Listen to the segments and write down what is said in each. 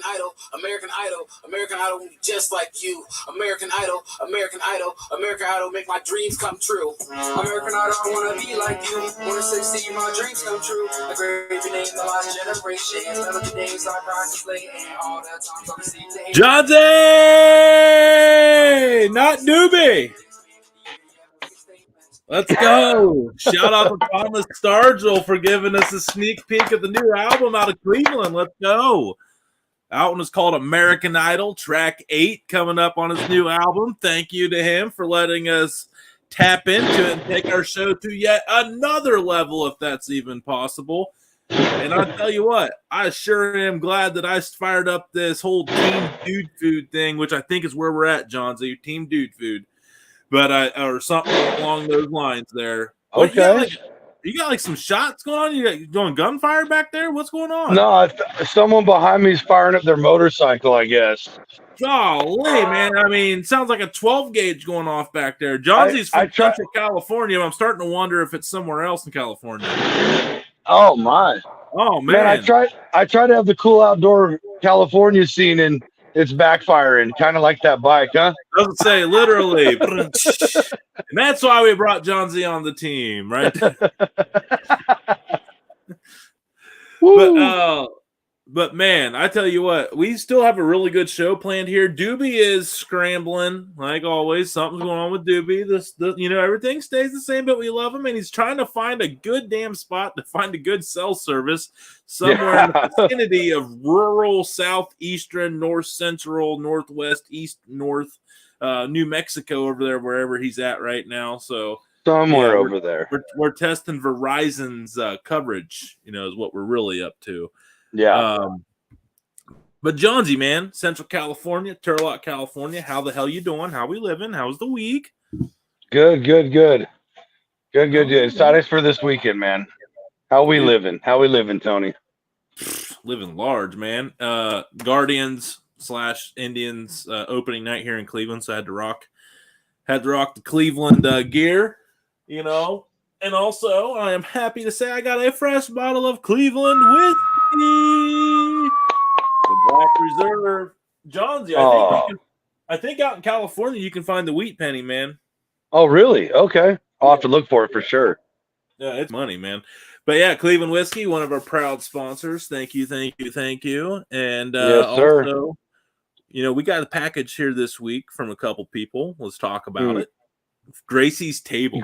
Idol, American Idol, American Idol, just like you. American Idol, American Idol, American Idol, make my dreams come true. American Idol, I wanna be like you. Wanna see my dreams come true. A great name, the last generation. Melody days I practice late and all the times I received the Johnzy, not Doobie. Let's go. Shout out to Thomas Stargell for giving us a sneak peek of the new album out of Cleveland. Let's go. Album is called American Idol, track 8 coming up on his new album. Thank you to him for letting us tap into it and take our show to yet another level, if that's even possible. And I'll tell you what, I sure am glad that I fired up this whole Team Dude Food thing, which I think is where we're at, Johnzy, Team Dude Food. But or something along those lines there. Okay. You got like some shots going on? You doing gunfire back there? What's going on? No, someone behind me is firing up their motorcycle, I guess. Golly, man. I mean, sounds like a 12 gauge going off back there. Johnsy's from Central California. I'm starting to wonder if it's somewhere else in California. Oh, my. Oh, man. I tried to have the cool outdoor California scene, and it's backfiring, kind of like that bike, huh? Doesn't say literally. And that's why we brought Johnzy on the team, right? But man, I tell you what, we still have a really good show planned here. Doobie is scrambling, like always. Something's going on with Doobie. Everything stays the same, but we love him, and he's trying to find a good damn spot to find a good cell service somewhere in the vicinity of rural, southeastern, north central, northwest, east, north, New Mexico over there, wherever he's at right now. So somewhere over there. We're testing Verizon's coverage, is what we're really up to. Yeah. But Johnzy, man, Central California, Turlock, California, how the hell you doing? How we living? How's the week? Good. Excited for this weekend, man. How we living, Tony? Living large, man. Guardians/Indians opening night here in Cleveland, so I had to rock the Cleveland gear, And also, I am happy to say I got a fresh bottle of Cleveland whiskey. The Black Reserve. Johnzy, I think out in California you can find the wheat penny, man. Oh, really? Okay. I'll have to look for it for sure. Yeah, it's money, man. But yeah, Cleveland Whiskey, one of our proud sponsors. Thank you. And yes, sir. Also, we got a package here this week from a couple people. Let's talk about it. Gracie's Table.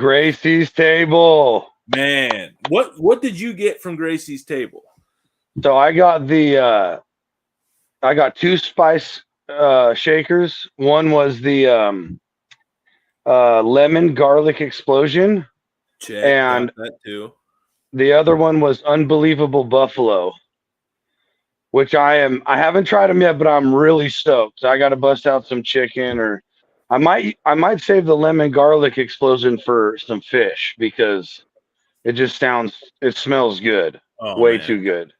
Man, what did you get from Gracie's Table? So I got I got 2 spice shakers. One was the lemon garlic explosion. Check, and that too. The other one was unbelievable buffalo, which I haven't tried them yet, but I'm really stoked. I got to bust out some chicken, or I might save the lemon garlic explosion for some fish, because it smells good. Way too good.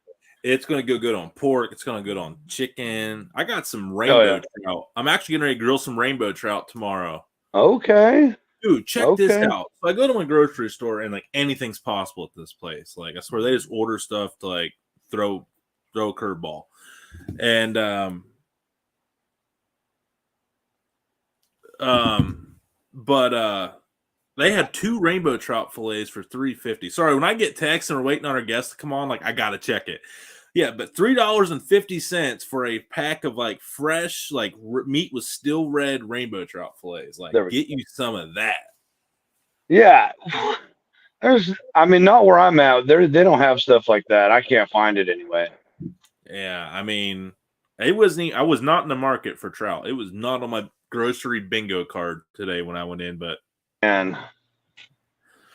It's going to go good on pork. It's going to go good on chicken. I got some rainbow trout. I'm actually getting ready to grill some rainbow trout tomorrow. Okay. Dude, check this out. So I go to my grocery store, and anything's possible at this place. I swear they just order stuff to throw a curveball. And they had 2 rainbow trout fillets for $3.50. Sorry, when I get texts and we're waiting on our guests to come on, I gotta check it. Yeah, but $3.50 for a pack of fresh meat with still red rainbow trout fillets. Get you some of that. Yeah, not where I'm at. They don't have stuff like that. I can't find it anyway. Yeah, I was not in the market for trout. It was not on my grocery bingo card today when I went in, but. And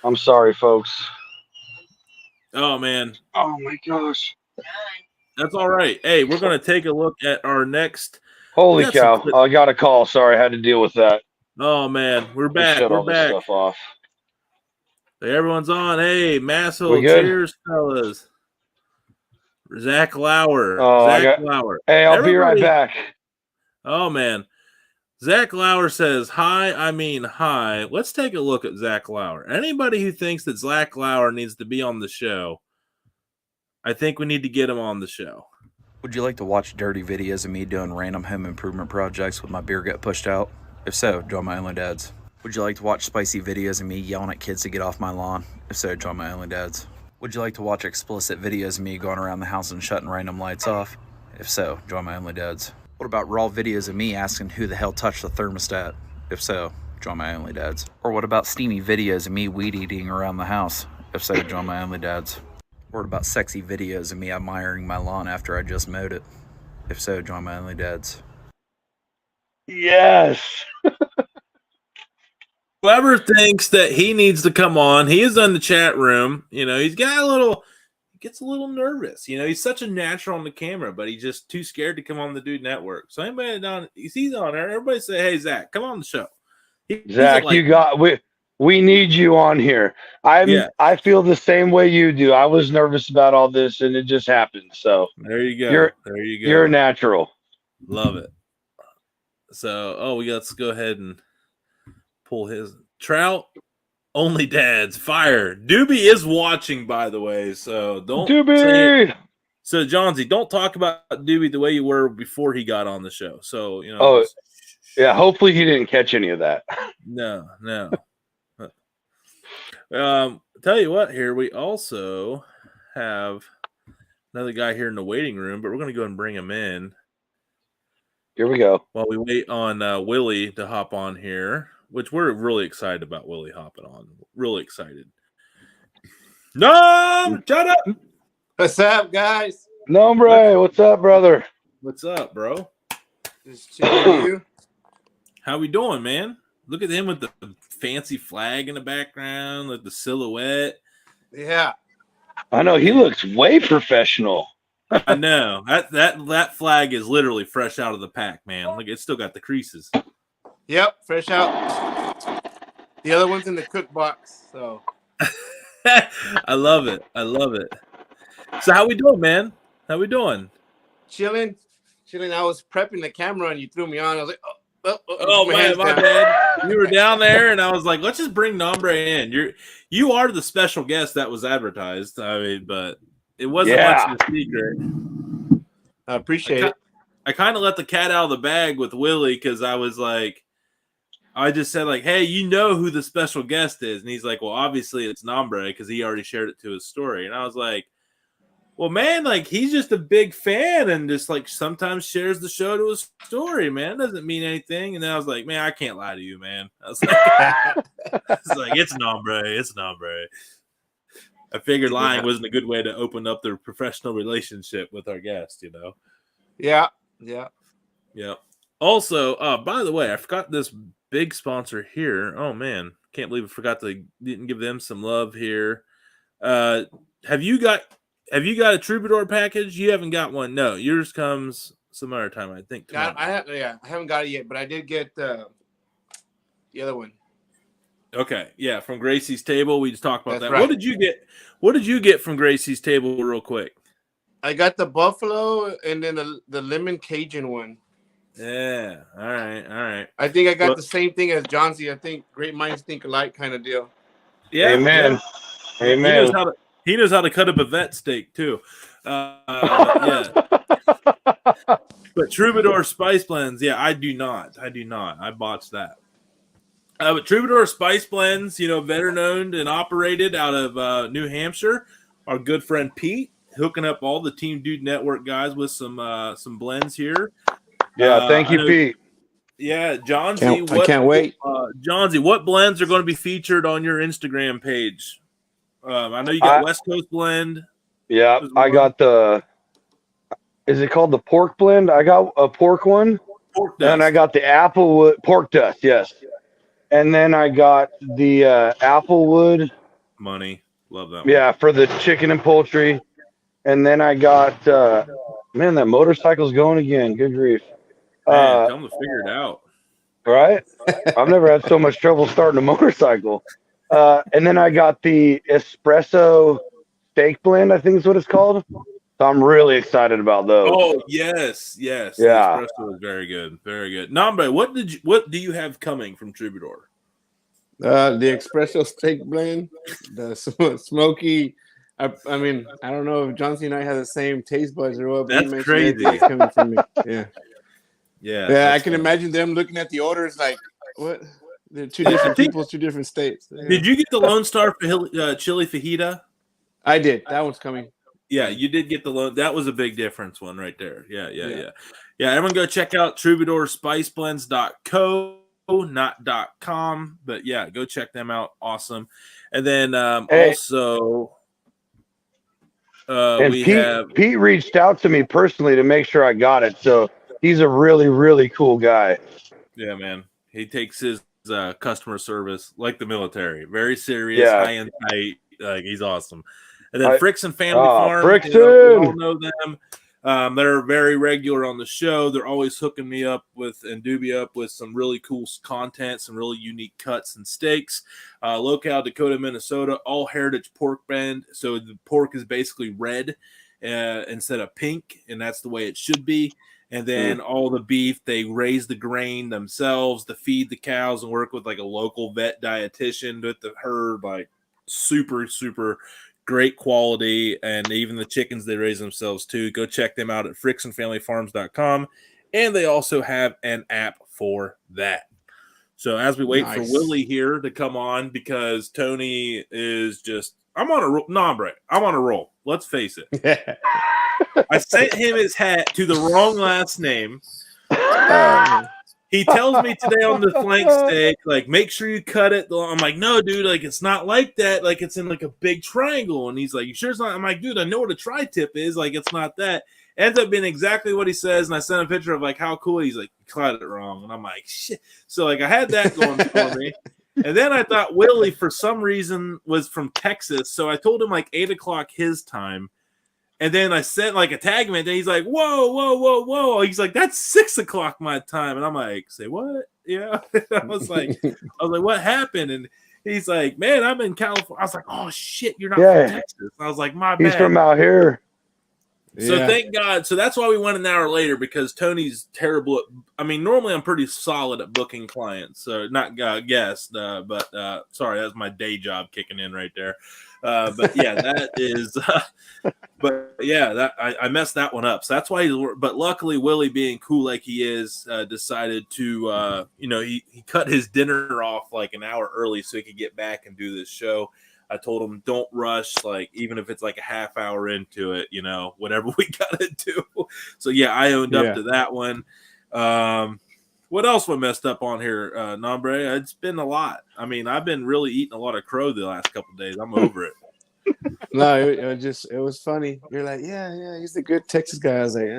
I'm sorry, folks. Oh, man. Oh, my gosh. That's all right. Hey, we're going to take a look at our next. Holy cow. I got a call. Sorry, I had to deal with that. Oh, man. We're back. We're back. Stuff off. Hey, everyone's on. Hey, Massel. Cheers, fellas. Zach Lauer. Lauer. Hey, I'll be right back. Oh, man. Zach Lauer says, hi. Let's take a look at Zach Lauer. Anybody who thinks that Zach Lauer needs to be on the show, I think we need to get him on the show. Would you like to watch dirty videos of me doing random home improvement projects with my beer gut pushed out? If so, join my Only Dads. Would you like to watch spicy videos of me yelling at kids to get off my lawn? If so, join my Only Dads. Would you like to watch explicit videos of me going around the house and shutting random lights off? If so, join my Only Dads. What about raw videos of me asking who the hell touched the thermostat? If so, join my Only Dads. Or what about steamy videos of me weed eating around the house? If so, join my Only Dads. Or what about sexy videos of me admiring my lawn after I just mowed it? If so, join my Only Dads. Yes. Whoever thinks that he needs to come on, he is in the chat room. You know, he's got gets a little nervous. You know, he's such a natural on the camera, but he's just too scared to come on the Dude Network. So anybody down, he's on there. Everybody say, "Hey, Zach, come on the show." Zach, we need you on here. I feel the same way you do. I was nervous about all this, and it just happened. So there you go. There you go. You're natural. Love it. So, let's go ahead and pull his Trout. Only Dads fire. Doobie is watching, by the way. So don't Doobie. So Johnsy, don't talk about Doobie the way you were before he got on the show. So yeah. Hopefully he didn't catch any of that. No. Tell you what, here we also have another guy here in the waiting room, but we're going to go and bring him in. Here we go. While we wait on Willie to hop on here, which we're really excited about Willie hopping on. Really excited. Nombre Chut Up. What's up, guys? Nombre, what's up, brother? What's up, bro? Just chilling you. How we doing, man? Look at him with the fancy flag in the background, like the silhouette. Yeah. I know he looks way professional. I know. That flag is literally fresh out of the pack, man. Look, it's still got the creases. Yep, fresh out. The other one's in the cook box. So I love it. So how we doing, man? How we doing? chilling. I was prepping the camera and you threw me on. I was like, man, my bad. You were down there, and I was like, let's just bring Nombre in. You are the special guest that was advertised. I mean, but it wasn't much of a secret. I appreciate it. I kind of let the cat out of the bag with Willie because I was like, I just said like, hey, you know who the special guest is? And he's like, well, obviously it's Nombre because he already shared it to his story. And I was like, well, man, like he's just a big fan and just like sometimes shares the show to his story, man. Doesn't mean anything. And then I was like, man, I can't lie to you, man. I was like, it's Nombre. I figured lying wasn't a good way to open up their professional relationship with our guest, you know? Yeah. Also, by the way, I forgot this big sponsor here. Oh, man. Can't believe I didn't give them some love here. Have you got a Troubadour package? You haven't got one. No, yours comes some other time, I think. I haven't got it yet, but I did get the other one. Okay, yeah, from Gracie's Table. We just talked about That's that. right. What did you get from Gracie's Table, real quick? I got the buffalo and then the lemon Cajun one. Yeah. All right. I think I got the same thing as Johnsy. I think great minds think alike kind of deal. Yeah. Amen. Yeah. Amen. He knows how to cut up a vet steak too. Yeah. But Troubadour Spice Blends, yeah, I do not. I botched that. But Troubadour Spice Blends, veteran owned and operated out of New Hampshire. Our good friend Pete hooking up all the Team Dude Network guys with some blends here. Yeah, thank you, Pete. Yeah, Johnsy. I can't wait. Johnsy, what blends are going to be featured on your Instagram page? I know you got West Coast blend. Yeah, I got is it called the pork blend? I got a pork one. Pork dust. And I got the applewood pork dust, yes. And then I got the applewood. Money. Love that one. Yeah, for the chicken and poultry. And then I got, man, that motorcycle's going again. Good grief. Man, tell them to figure it out. Right? I've never had so much trouble starting a motorcycle. And then I got the espresso steak blend, I think is what it's called. So I'm really excited about those. Oh, yes. Yeah. The espresso is very good. Very good. Nombre, what do you have coming from Troubadour? The espresso steak blend, the smoky I mean, I don't know if Johnson and I have the same taste buds or what, but That's you mentioned crazy. everything's coming from me. Yeah. Yeah, I can imagine them looking at the orders like, what? They're two I different think- people, 2 different states. Yeah. Did you get the Lone Star chili fajita? I did. That one's coming. Yeah, you did get the Lone. That was a big difference one right there. Yeah. Everyone go check out troubadourspiceblends.co, not .com, but yeah, go check them out. Awesome. And then also And we Pete reached out to me personally to make sure I got it. So he's a really, really cool guy. Yeah, man. He takes his customer service like the military. Very serious, high and tight. Like, he's awesome. And then Frickson Family Farm. Frickson! We all know them. They're very regular on the show. They're always hooking me up with and do me up with some really cool content, some really unique cuts and steaks. Locale, Dakota, Minnesota, all heritage pork blend. So the pork is basically red instead of pink, and that's the way it should be. And then all the beef, they raise the grain themselves to feed the cows and work with like a local vet dietitian with the herd, like super, super great quality. And even the chickens, they raise themselves too. Go check them out at fricksonfamilyfarms.com. And they also have an app for that. So as we wait for Willie here to come on, because Tony is just, I'm on a roll. Nombre, I'm on a roll. Let's face it. I sent him his hat to the wrong last name. He tells me today on the flank steak, like, make sure you cut it. I'm like, no, dude, like, it's not like that. Like, it's in like a big triangle. And he's like, you sure it's not? I'm like, dude, I know what a tri-tip is. Like, it's not that. Ends up being exactly what he says. And I sent a picture of like how cool. He's like, you cut it wrong. And I'm like, shit. So like I had that going for me. And then I thought Willie, for some reason, was from Texas. So I told him like 8:00 his time. And then I sent like a tag him, and he's like, whoa. He's like, that's 6:00 my time. And I'm like, say what? Yeah. I was like, what happened? And he's like, man, I'm in California. I was like, oh shit, you're not from Texas. I was like, my bad. He's from out here. So thank God. So that's why we went an hour later, because Tony's terrible at, I mean, normally I'm pretty solid at booking clients. So not guests, but sorry, that's my day job kicking in right there. But yeah, that is, but yeah, that I messed that one up. So that's why but luckily Willie, being cool like he is, decided to, he cut his dinner off like an hour early so he could get back and do this show. I told him, don't rush, like, even if it's like a half hour into it, whatever we got to do. So, yeah, I owned up to that one. What else was messed up on here, Nombre? It's been a lot. I mean, I've been really eating a lot of crow the last couple of days. I'm over it. No, it was funny. You're like, yeah, he's a good Texas guy. I was like,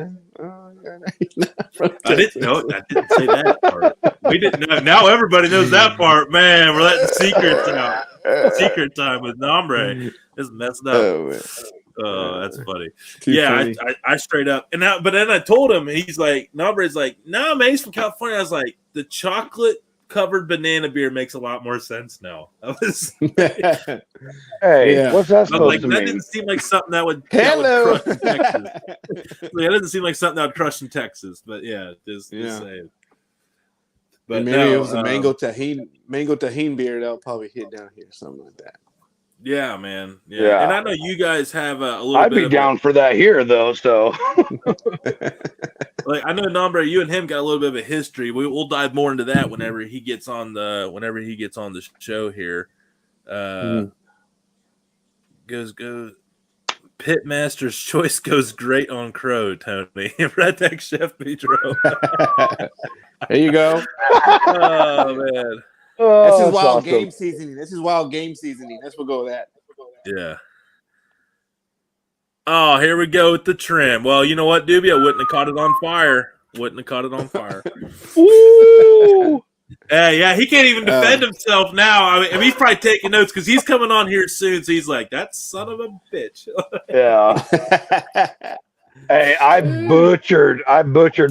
I didn't know. I didn't say that part. We didn't know. Now everybody knows that part. Man, we're letting secrets out. Secret time with Nombre. It's messed up. Oh, that's funny. Funny. I straight up. And now, but then I told him, he's like, Nombre's like, no, man, he's from California. I was like, the chocolate covered banana beer makes a lot more sense now. I was what's that supposed to mean? That didn't seem like something that would crush in Texas. That doesn't seem like something that would crush in Texas. But yeah, just saying. But maybe it was a mango tahini beer that'll probably hit down here, something like that. Yeah, man. Yeah. And I know you guys have a little. I'd be down for that here, though. So, like, I know Nombre, you and him got a little bit of a history. We'll dive more into that whenever he gets on the show here. Goes. Pitmaster's choice goes great on crow, Tony. Redneck Chef Pedro. There you go. Oh man. This is wild game seasoning. Let's go with that. Yeah. Oh, here we go with the trim. Well, you know what, Doobie? I wouldn't have caught it on fire. Woo! Yeah, he can't even defend himself now. I mean, he's probably taking notes because he's coming on here soon. So he's like, that son of a bitch. Yeah. Hey, I butchered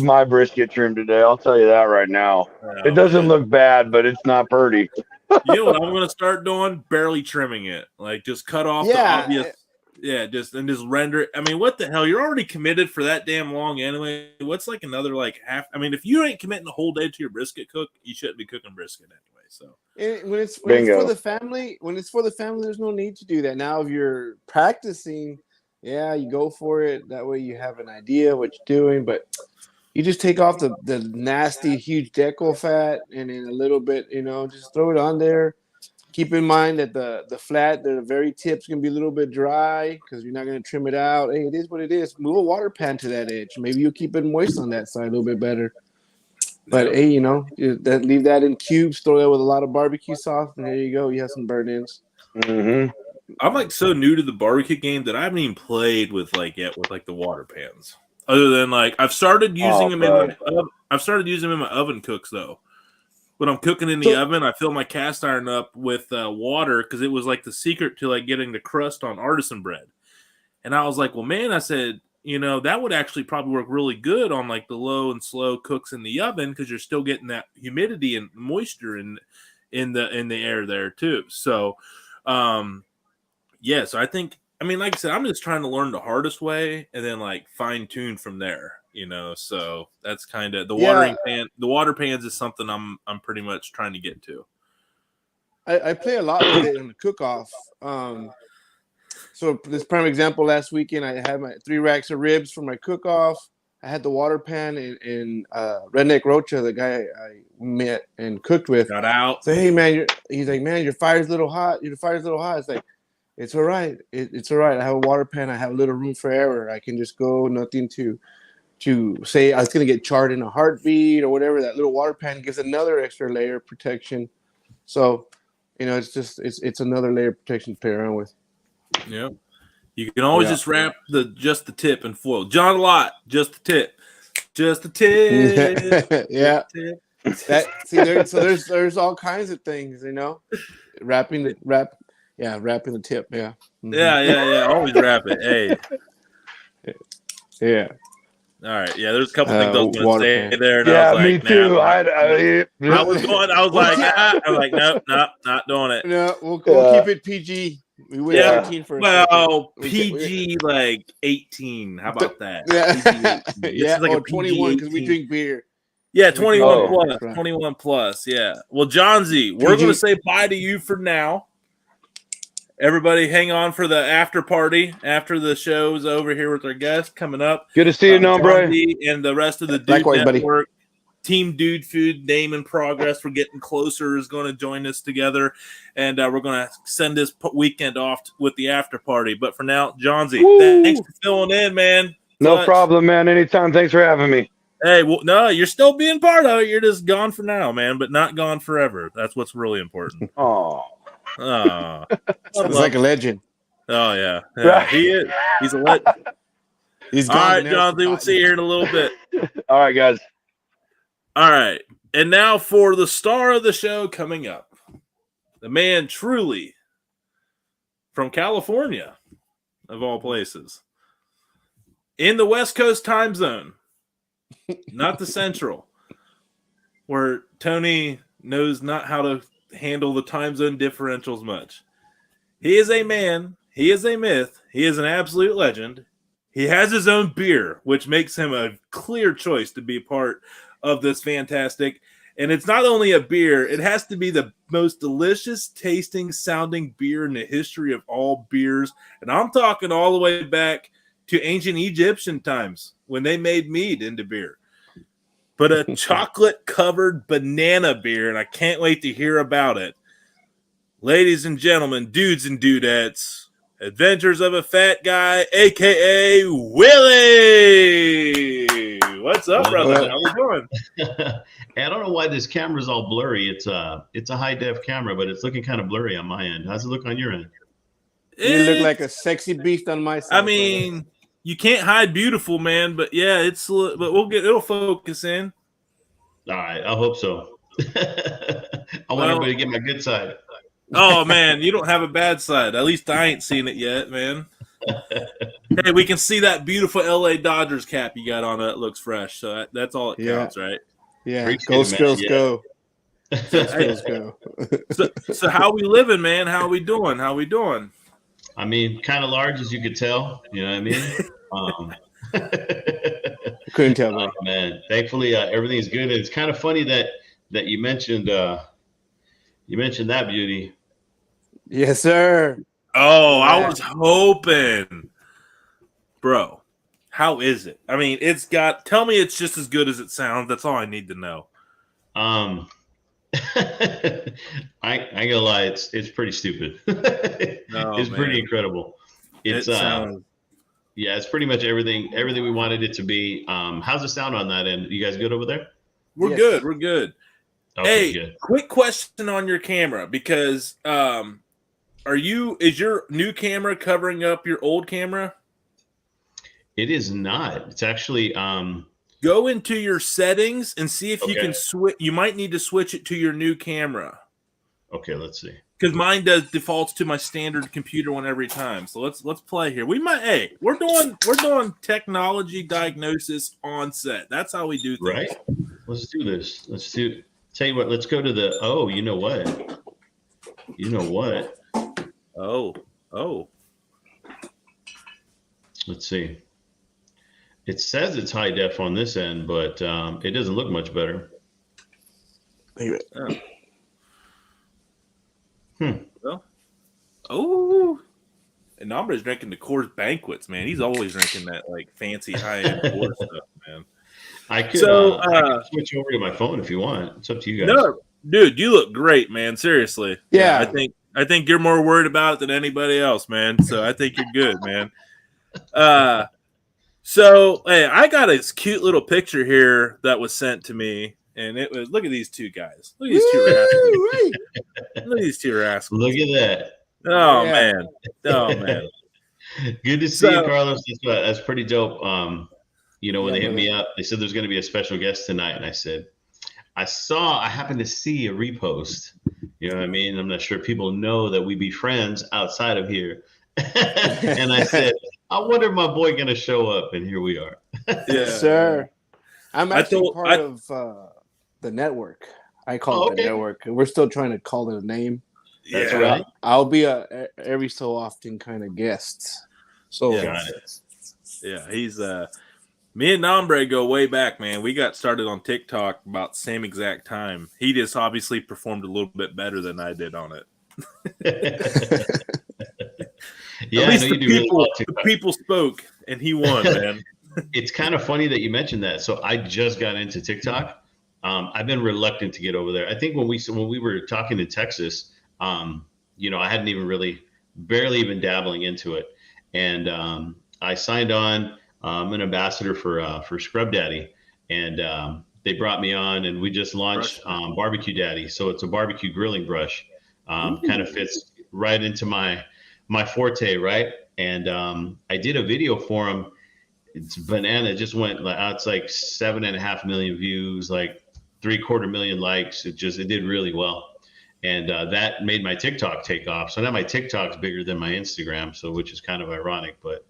my brisket trim today. I'll tell you that right now. It doesn't look bad, but it's not pretty. You know what I'm going to start doing? Barely trimming it. Like, just cut off the obvious. Yeah, just render it. I mean, what the hell? You're already committed for that damn long anyway. What's like another like half? I mean, if you ain't committing the whole day to your brisket cook, you shouldn't be cooking brisket anyway. So And when it's for Bingo. the family, there's no need to do that. Now, if you're practicing, yeah, you go for it. That way, you have an idea what you're doing. But you just take off the nasty, huge deco fat, and then a little bit, just throw it on there. Keep in mind that the very tip's gonna be a little bit dry because you're not gonna trim it out. Hey, it is what it is. Move a water pan to that edge. Maybe you'll keep it moist on that side a little bit better. But hey, leave that in cubes. Throw that with a lot of barbecue sauce, and there you go. You have some burn-ins. Mm-hmm. I'm like so new to the barbecue game that I haven't even played with like the water pans. Other than like I've started using them in my oven cooks though. When I'm cooking in the oven, I fill my cast iron up with water because it was like the secret to like getting the crust on artisan bread. And I was like, well, man, I said, that would actually probably work really good on like the low and slow cooks in the oven because you're still getting that humidity and moisture in the air there too. So, so I think, like I said, I'm just trying to learn the hardest way and then like fine tune from there. So that's kind of the watering pan. The water pans is something I'm pretty much trying to get to. I play a lot with it in the cook-off. So this prime example, last weekend I had my 3 racks of ribs for my cook-off. I had the water pan in Redneck Rocha, the guy I met and cooked with. Got out. So hey man, he's like, man, your fire's a little hot. Your fire's a little hot. It's like, it's all right. It's all right. I have a water pan. I have a little room for error. I can just go, nothing to say I was going to get charred in a heartbeat or whatever. That little water pan gives another extra layer of protection. So, it's another layer of protection to play around with. Yep. You can always just wrap just the tip in foil. John Lott, just the tip. Just the tip. Yeah. There's all kinds of things, wrapping the tip. Yeah. Mm-hmm. Yeah. Always wrap it. Hey. Yeah. All right. Yeah, there's a couple things I was going to say there. And Yeah, I was like, me too. I was like, nope, not doing it. No, we'll keep it PG. We went 18 for a well, PG like 18. How about that? Yeah, like 21 because we drink beer. Yeah, 21 plus. Right. 21 plus. Yeah. Well, John Z, we're going to say bye to you for now. Everybody hang on for the after party after the show's over here with our guest coming up. Good to see you, Nombre. And the rest of the Dude Likewise, Network. Buddy. Team Dude Food, name in progress. We're getting closer, is going to join us together. And we're going to send this weekend off with the after party. But for now, John Z, thanks for filling in, man. No problem, man. Anytime. Thanks for having me. Hey, well, no, you're still being part of it. You're just gone for now, man, but not gone forever. That's what's really important. Oh. Sounds like a legend. Oh, yeah. He is. He's a legend. He's all right, John Z, we'll see you here in a little bit. All right, guys. All right. And now for the star of the show coming up. The man truly from California, of all places. In the West Coast time zone. Not the Central. Where Tony knows not how to handle the time zone differentials much. He is a man. He is a myth. He is an absolute legend. He has his own beer, which makes him a clear choice to be part of this fantastic. And it's not only a beer, it has to be the most delicious tasting sounding beer in the history of all beers. And I'm talking all the way back to ancient Egyptian times when they made mead into beer. But a chocolate-covered banana beer, and I can't wait to hear about it. Ladies and gentlemen, dudes and dudettes, Adventures of a Fat Guy, a.k.a. Willie! What's up, brother? How we doing? I don't know why this camera's all blurry. It's a high-def camera, but it's looking kind of blurry on my end. How's it look on your end? You look like a sexy beast on my side. I mean... You can't hide beautiful, man, but yeah, but it'll focus in. All right, I hope so. I want everybody to get my good side. Oh man, you don't have a bad side. At least I ain't seen it yet, man. Hey, we can see that beautiful LA Dodgers cap you got on. That looks fresh, so that's all it counts, right? Yeah, go Skills, go. So how we living, man? How we doing? I mean, kind of large as you could tell. You know what I mean? Um, Couldn't tell, buddy. oh, man, thankfully everything's good. And it's kind of funny that you mentioned that, Beauty. Yes, sir. Oh, Yeah. I was hoping, bro. How is it? I mean, tell me it's just as good as it sounds. That's all I need to know. I ain't gonna lie, it's pretty stupid. It's pretty incredible. It's yeah, it's pretty much everything we wanted it to be. How's the sound on that end? You guys good over there? We're Yes. good. We're good. Okay, Hey, good. quick question on your camera because is your new camera covering up your old camera? It is not. It's actually Go into your settings and see if you Okay. can switch. You might need to switch it to your new camera okay, let's see. because mine defaults to my standard computer one every time. So let's play here. We're doing technology diagnosis on set. That's how we do things. Right? Let's do this. Tell you what, let's go to the you know what? You know what? Oh. Let's see. It says it's high def on this end, but it doesn't look much better. Oh. And Nombre's drinking the Coors Banquets, man. He's always drinking that like fancy high-end Coors stuff, man. I could switch over to my phone if you want. It's up to you guys. No, dude, you look great, man. Seriously. Yeah. I think you're more worried about it than anybody else, man. So I think you're good, man. So hey, I got this cute little picture here that was sent to me, and it was look at these two guys. Look at these two rascals. Look at these two rascals. Look at that. Oh Yeah. man. Oh man. Good to see you, Carlos. That's pretty dope. When they hit me up, they said there's going to be a special guest tonight, and I said, I happened to see a repost. You know what I mean? I'm not sure people know that we be friends outside of here. And I said, I wonder if my boy going to show up, and here we are. Yes, sir. I'm actually part I- of the network. I call it the network. We're still trying to call it a name. That's Yeah. right. I'll be a every so often kind of guest. So Yeah. Got it. Yeah, he's me and Nombre go way back, man. We got started on TikTok about the same exact time. He just obviously performed a little bit better than I did on it. Yeah, At I least know the you do really people, well the TikTok. people spoke, and he won, man. It's kind of funny that you mentioned that. So I just got into TikTok. I've been reluctant to get over there. I think when we were talking in Texas, I hadn't even barely even dabbling into it, and I signed on. I'm an ambassador for Scrub Daddy, and they brought me on, and we just launched Barbecue Daddy. So it's a barbecue grilling brush. Kind of fits right into my forte, right? And I did a video for him. It's banana. It just went it's like 7.5 million views, like 750,000 likes. It did really well. And that made my TikTok take off. So now my TikTok's bigger than my Instagram, which is kind of ironic, but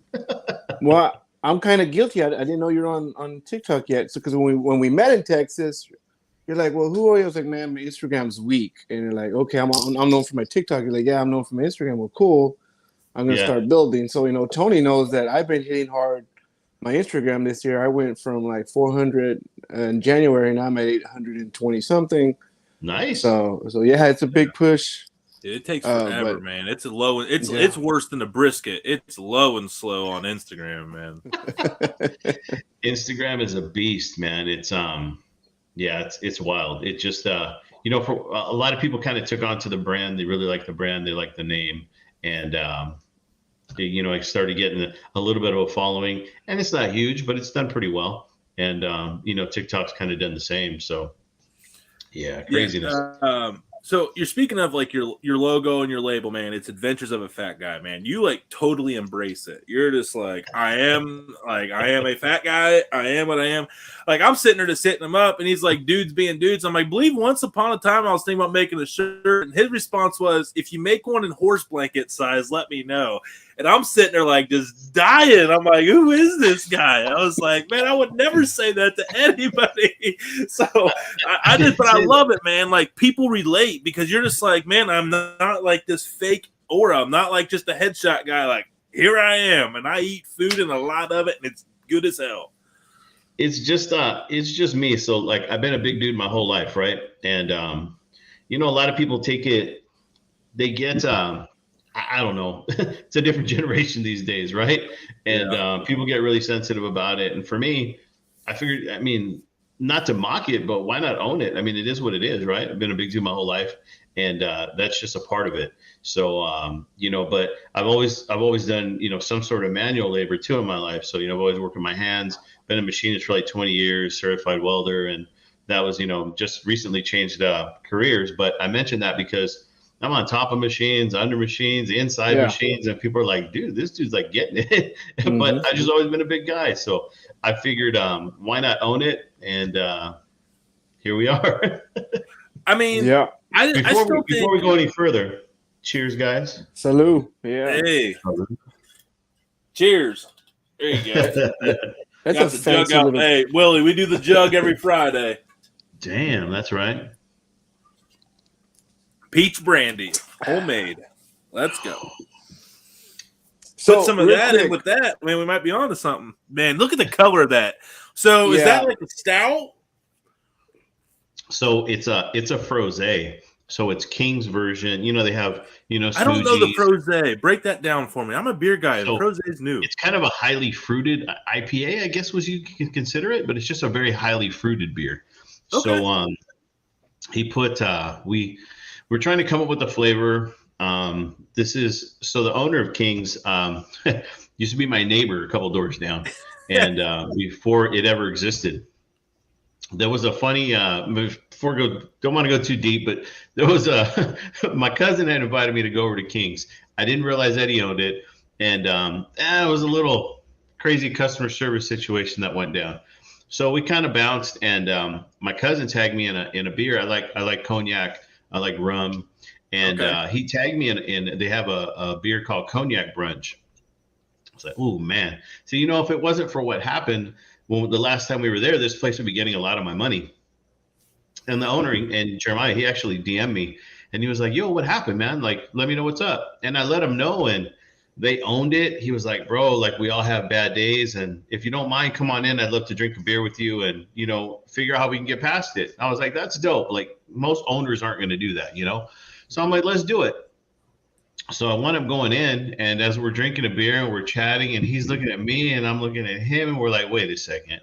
well, I'm kind of guilty. I didn't know you're on TikTok yet. So because when we met in Texas, you're like, well, who are you? I was like, man, my Instagram's weak. And you're like, okay, I'm known for my TikTok. You're like, yeah, I'm known for my Instagram. Well, cool. I'm gonna start building. So Tony knows that I've been hitting hard my Instagram this year. I went from like 400 in January, and I'm at 820 something. nice. So yeah, it's a big push. It takes forever, but- man. It's it's worse than a brisket. It's low and slow on Instagram, man. Instagram is a beast, man. It's it's wild. It just for a lot of people kind of took on to the brand. They really like the brand. They like the name, and I started getting a little bit of a following, and it's not huge, but it's done pretty well. And TikTok's kind of done the same. So yeah, craziness. So you're speaking of like your logo and your label, man. It's Adventures of a Fat Guy, man. You like totally embrace it. You're just like, I am a fat guy. I am what I am. Like I'm sitting there just hitting him up, and he's like, dudes being dudes. I'm like, believe once upon a time I was thinking about making a shirt, and his response was, if you make one in horse blanket size, let me know. And I'm sitting there like just dying. I'm like, who is this guy? I was like, man, I would never say that to anybody. So I love it, man. Like people relate because you're just like, man, I'm not like this fake aura. I'm not like just a headshot guy. Like, here I am, and I eat food and a lot of it, and it's good as hell. It's just me. So like, I've been a big dude my whole life, right? And you know, a lot of people take it, they get I don't know, it's a different generation these days, right? And people get really sensitive about it. And for me, I figured, I mean, not to mock it, but why not own it? I mean, it is what it is, right? I've been a big dude my whole life, and that's just a part of it. So you know, but I've always done, you know, some sort of manual labor too in my life. So, you know, I've always worked with my hands, been a machinist for like 20 years, certified welder, and that was, you know, just recently changed careers. But I mentioned that because I'm on top of machines, under machines, inside machines, and people are like, dude, this dude's like getting it. But I just always been a big guy. So I figured, why not own it? And here we are. I mean, before we go any further, cheers, guys. Salute. Yeah. Hey. Cheers. There you go. That's Got a the fancy jug out. little... Hey, Willie, we do the jug every Friday. Damn, that's right. Peach brandy, homemade. Let's go. So, put some of that in with that. I mean, we might be on to something. Man, look at the color of that. So is that like a stout? So it's a frosé. So it's King's version. You know, they have, you know, I don't know the Fuji's. frosé. Break that down for me. I'm a beer guy. So the frosé is new. It's kind of a highly fruited IPA, I guess, you can consider it, but it's just a very highly fruited beer. Okay. So he put we're trying to come up with a flavor. This is so the owner of King's used to be my neighbor a couple doors down, and before it ever existed. There was a funny don't want to go too deep, but there was my cousin had invited me to go over to King's. I didn't realize that he owned it, and it was a little crazy customer service situation that went down. So we kind of bounced, and my cousin tagged me in a beer. I like cognac, I like rum, and he tagged me in. They have a beer called Cognac Brunch. I was like, oh man! So you know, if it wasn't for what happened. Well, the last time we were there, this place would be getting a lot of my money. And the owner and Jeremiah, he actually DM'd me and he was like, yo, what happened, man? Like, let me know what's up. And I let him know and they owned it. He was like, bro, like we all have bad days. And if you don't mind, come on in. I'd love to drink a beer with you and, you know, figure out how we can get past it. I was like, that's dope. Like most owners aren't going to do that, you know? So I'm like, let's do it. So I wound up going in, and as we're drinking a beer and we're chatting, and he's looking at me and I'm looking at him, and we're like, wait a second.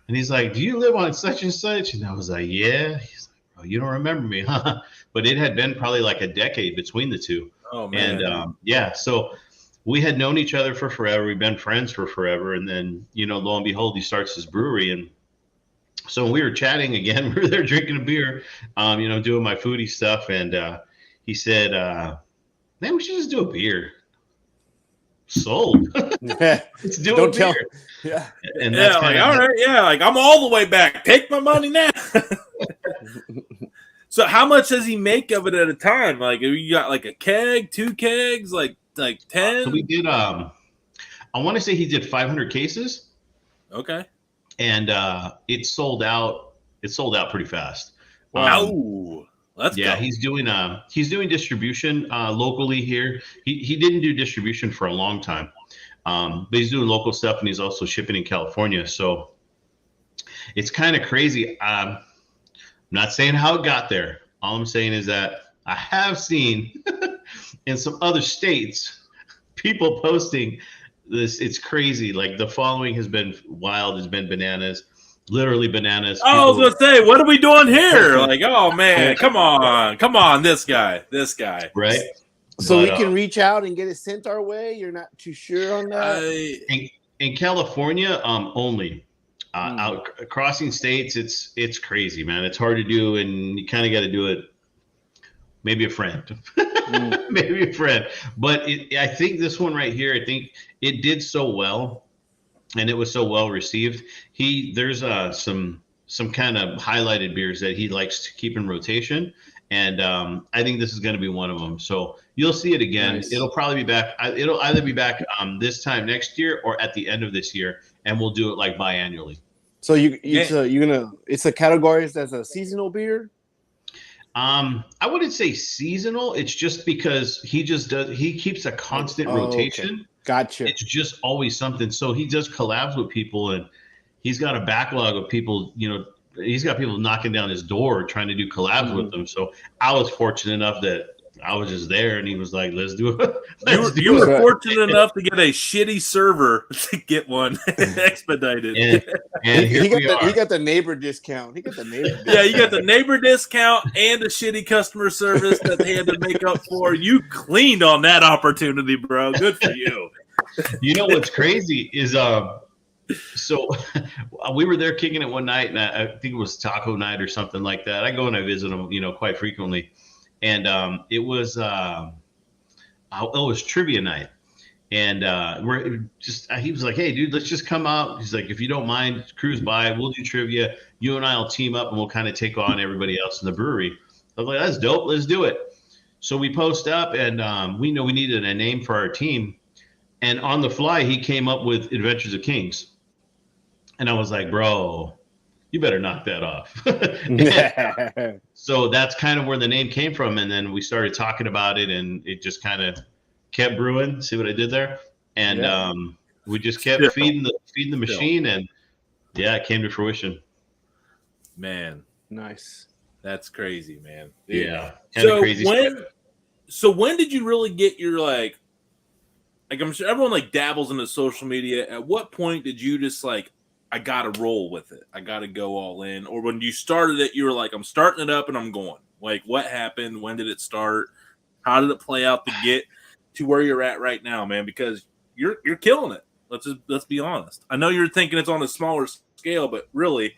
And he's like, do you live on such and such? And I was like, yeah. He's like, oh, you don't remember me, huh? But it had been probably like a decade between the two. Oh, man. And so we had known each other for forever. We've been friends for forever. And then, you know, lo and behold, he starts his brewery. And so when we were chatting again, we were there drinking a beer, you know, doing my foodie stuff. And he said, man, we should just do a beer. Sold. Let's do a beer. Yeah. And that's like, all right. Yeah. Like, I'm all the way back. Take my money now. So how much does he make of it at a time? Like, you got like a keg, 2 kegs, like 10? So we did, I want to say he did 500 cases. Okay. And it sold out. It sold out pretty fast. Wow. Let's go. He's doing distribution locally here. He didn't do distribution for a long time, but he's doing local stuff, and he's also shipping in California. So it's kind of crazy. I'm not saying how it got there. All I'm saying is that I have seen in some other states people posting this. It's crazy. Like the following has been wild. Has been bananas. Literally bananas. I was gonna say, what are we doing here? Like, oh man, come on, this guy, right? So we can reach out and get it sent our way. You're not too sure on that? In California, only. Out crossing states, it's crazy, man. It's hard to do, and you kind of got to do it. Maybe a friend, maybe a friend. But I think this one right here, I think it did so well. And it was so well received. There's some kind of highlighted beers that he likes to keep in rotation, and I think this is going to be one of them. So you'll see it again. Nice. It'll probably be back. It'll either be back this time next year or at the end of this year, and we'll do it like biannually. So it's a category as a seasonal beer. I wouldn't say seasonal. It's just because he keeps a constant rotation. Okay. Gotcha. It's just always something. So he does collabs with people, and he's got a backlog of people, he's got people knocking down his door trying to do collabs with them. So I was fortunate enough that I was just there, and he was like, let's do it. You were fortunate enough to get a shitty server to get one expedited. And he got the neighbor discount. He got the neighbor discount. Yeah, you got the neighbor discount and a shitty customer service that they had to make up for. You cleaned on that opportunity, bro. Good for you. You know what's crazy is so we were there kicking it one night, and I think it was taco night or something like that. I go and I visit them, quite frequently. And it was trivia night, and he was like, "Hey, dude, let's just come out." He's like, "If you don't mind, cruise by. We'll do trivia. You and I'll team up, and we'll kind of take on everybody else in the brewery." I was like, "That's dope. Let's do it." So we post up, and we know we needed a name for our team, and on the fly, he came up with Adventures of Kings, and I was like, "Bro, you better knock that off." So that's kind of where the name came from. And then we started talking about it, and it just kind of kept brewing. See what I did there? And we just kept feeding the machine, and it came to fruition. Man. Nice. That's crazy, man. Yeah. So when did you really get your like I'm sure everyone dabbles into social media. At what point did you just I got to roll with it. I got to go all in. Or when you started it, you were like, I'm starting it up and I'm going. What happened? When did it start? How did it play out to get to where you're at right now, man? Because you're killing it. Let's be honest. I know you're thinking it's on a smaller scale, but really,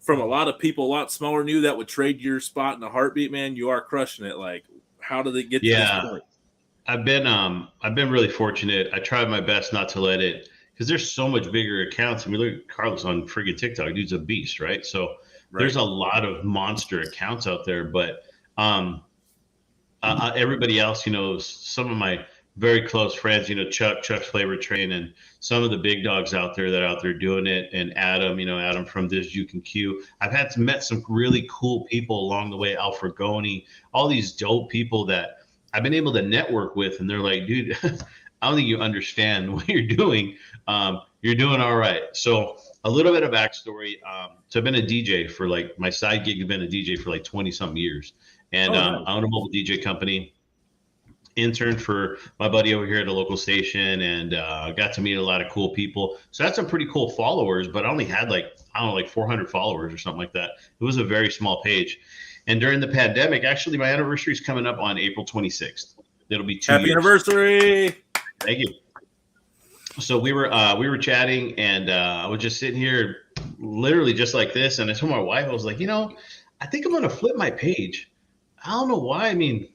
from a lot of people a lot smaller than you that would trade your spot in a heartbeat, man, you are crushing it. How did it get to this point? I've been really fortunate. I tried my best not to let it, because there's so much bigger accounts. I mean, look at Carlos on friggin' TikTok. Dude's a beast, right? So there's a lot of monster accounts out there. But everybody else, some of my very close friends, Chuck's Flavor Train, and some of the big dogs out there that are out there doing it, and Adam, Adam from This You Can Q. I've met some really cool people along the way, Al Fragoni, all these dope people that I've been able to network with, and they're like, dude, I don't think you understand what you're doing. You're doing all right. So a little bit of backstory. So I've been a DJ for my side gig. I've been a DJ for 20 something years, and I own a mobile DJ company. Interned for my buddy over here at a local station, and got to meet a lot of cool people. So that's some pretty cool followers, but I only had 400 followers or something like that. It was a very small page. And during the pandemic, actually, my anniversary is coming up on April 26th. It'll be 2 years. Happy anniversary! Thank you. So we were chatting, and I was just sitting here, literally just like this. And I told my wife, I was like, I think I'm going to flip my page. I don't know why. I mean,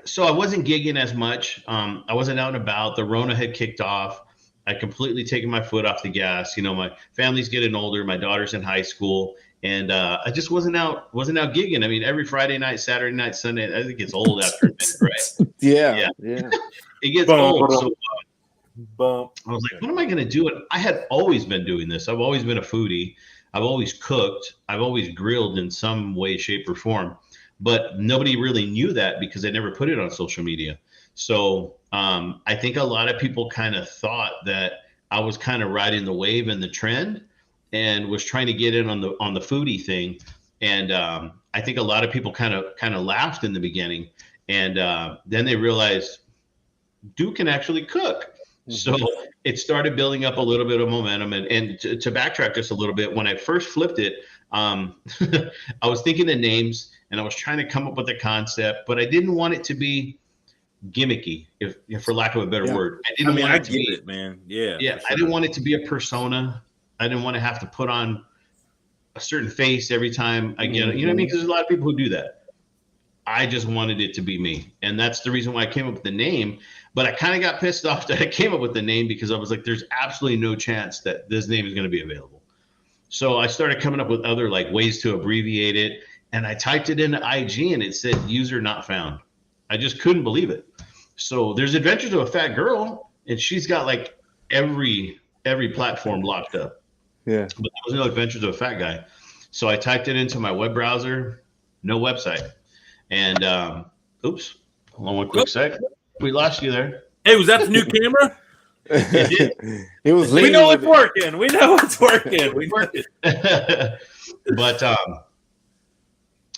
so I wasn't gigging as much. I wasn't out and about. The Rona had kicked off. I completely taken my foot off the gas. My family's getting older. My daughter's in high school, and I just wasn't out gigging. I mean, every Friday night, Saturday night, Sunday, I think it gets old after a minute, right? Yeah. It gets old. So I was like, what am I going to do? And I had always been doing this. I've always been a foodie. I've always cooked. I've always grilled in some way, shape, or form. But nobody really knew that because I never put it on social media. So I think a lot of people kind of thought that I was kind of riding the wave and the trend, and was trying to get in on the foodie thing. And I think a lot of people kind of laughed in the beginning, and then they realized Duke can actually cook. So it started building up a little bit of momentum. And to backtrack just a little bit, when I first flipped it, I was thinking of names, and I was trying to come up with a concept, but I didn't want it to be gimmicky, if for lack of a better word. I didn't want it to be, man. Yeah. Sure. I didn't want it to be a persona. I didn't want to have to put on a certain face every time I get it. You know what I mean? Because there's a lot of people who do that. I just wanted it to be me. And that's the reason why I came up with the name. But I kind of got pissed off that I came up with the name, because I was like, there's absolutely no chance that this name is going to be available. So I started coming up with other ways to abbreviate it. And I typed it into IG, and it said user not found. I just couldn't believe it. So there's Adventures of a Fat Girl, and she's got every platform locked up. Yeah. But there was no Adventures of a Fat Guy. So I typed it into my web browser, no website. And oops, hold on one quick sec. We lost you there. Hey, was that the new camera? He was We leaning know with it's working. We know it's working. But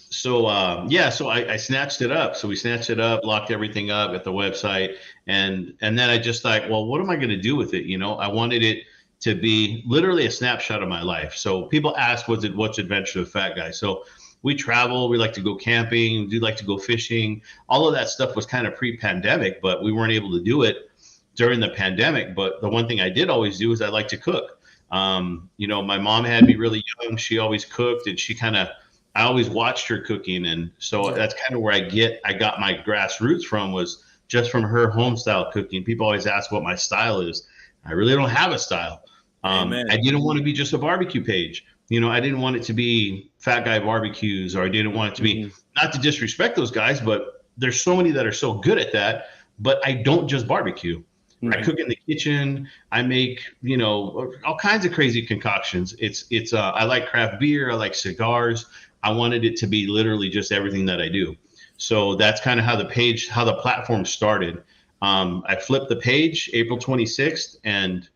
so I snatched it up. So we snatched it up, locked everything up at the website, and then I just thought, well, what am I going to do with it? You know, I wanted it to be literally a snapshot of my life. So people ask, what's Adventure of the Fat Guy? So we travel, we like to go camping, we do like to go fishing. All of that stuff was kind of pre-pandemic, but we weren't able to do it during the pandemic. But the one thing I did always do is I like to cook. You know, my mom had me really young. She always cooked, and I always watched her cooking. And so that's kind of where I got my grassroots from, was just from her home style cooking. People always ask what my style is. I really don't have a style. I didn't want to be just a barbecue page. You know, I didn't want it to be Fat Guy Barbecues, or I didn't want it to be, not to disrespect those guys, but there's so many that are so good at that. But I don't just barbecue. I cook in the kitchen. I make, you know, all kinds of crazy concoctions. I like craft beer. I like cigars. I wanted it to be literally just everything that I do. So that's kind of how the platform started. I flipped the page April 26th, and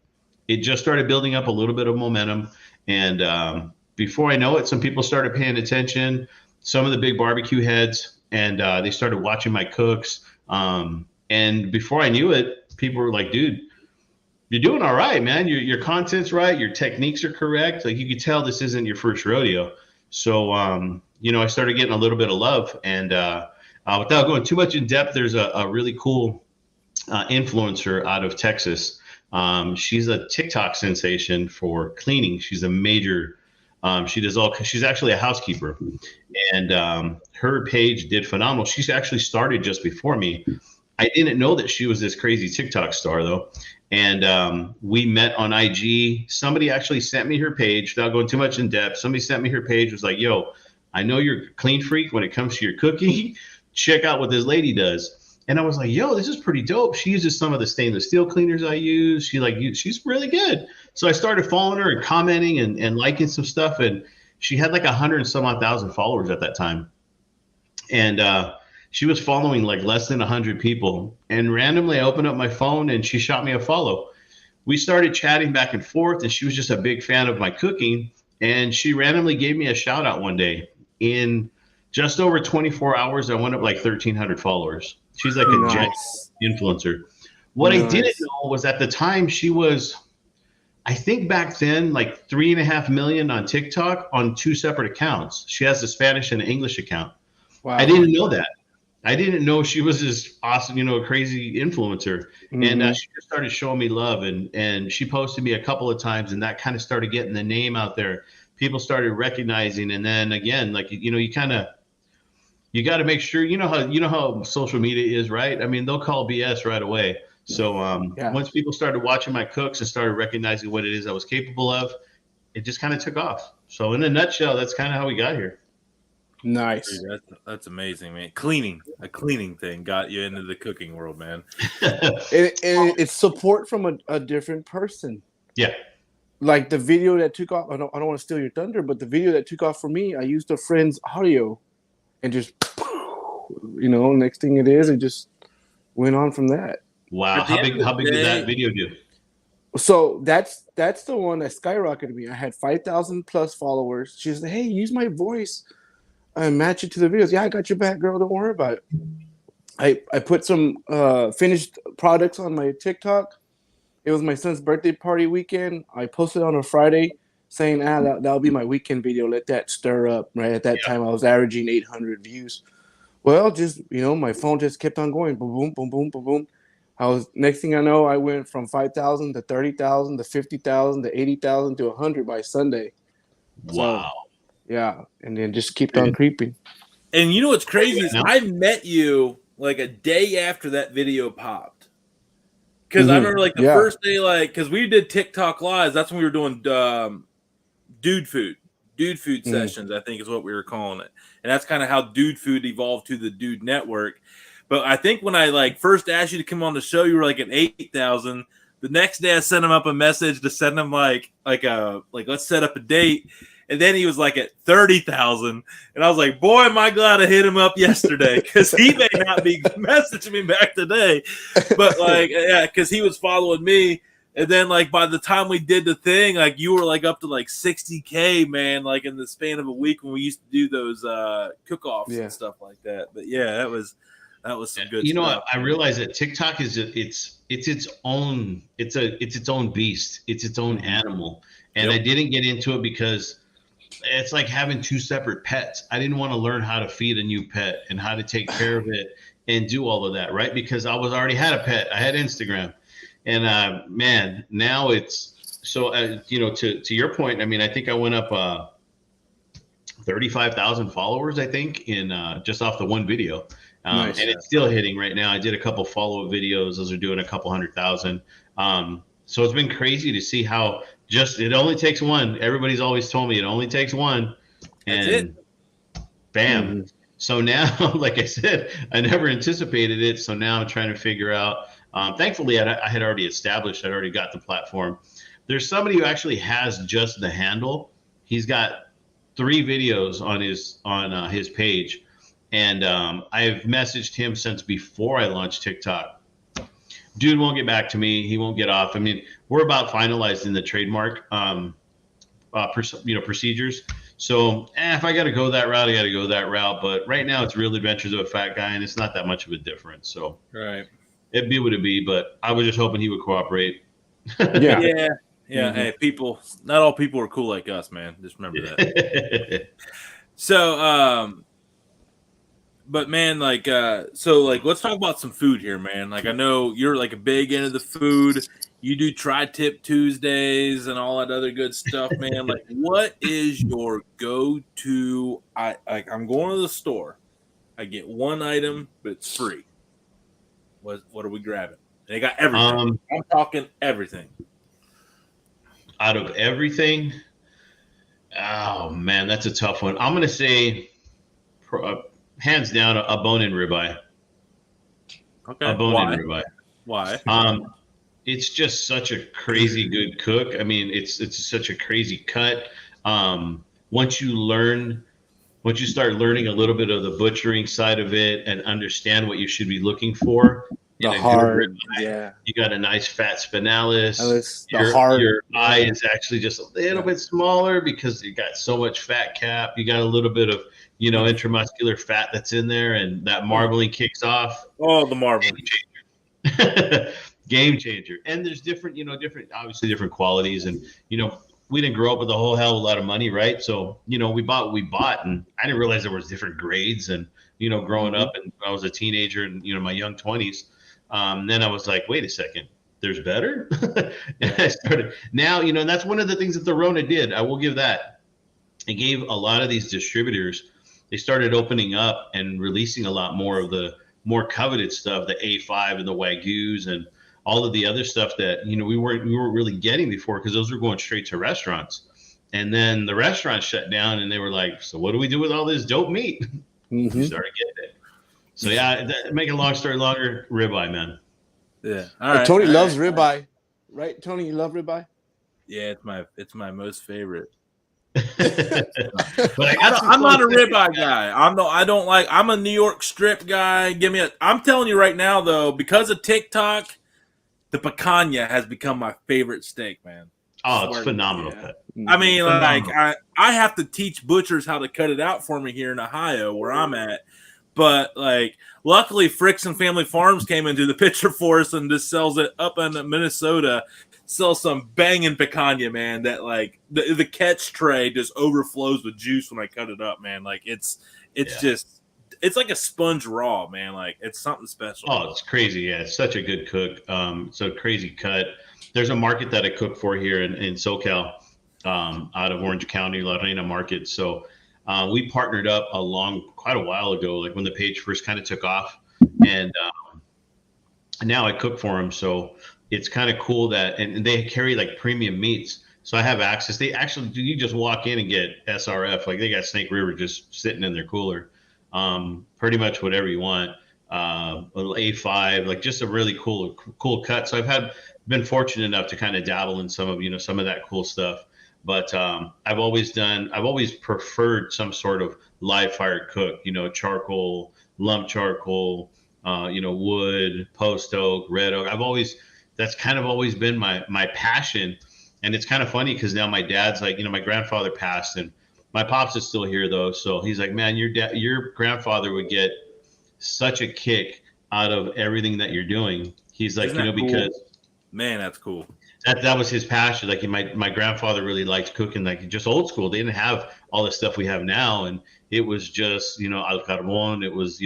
it just started building up a little bit of momentum. And before I know it, some people started paying attention, some of the big barbecue heads, and they started watching my cooks. And before I knew it, people were like, dude, you're doing all right, man. Your content's right. Your techniques are correct. Like, you could tell this isn't your first rodeo. So, you know, I started getting a little bit of love. And without going too much in depth, there's a really cool influencer out of Texas. She's a TikTok sensation for cleaning. She's a major, she's actually a housekeeper, and her page did phenomenal. She's actually started just before me. I didn't know that she was this crazy TikTok star, though. And we met on IG. Somebody actually sent me her page, without going too much in depth. Somebody sent me her page, was like, yo, I know you're a clean freak when it comes to your cooking. Check out what this lady does. And I was like, yo, this is pretty dope. She uses some of the stainless steel cleaners I use. She's really good. So I started following her and commenting and liking some stuff. And she had like 100 and some odd thousand followers at that time. And she was following like less than 100 people. And randomly I opened up my phone and she shot me a follow. We started chatting back and forth, and she was just a big fan of my cooking. And she randomly gave me a shout out one day. In just over 24 hours, I went up like 1,300 followers. She's like a giant influencer. What I didn't know was, at the time, she was, I think back then, like 3.5 million on TikTok on 2 separate accounts. She has a Spanish and an English account. Wow. I didn't know that. I didn't know she was this awesome, you know, crazy influencer. And she just started showing me love, and she posted me a couple of times, and that kind of started getting the name out there. People started recognizing. And then again, like, you know, you got to make sure, you know how social media is, right? I mean, they'll call BS right away. So once people started watching my cooks and started recognizing what it is I was capable of, it just kind of took off. So in a nutshell, that's kind of how we got here. Nice. Dude, that's amazing, man. A cleaning thing got you into the cooking world, man. and it's support from a different person. Yeah. Like the video that took off, I don't want to steal your thunder, but the video that took off for me, I used a friend's audio and just, you know, next thing it just went on from that. Wow. How big did that video do? So that's the one that skyrocketed me. I had 5,000 plus followers. She said, hey, use my voice and match it to the videos. Yeah, I got your back, girl. Don't worry about it. I put some finished products on my TikTok. It was my son's birthday party weekend. I posted on a Friday saying, that'll be my weekend video. Let that stir up. Right at that time, I was averaging 800 views. Well, just, you know, my phone just kept on going. Boom, boom, boom, boom, boom. Next thing I know, I went from 5,000 to 30,000 to 50,000 to 80,000 to 100 by Sunday. Wow. So, yeah, and then just kept on creeping. And you know what's crazy is I met you like a day after that video popped. Because I remember like the first day, like, because we did TikTok lives. That's when we were doing dude food sessions, I think is what we were calling it. And that's kind of how Dude Food evolved to the Dude Network. But I think when I like first asked you to come on the show, you were like at 8,000. The next day I sent him up a message to send him like let's set up a date. And then he was like at 30,000. And I was like, boy, am I glad I hit him up yesterday, because he may not be messaging me back today. But like, yeah, because he was following me. And then like by the time we did the thing, like you were like up to like 60K, man, like in the span of a week when we used to do those cook-offs and stuff like that. But yeah, that was some good you know stuff. I realize that TikTok is it's its own beast. It's its own animal. And Yep. I didn't get into it because it's like having two separate pets. I didn't want to learn how to feed a new pet and how to take care of it and do all of that, right? Because I was already had a pet. I had Instagram. And man, now it's so to your point. I mean, I think I went up 35,000 followers. I think in just off the one video, nice. And it's still hitting right now. I did a couple follow-up videos; those are doing a couple 100,000. So it's been crazy to see how it only takes one. Everybody's always told me it only takes one, and bam. Mm-hmm. So now, like I said, I never anticipated it. So now I'm trying to figure out. Thankfully, I had already established. I'd already got the platform. There's somebody who actually has just the handle. He's got 3 videos on his page, and I've messaged him since before I launched TikTok. Dude won't get back to me. He won't get off. I mean, we're about finalizing the trademark procedures. So if I got to go that route, I got to go that route. But right now, it's Real Adventures of a Fat Guy, and it's not that much of a difference. So right. It'd be what it'd be, but I was just hoping he would cooperate. Yeah. Mm-hmm. Hey, not all people are cool like us, man. Just remember that. So, but man, let's talk about some food here, man. Like, I know you're like a big into the food. You do Tri-Tip Tuesdays and all that other good stuff, man. Like, what is your go-to? I'm going to the store. I get one item, but it's free. What are we grabbing? They got everything. I'm talking everything. Out of everything, oh man, that's a tough one. I'm gonna say, hands down, a bone-in ribeye. Okay. A bone-in ribeye. Why? It's just such a crazy good cook. I mean, it's such a crazy cut. Once you start learning a little bit of the butchering side of it and understand what you should be looking for, you got a nice fat spinalis. Your eye is actually just a little bit smaller because you got so much fat cap. You got a little bit of intramuscular fat that's in there, and that marbling kicks off. Oh, the marbling. Game changer. And there's different qualities, and we didn't grow up with a whole hell of a lot of money, right? So, we bought what we bought, and I didn't realize there was different grades. And, growing up, and I was a teenager and, my young 20s, then I was like, wait a second, there's better? And I started now, and that's one of the things that the Rona did. I will give that. It gave a lot of these distributors, they started opening up and releasing a lot more of the more coveted stuff, the A5 and the Wagyus and all of the other stuff that, we weren't really getting before, because those were going straight to restaurants. And then the restaurants shut down, and they were like, so what do we do with all this dope meat? Mm-hmm. We started getting it. So make a long story longer, ribeye, man. Yeah. All right. Tony loves ribeye. Right, Tony, you love ribeye? Yeah, it's my most favorite. But I'm not a ribeye guy. I'm a New York strip guy. I'm telling you right now, though, because of TikTok, the picanha has become my favorite steak, man. Oh, it's phenomenal. I mean, phenomenal. I have to teach butchers how to cut it out for me here in Ohio, where I'm at. But luckily, Fricks and Family Farms came into the picture for us and just sells it up in Minnesota. Sells some banging picanha, man. That the catch tray just overflows with juice when I cut it up, man. It's like a sponge raw, man. It's something special. Oh, it's crazy. Yeah, it's such a good cook. It's a crazy cut. There's a market that I cook for here in SoCal, out of Orange County, La Reina Market. So we partnered up quite a while ago, like when the page first kind of took off, and now I cook for them. So it's kind of cool that, and they carry premium meats. So I have access. You just walk in and get SRF. They got Snake River just sitting in their cooler. Pretty much whatever you want. A little A5, just a really cool cut. So I've been fortunate enough to kind of dabble in some of that cool stuff. But I've always preferred some sort of live fire cook, charcoal, lump charcoal, wood, post oak, red oak. That's kind of always been my passion. And it's kind of funny because now my dad's like, my grandfather passed, and my pops is still here though. So he's like, man, your grandfather would get such a kick out of everything that you're doing. He's like, Isn't that cool? because man, that's cool. That was his passion. Like my grandfather really liked cooking, like just old school. They didn't have all the stuff we have now, and it was just al carbon. It was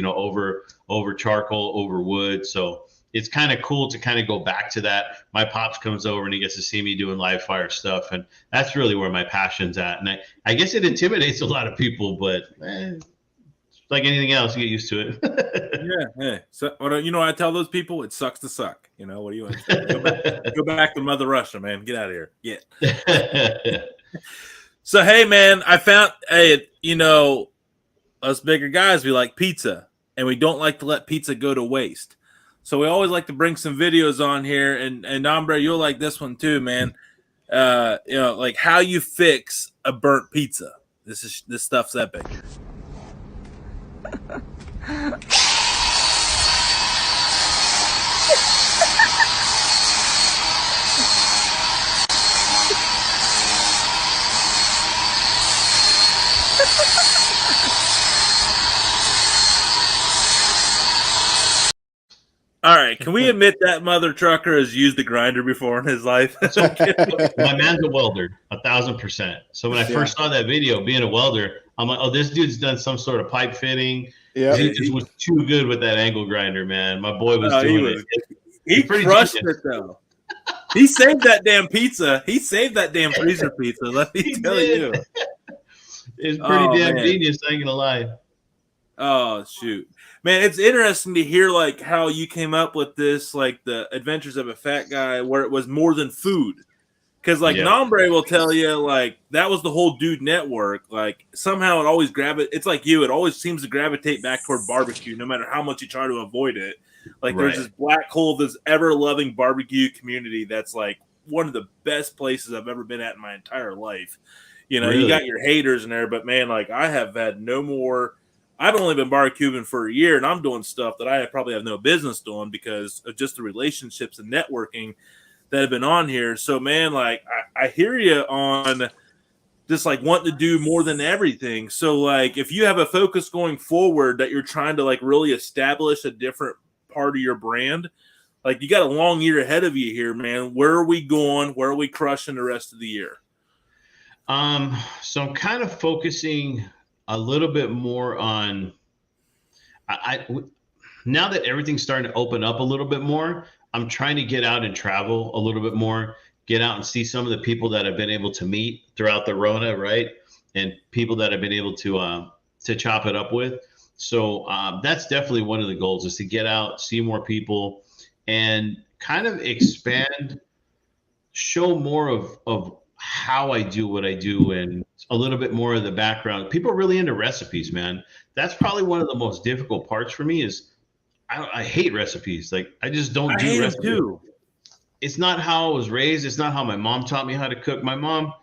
over charcoal, over wood. So it's kind of cool to kind of go back to that. My pops comes over and he gets to see me doing live fire stuff, and that's really where my passion's at. And I guess it intimidates a lot of people, but like anything else, you get used to it. Yeah. So, I tell those people, it sucks to suck. What do you want to say? Go back to Mother Russia, man. Get out of here. Get. So, hey, man, I found, us bigger guys, we like pizza, and we don't like to let pizza go to waste. So we always like to bring some videos on here, and Nombre, you'll like this one too, man. Like how you fix a burnt pizza. This stuff's epic. All right, can we admit that mother trucker has used a grinder before in his life? My man's a welder, 1,000%. So when I first saw that video, being a welder, I'm like, oh, this dude's done some sort of pipe fitting. Yeah, he just was too good with that angle grinder, man. My boy was doing it. He crushed it though. He saved that damn pizza. He saved that damn freezer pizza. Let me tell you, it's pretty damn genius. I ain't gonna lie. Oh shoot, man! It's interesting to hear like how you came up with this, like the Adventures of a Fat Guy, where it was more than food. Because like Nombre will tell you, like that was the whole Dude Network. Like somehow it always it's like you. It always seems to gravitate back toward barbecue, no matter how much you try to avoid it. Like there's this black hole, this ever loving barbecue community that's like one of the best places I've ever been at in my entire life. You got your haters in there, but man, like I have had no more. I've only been barbecuing for a year, and I'm doing stuff that I probably have no business doing because of just the relationships and networking that have been on here. So, man, like I hear you on just like wanting to do more than everything. So, like, if you have a focus going forward that you're trying to like really establish a different part of your brand, like you got a long year ahead of you here, man. Where are we going? Where are we crushing the rest of the year? So I'm kind of focusing a little bit more on now that everything's starting to open up a little bit more, I'm trying to get out and travel a little bit more, get out and see some of the people that I've been able to meet throughout the Rona, right? And people that I've been able to chop it up with. So that's definitely one of the goals, is to get out, see more people, and kind of expand, show more of how I do what I do, and a little bit more of the background. People are really into recipes, man. That's probably one of the most difficult parts for me is I hate recipes. Like I just don't do recipes. Too. It's not how I was raised. It's not how my mom taught me how to cook. My mom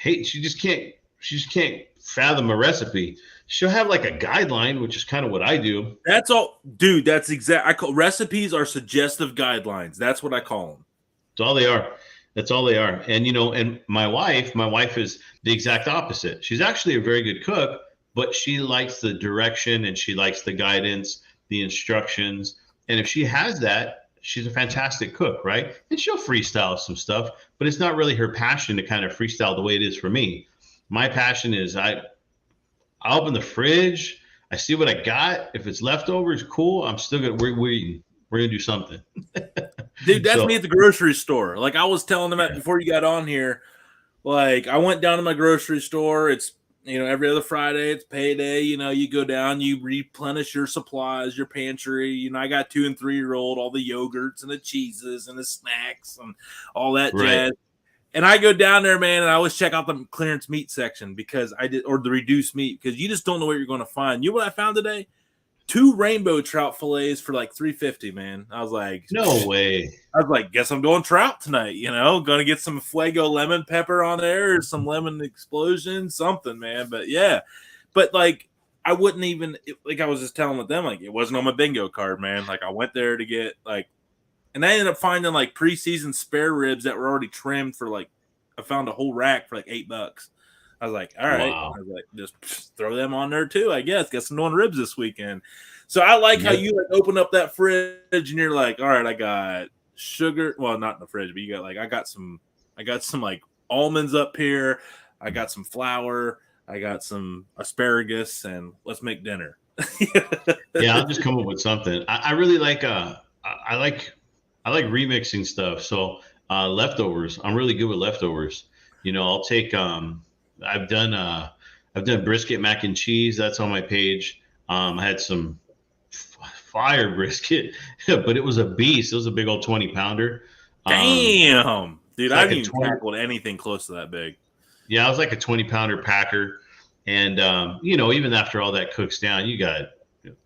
she just can't fathom a recipe. She'll have like a guideline, which is kind of what I do. That's all, dude. That's recipes are suggestive guidelines. That's what I call them. That's all they are. That's all they are. And, and my wife is the exact opposite. She's actually a very good cook, but she likes the direction and she likes the guidance, the instructions. And if she has that, she's a fantastic cook, right? And she'll freestyle some stuff, but it's not really her passion to kind of freestyle the way it is for me. My passion is I open the fridge, I see what I got. If it's leftovers, cool. I'm still good. We're eating. We're going to do something. Dude, that's me at the grocery store. Like I was telling them before you got on here, like I went down to my grocery store. It's, every other Friday, it's payday. You go down, you replenish your supplies, your pantry. I got 2- and 3-year-old, all the yogurts and the cheeses and the snacks and all that jazz. And I go down there, man, and I always check out the clearance meat section or the reduced meat, because you just don't know what you're going to find. You know what I found today? 2 rainbow trout fillets for like $3.50, man. I was like, No way. I was like, guess I'm going trout tonight. Gonna get some Fuego lemon pepper on there, or some lemon explosion, something, man. But yeah, but like I wouldn't even like I was just telling with them, like it wasn't on my bingo card, man. Like I went there to get like, and I ended up finding like preseason spare ribs that were already trimmed for like I found a whole rack for like $8. I was like, all right. Wow. I was like, just throw them on there too, I guess. Get some doing ribs this weekend. So I like how you like open up that fridge and you're like, all right, I got sugar. Well, not in the fridge, but you got like I got some like almonds up here. I got some flour. I got some asparagus, and let's make dinner. Yeah, I'll just come up with something. I really like I like remixing stuff. So leftovers. I'm really good with leftovers. I'll take I've done brisket mac and cheese. That's on my page. I had some fire brisket, but it was a beast. It was a big old 20-pounder. Damn, dude, I like haven't even tackled anything close to that big. Yeah, I was like a 20-pounder packer. And, even after all that cooks down, you got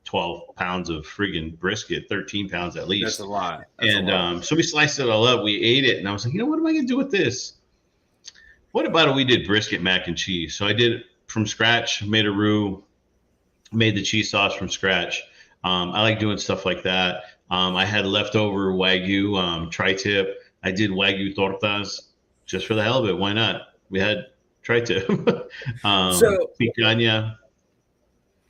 12 pounds of friggin' brisket, 13 pounds at least. That's a lot. So we sliced it all up. We ate it. And I was like, what am I going to do with this? What about if we did brisket mac and cheese? So I did it from scratch, made a roux, made the cheese sauce from scratch. I like doing stuff like that. I had leftover Wagyu tri-tip. I did Wagyu tortas just for the hell of it. Why not? We had tri-tip. Picanha.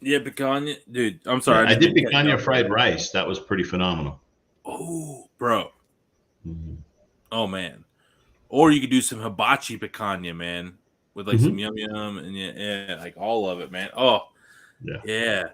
Yeah, picanha. Dude, I'm sorry. I did picanha fried rice. That was pretty phenomenal. Oh, bro. Mm-hmm. Oh, man. Or you could do some hibachi picanha, man, with like some yum yum and yeah, like all of it, man. Oh, yeah.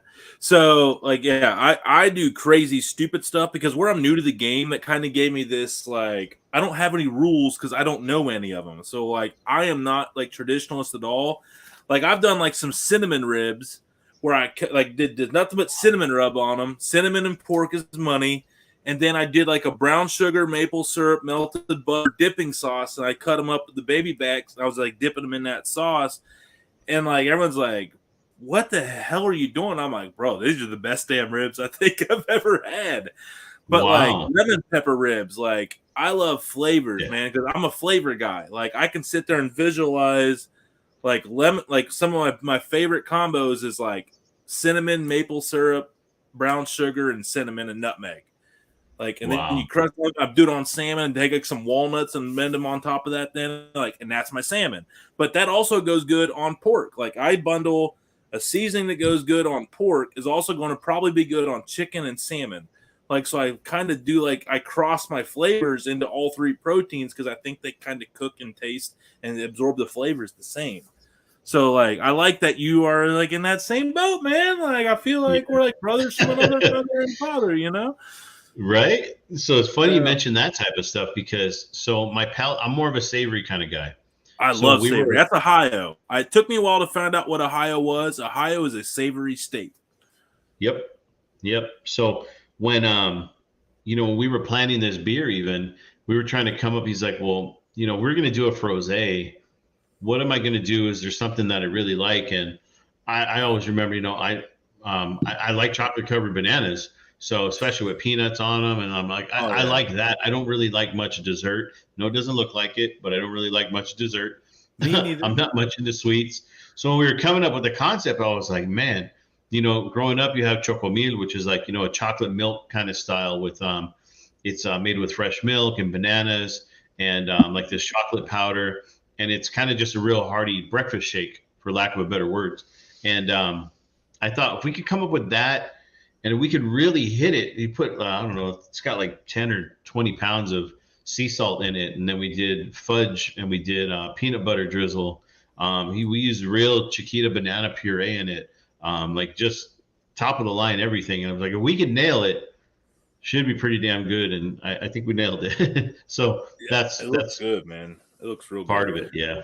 So like, yeah, I do crazy, stupid stuff because where I'm new to the game, that kind of gave me this like I don't have any rules because I don't know any of them. So like, I am not like traditionalist at all. Like I've done like some cinnamon ribs where I like did nothing but cinnamon rub on them. Cinnamon and pork is money. And then I did like a brown sugar, maple syrup, melted butter dipping sauce, and I cut them up with the baby backs. I was like dipping them in that sauce, and like everyone's like, "What the hell are you doing?" I'm like, "Bro, these are the best damn ribs I think I've ever had." But like lemon pepper ribs, like I love flavors, man, because I'm a flavor guy. Like I can sit there and visualize like lemon, like some of my favorite combos is like cinnamon, maple syrup, brown sugar, and cinnamon and nutmeg. Like, and then you crush them. I do it on salmon and take like some walnuts and bend them on top of that. Then, like, and that's my salmon. But that also goes good on pork. Like, I bundle a seasoning that goes good on pork is also going to probably be good on chicken and salmon. Like, so I kind of do like I cross my flavors into all 3 proteins because I think they kind of cook and taste and absorb the flavors the same. So, like, I like that you are like in that same boat, man. Like, I feel like we're like brothers from another brother and father, you know. Right. So it's funny you mentioned that type of stuff because my palate, I'm more of a savory kind of guy. I love savory. That's Ohio. It took me a while to find out what Ohio was. Ohio is a savory state. Yep. So when, when we were planning this beer, even we were trying to come up, he's like, well, we're going to do a frosé. What am I going to do? Is there something that I really like? And I always remember, I like chocolate covered bananas. So especially with peanuts on them. And I'm like, I like that. I don't really like much dessert. No, it doesn't look like it, but I don't really like much dessert. I'm not much into sweets. So when we were coming up with the concept, I was like, man, growing up, you have chocomil, which is like, a chocolate milk kind of style with, it's made with fresh milk and bananas and like this chocolate powder. And it's kind of just a real hearty breakfast shake, for lack of a better word. And I thought if we could come up with that, and we could really hit it. You put, I don't know, it's got like 10 or 20 pounds of sea salt in it. And then we did fudge and we did peanut butter drizzle. We used real Chiquita banana puree in it. Like just top of the line, everything. And I was like, if we could nail it, should be pretty damn good. And I think we nailed it. So that's good, man. It looks real part good. of it. Yeah.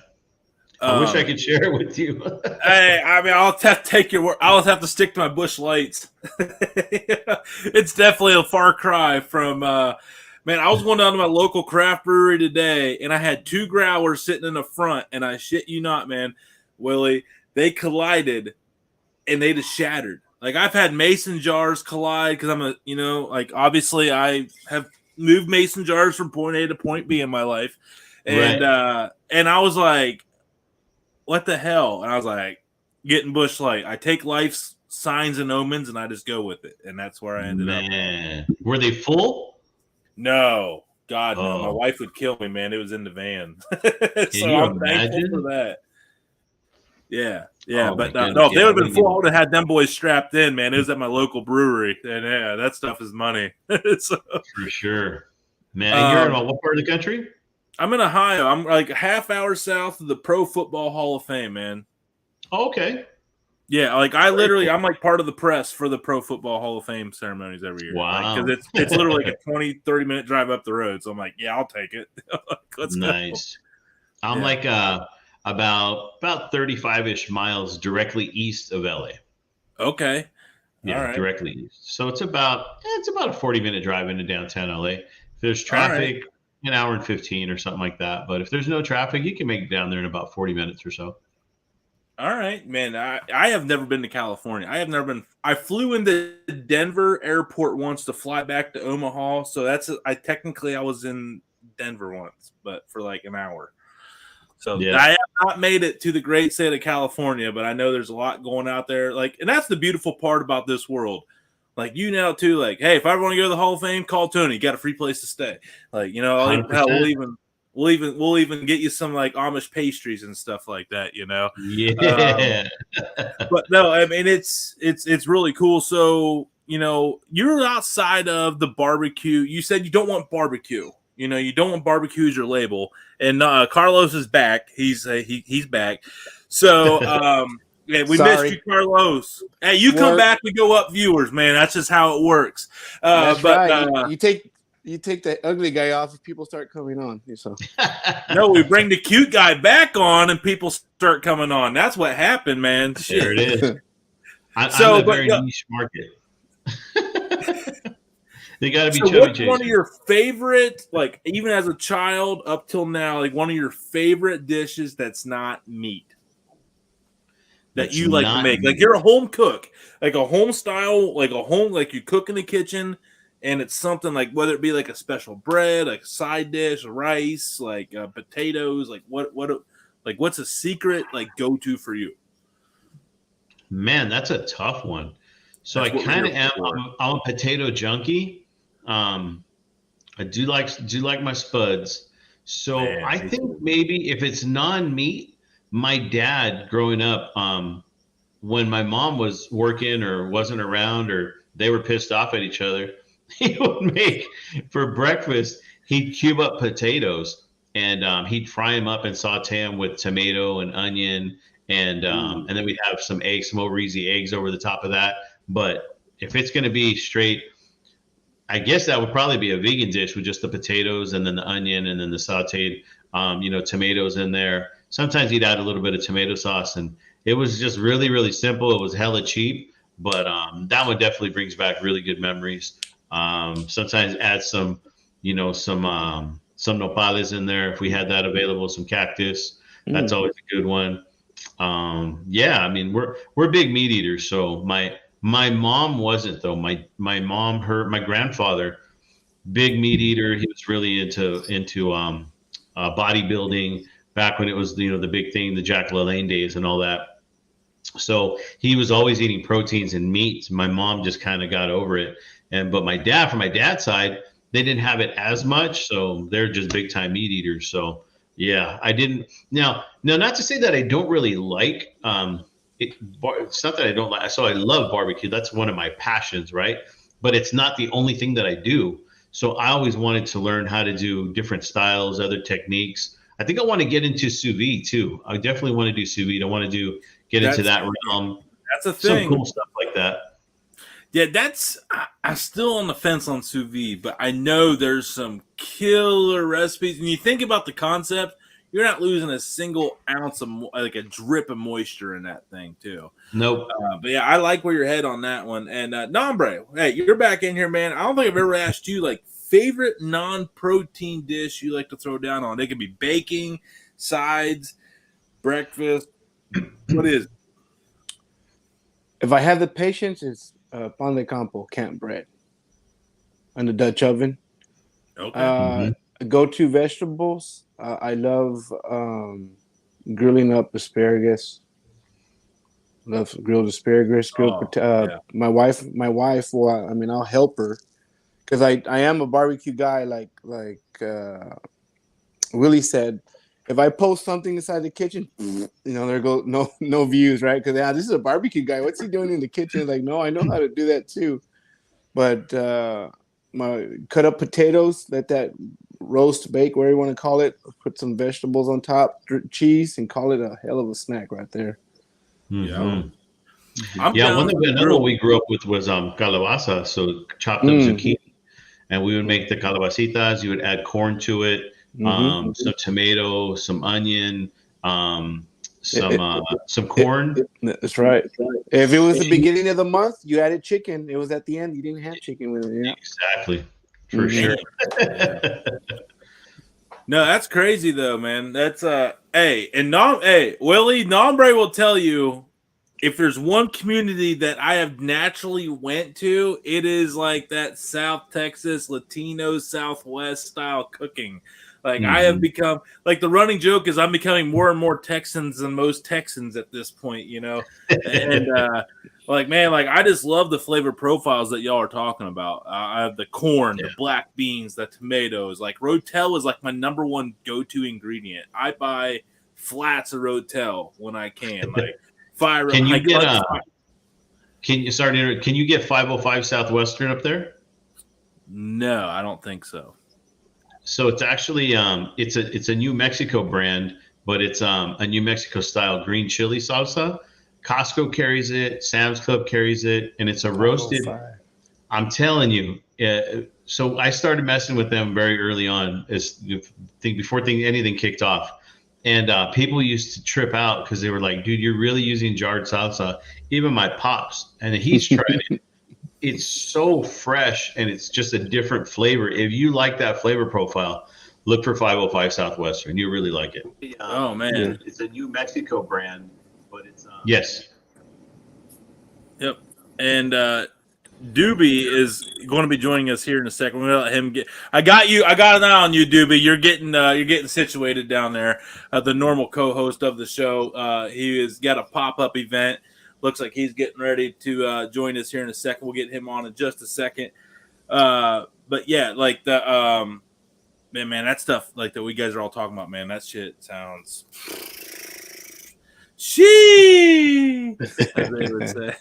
I wish I could share it with you. Hey, I mean, I'll have to take your word. I'll have to stick to my Busch Lights. It's definitely a far cry from, man, I was going down to my local craft brewery today, and I had 2 growlers sitting in the front, and I shit you not, man, Willie, they collided, and they just shattered. like I've had mason jars collide because I'm a, you know, like obviously I have moved mason jars from point A to point B in my life, and and I was like, what the hell? And I was like, getting Bush Light. I take life's signs and omens and I just go with it, and that's where I ended up. Man, were they full? No, God no. My Oh. wife would kill me, man. It was in the van, Can so you I'm thankful imagine? for that. Yeah, yeah, Oh, but my no, if goodness. they Yeah, would have I been wouldn't full, I even- would have had them boys strapped in, man. It was at my local brewery, and yeah, that stuff is money. So, For sure. Man, and you're in what part of the country? I'm in Ohio. I'm like a half hour south of the Pro Football Hall of Fame, man. Oh, okay. Yeah, like I'm like part of the press for the Pro Football Hall of Fame ceremonies every year. Wow. Because it's literally like a 20, 30-minute drive up the road. So I'm like, yeah, I'll take it. Let's go. Nice. I'm Yeah. like about 35-ish miles directly east of LA. Okay. Yeah, All right. directly east. So it's about a 40-minute drive into downtown LA. If there's traffic, an hour and 15 or something like that. But if there's no traffic, you can make it down there in about 40 minutes or so. All right, man. I have never been to California. I flew into Denver airport once to fly back to Omaha. So I was in Denver once, but for like an hour. So Yeah. I have not made it to the great state of California, but I know there's a lot going out there. Like, and that's the beautiful part about this world. Like, you know, too, like, hey, if I want to go to the Hall of Fame, call Tony. You got a free place to stay. Like, you know, hell, 100%. we'll even get you some like Amish pastries and stuff like that, you know. Yeah. But no, I mean it's really cool. So, you know, you're outside of the barbecue. You said you don't want barbecue. You know, you don't want barbecue as your label. And Carlos is back. He's back. So, yeah, we Sorry. missed you, Carlos. Hey, you come back, we go up viewers, man. That's just how it works. That's but right. You take the ugly guy off if people start coming on. So no, we bring the cute guy back on and people start coming on. That's what happened, man. Shit. There it is. I'm a very niche market. They got to be chubby what's chasers. one of your favorite, like even as a child up till now, like one of your favorite dishes that's not meat that That's you like to make? meat. Like you're a home cook, like a home style, like you cook in the kitchen, and it's something like whether it be like a special bread, like a side dish, rice, like potatoes, like what's a secret like go to for you? Man, that's a tough one. So That's I what we're kind of here am. for. I'm a potato junkie. I do like my spuds. So Man, I me think too. maybe if it's non-meat, my dad growing up, when my mom was working or wasn't around or they were pissed off at each other, he would make for breakfast. He'd cube up potatoes and he'd fry them up and saute them with tomato and onion and then we'd have some eggs, some over easy eggs over the top of that. But if it's going to be straight, I guess that would probably be a vegan dish with just the potatoes and then the onion and then the sauteed, tomatoes in there. Sometimes he'd add a little bit of tomato sauce, and it was just really, really simple. It was hella cheap, but that one definitely brings back really good memories. Sometimes add some nopales in there if we had that available, some cactus. That's always a good one. I mean, we're big meat eaters. So my mom wasn't though. My mom, my grandfather, big meat eater. He was really into bodybuilding back when it was the big thing, the Jack LaLanne days and all that. So he was always eating proteins and meats. My mom just kind of got over it. But my dad, from my dad's side, they didn't have it as much. So they're just big time meat eaters. So yeah, I didn't. Now, not to say that I don't really like. It's not that I don't like. So I love barbecue. That's one of my passions, right? But it's not the only thing that I do. So I always wanted to learn how to do different styles, other techniques. I think I want to get into sous vide too. I definitely want to do sous vide. I want to get into that realm. That's a thing. Some cool stuff like that. Yeah, I'm still on the fence on sous vide, but I know there's some killer recipes. And you think about the concept, you're not losing a single ounce of like a drip of moisture in that thing too. Nope. But yeah, I like where you're head on that one. And Nombre, hey, you're back in here, man. I don't think I've ever asked you like favorite non-protein dish you like to throw down on. It could be baking, sides, breakfast. What is it? if I have the patience, it's pan de campo, camp bread, on the Dutch oven. Okay. Go-to vegetables. I love grilling up asparagus. Love grilled asparagus, My wife. Well, I mean, I'll help her because I am a barbecue guy. Like Willie said, if I post something inside the kitchen, there go no views, right? Because this is a barbecue guy. What's he doing in the kitchen? Like, no, I know how to do that too. But my cut up potatoes, let that roast, bake, whatever you want to call it. Put some vegetables on top, cheese, and call it a hell of a snack right there. One another one we grew up with was calabaza, so chopped up zucchini, and we would make the calabacitas. You would add corn to it, some tomato, some onion, some corn. That's right. If it was the beginning of the month, you added chicken. It was at the end, you didn't have chicken with it. Yeah. Exactly, for sure. No, that's crazy though, man. That's Willie, Nombre will tell you, if there's one community that I have naturally went to, it is like that South Texas Latino Southwest style cooking. Like I have become, like, the running joke is I'm becoming more and more Texans than most Texans at this point, and I just love the flavor profiles that y'all are talking about. I have the corn, the black beans, the tomatoes. Like Rotel is like my number one go-to ingredient. I buy flats of Rotel when I can. Like fire. Can you get 505 Southwestern up there? No, I don't think so. So it's actually it's a New Mexico brand, but it's a New Mexico style green chili salsa. Costco carries it, Sam's Club carries it, and it's a roasted. I'm telling you. So I started messing with them very early on, before anything kicked off, and people used to trip out because they were like, "Dude, you're really using jarred salsa." Even my pops, and he's tried it. It's so fresh, and it's just a different flavor. If you like that flavor profile, look for 505 Southwestern. You really like it. Oh man, it's a New Mexico brand, but it's yes. Yep, and Doobie is going to be joining us here in a second. We're gonna let him get. I got an eye on you, Doobie. You're getting situated down there. The normal co-host of the show. He has got a pop-up event. Looks like he's getting ready to join us here in a second. We'll get him on in just a second. But yeah, like the man, that stuff like that we guys are all talking about, man, that shit sounds as they would say.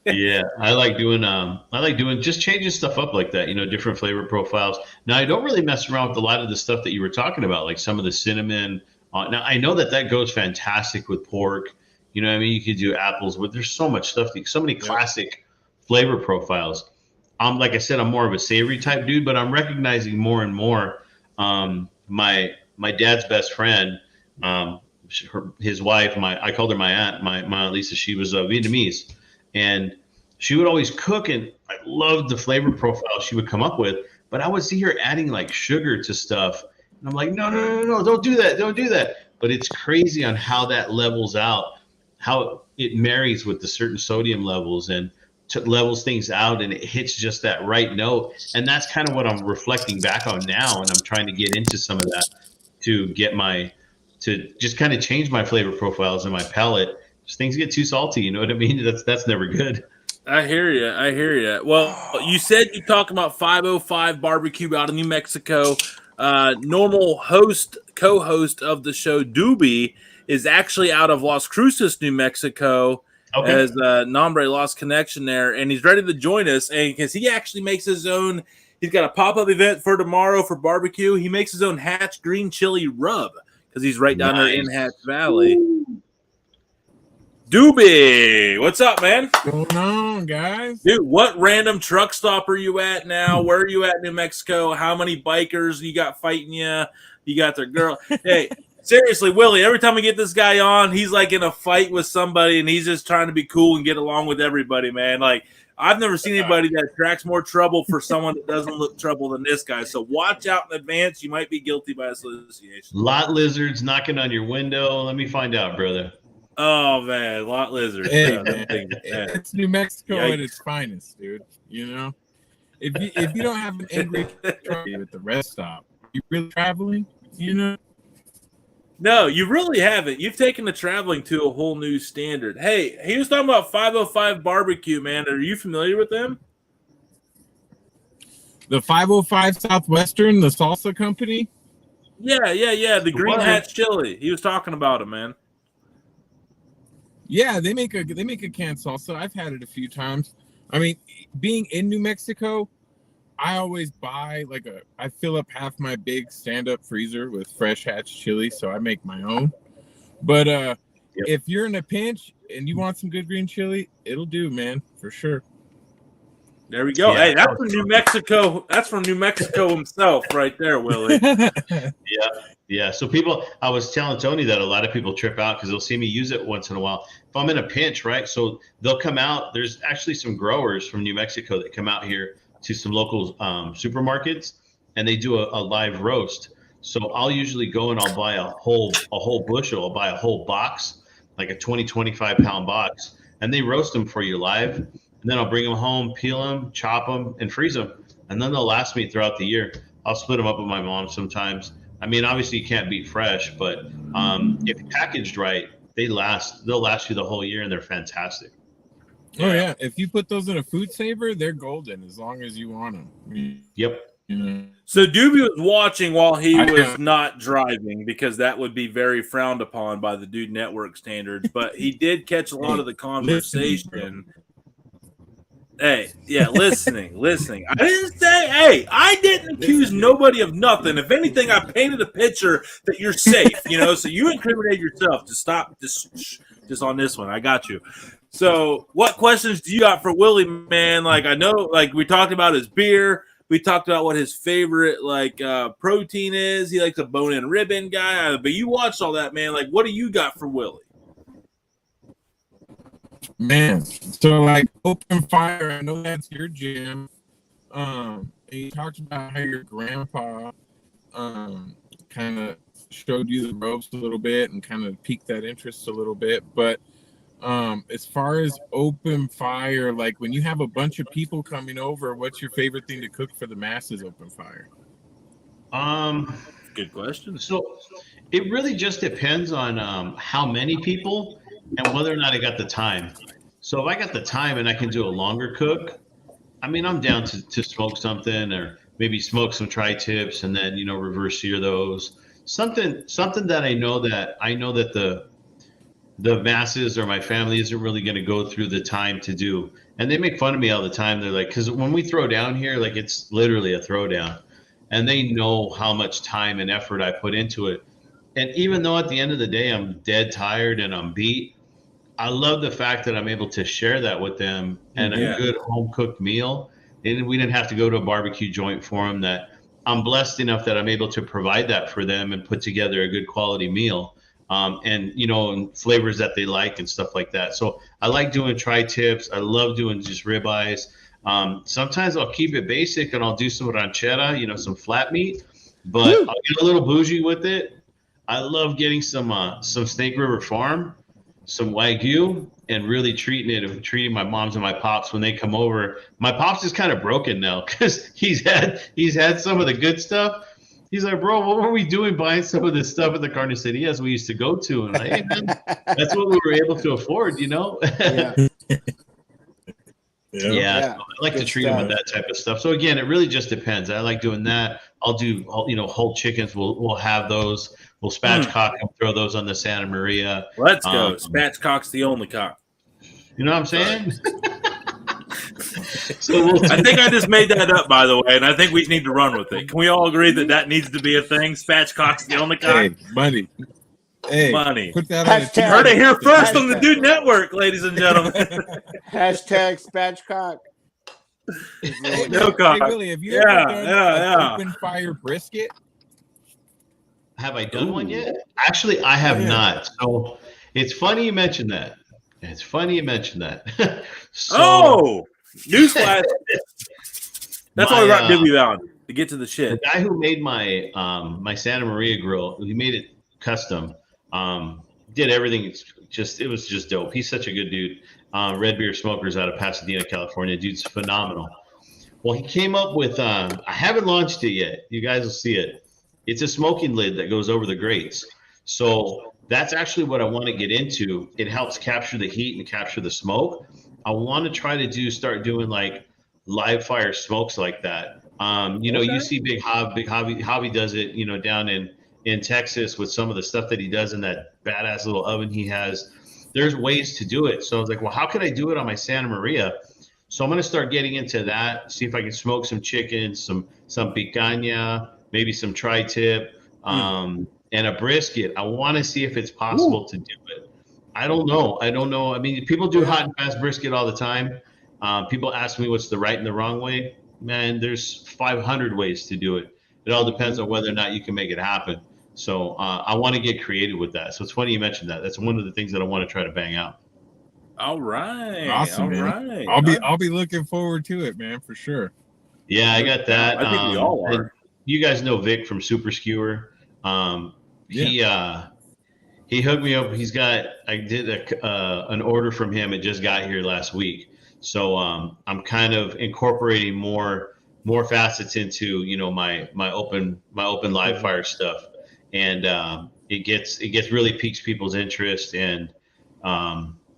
Yeah, I like doing just changing stuff up like that, different flavor profiles. Now I don't really mess around with a lot of the stuff that you were talking about, like some of the cinnamon. Now I know that goes fantastic with pork. You could do apples, but there's so much stuff, so many classic flavor profiles. Like I said, I'm more of a savory type dude, but I'm recognizing more and more. My dad's best friend, his wife, I called her my aunt, my Aunt Lisa. She was Vietnamese, and she would always cook, and I loved the flavor profile she would come up with. But I would see her adding like sugar to stuff, and I'm like, no, don't do that. But it's crazy on how that levels out. How it marries with the certain sodium levels and levels things out, and it hits just that right note. And that's kind of what I'm reflecting back on now, and I'm trying to get into some of that to just kind of change my flavor profiles and my palate. Just things get too salty, you know what I mean? That's never good. I hear you. Well, you said you talk about 505 barbecue out of New Mexico. Normal co-host of the show, Doobie, is actually out of Las Cruces, New Mexico, as Nombre lost connection there, and he's ready to join us. And because he actually makes his own, he's got a pop-up event for tomorrow for barbecue. He makes his own Hatch green chili rub because he's right down there in Hatch Valley. Doobie, what's up, man? What's going on, guys? Dude, what random truck stop are you at now? Where are you at in New Mexico? How many bikers you got fighting you? You got their girl. Hey, seriously, Willie, every time we get this guy on, he's like in a fight with somebody, and he's just trying to be cool and get along with everybody, man. Like, I've never seen anybody that attracts more trouble for someone that doesn't look trouble than this guy. So watch out in advance. You might be guilty by association. Lot lizards knocking on your window. Let me find out, brother. Oh man, lot lizards. Hey, Yeah, man, things, yeah. it's New Mexico Yikes. at its finest, dude. You know, if you don't have an angry truck at the rest stop, you really traveling? You know. No, you really haven't. You've taken the traveling to a whole new standard. Hey, he was talking about 505 Barbecue, man. Are you familiar with them? The 505 Southwestern, the salsa company. Yeah. The Green Hat Chili. He was talking about it, man. Yeah, they make a canned salsa. I've had it a few times. I mean, being in New Mexico, I always buy I fill up half my big stand-up freezer with fresh hatch chili, so I make my own. But if you're in a pinch and you want some good green chili, it'll do, man, for sure. There we go. Yeah. Hey, that's from New Mexico. That's from New Mexico himself, right there, Willie. Yeah. So I was telling Tony that a lot of people trip out because they'll see me use it once in a while. If I'm in a pinch, right? So they'll come out. There's actually some growers from New Mexico that come out here to some local supermarkets, and they do a live roast. So I'll usually go and I'll buy a whole bushel. I'll buy a whole box, like a 25 pound box, and they roast them for you live. And then I'll bring them home, peel them, chop them, and freeze them. And then they'll last me throughout the year. I'll split them up with my mom sometimes. I mean, obviously you can't beat fresh, but if packaged right, they'll last you the whole year, and they're fantastic. Oh yeah, if you put those in a food saver, they're golden as long as you want them. Yep. You know? So Doobie was watching while he was not driving because that would be very frowned upon by the Dude Network standards. But he did catch a lot of the conversation. Hey, yeah, listening. I didn't say, I didn't accuse nobody of nothing. If anything, I painted a picture that you're safe, so you incriminate yourself. To stop just on this one. I got you. So what questions do you got for Willie, man? Like, I know, like, we talked about his beer. We talked about what his favorite, protein is. He likes a bone-in ribbon guy. But you watched all that, man. Like, what do you got for Willie? Man, so open fire, I know that's your jam. And you talked about how your grandpa kind of showed you the ropes a little bit and kind of piqued that interest a little bit. But as far as open fire, like when you have a bunch of people coming over, what's your favorite thing to cook for the masses open fire? Good question. So it really just depends on how many people and whether or not I got the time. So if I got the time and I can do a longer cook, I mean, I'm down to smoke something, or maybe smoke some tri-tips and then, reverse sear those. Something that I know that the masses or my family isn't really going to go through the time to do. And they make fun of me all the time. They're like, because when we throw down here, like, it's literally a throwdown, and they know how much time and effort I put into it. And even though at the end of the day, I'm dead tired and I'm beat, I love the fact that I'm able to share that with them and a good home cooked meal. And we didn't have to go to a barbecue joint for them. That I'm blessed enough that I'm able to provide that for them and put together a good quality meal. And flavors that they like and stuff like that. So I like doing tri-tips. I love doing just ribeyes. Sometimes I'll keep it basic and I'll do some ranchera, some flat meat, but I'll get a little bougie with it. I love getting some Snake River Farm, some Wagyu, and really treating my moms and my pops when they come over. My pops is kind of broken now because he's had some of the good stuff. He's like, bro, what were we doing buying some of this stuff at the carnicerias we used to go to? And I'm like, hey, man, that's what we were able to afford, Yeah. So I like to treat them with that type of stuff. So again, it really just depends. I like doing that. I'll do, whole chickens. We'll have those. We'll spatchcock and throw those on the Santa Maria. Let's go. Spatchcock's the only cock. You know what I'm saying? I think I just made that up, by the way, and I think we need to run with it. Can we all agree that needs to be a thing? Spatchcock's the only cock. Hey, money. Hey, money. Put that on Hashtag. You heard it here first on the Dude Network, ladies and gentlemen. Hashtag spatchcock. No cock. Hey, Willie, have you ever done open fire brisket? Have I done one yet? Actually, I have not. So it's funny you mentioned that. So, newsflash. That's why we brought Doobie on, to get to the shit. The guy who made my my Santa Maria grill, he made it custom. Did everything. It's it was just dope. He's such a good dude. Red Beer Smokers out of Pasadena, California. Dude's phenomenal. Well, he came up with, I haven't launched it yet. You guys will see it. It's a smoking lid that goes over the grates. So that's actually what I want to get into. It helps capture the heat and capture the smoke. I want to try to start doing like live fire smokes like that. You see Big Hobby does it, down in Texas with some of the stuff that he does in that badass little oven he has. There's ways to do it. So I was like, well, how can I do it on my Santa Maria? So I'm going to start getting into that, see if I can smoke some chicken, some picanha, maybe some tri-tip, and a brisket. I want to see if it's possible to do it. I don't know. I mean, people do hot and fast brisket all the time. People ask me what's the right and the wrong way. Man, there's 500 ways to do it. It all depends on whether or not you can make it happen. So I want to get creative with that. So it's funny you mentioned that. That's one of the things that I want to try to bang out. All right. Awesome, all man. right. I'll be looking forward to it, man, for sure. Yeah, I got that. I think we all are. You guys know Vic from Super Skewer. He hooked me up. I did an order from him. It just got here last week. So I'm kind of incorporating more facets into my open live fire stuff, and it really piques people's interest. And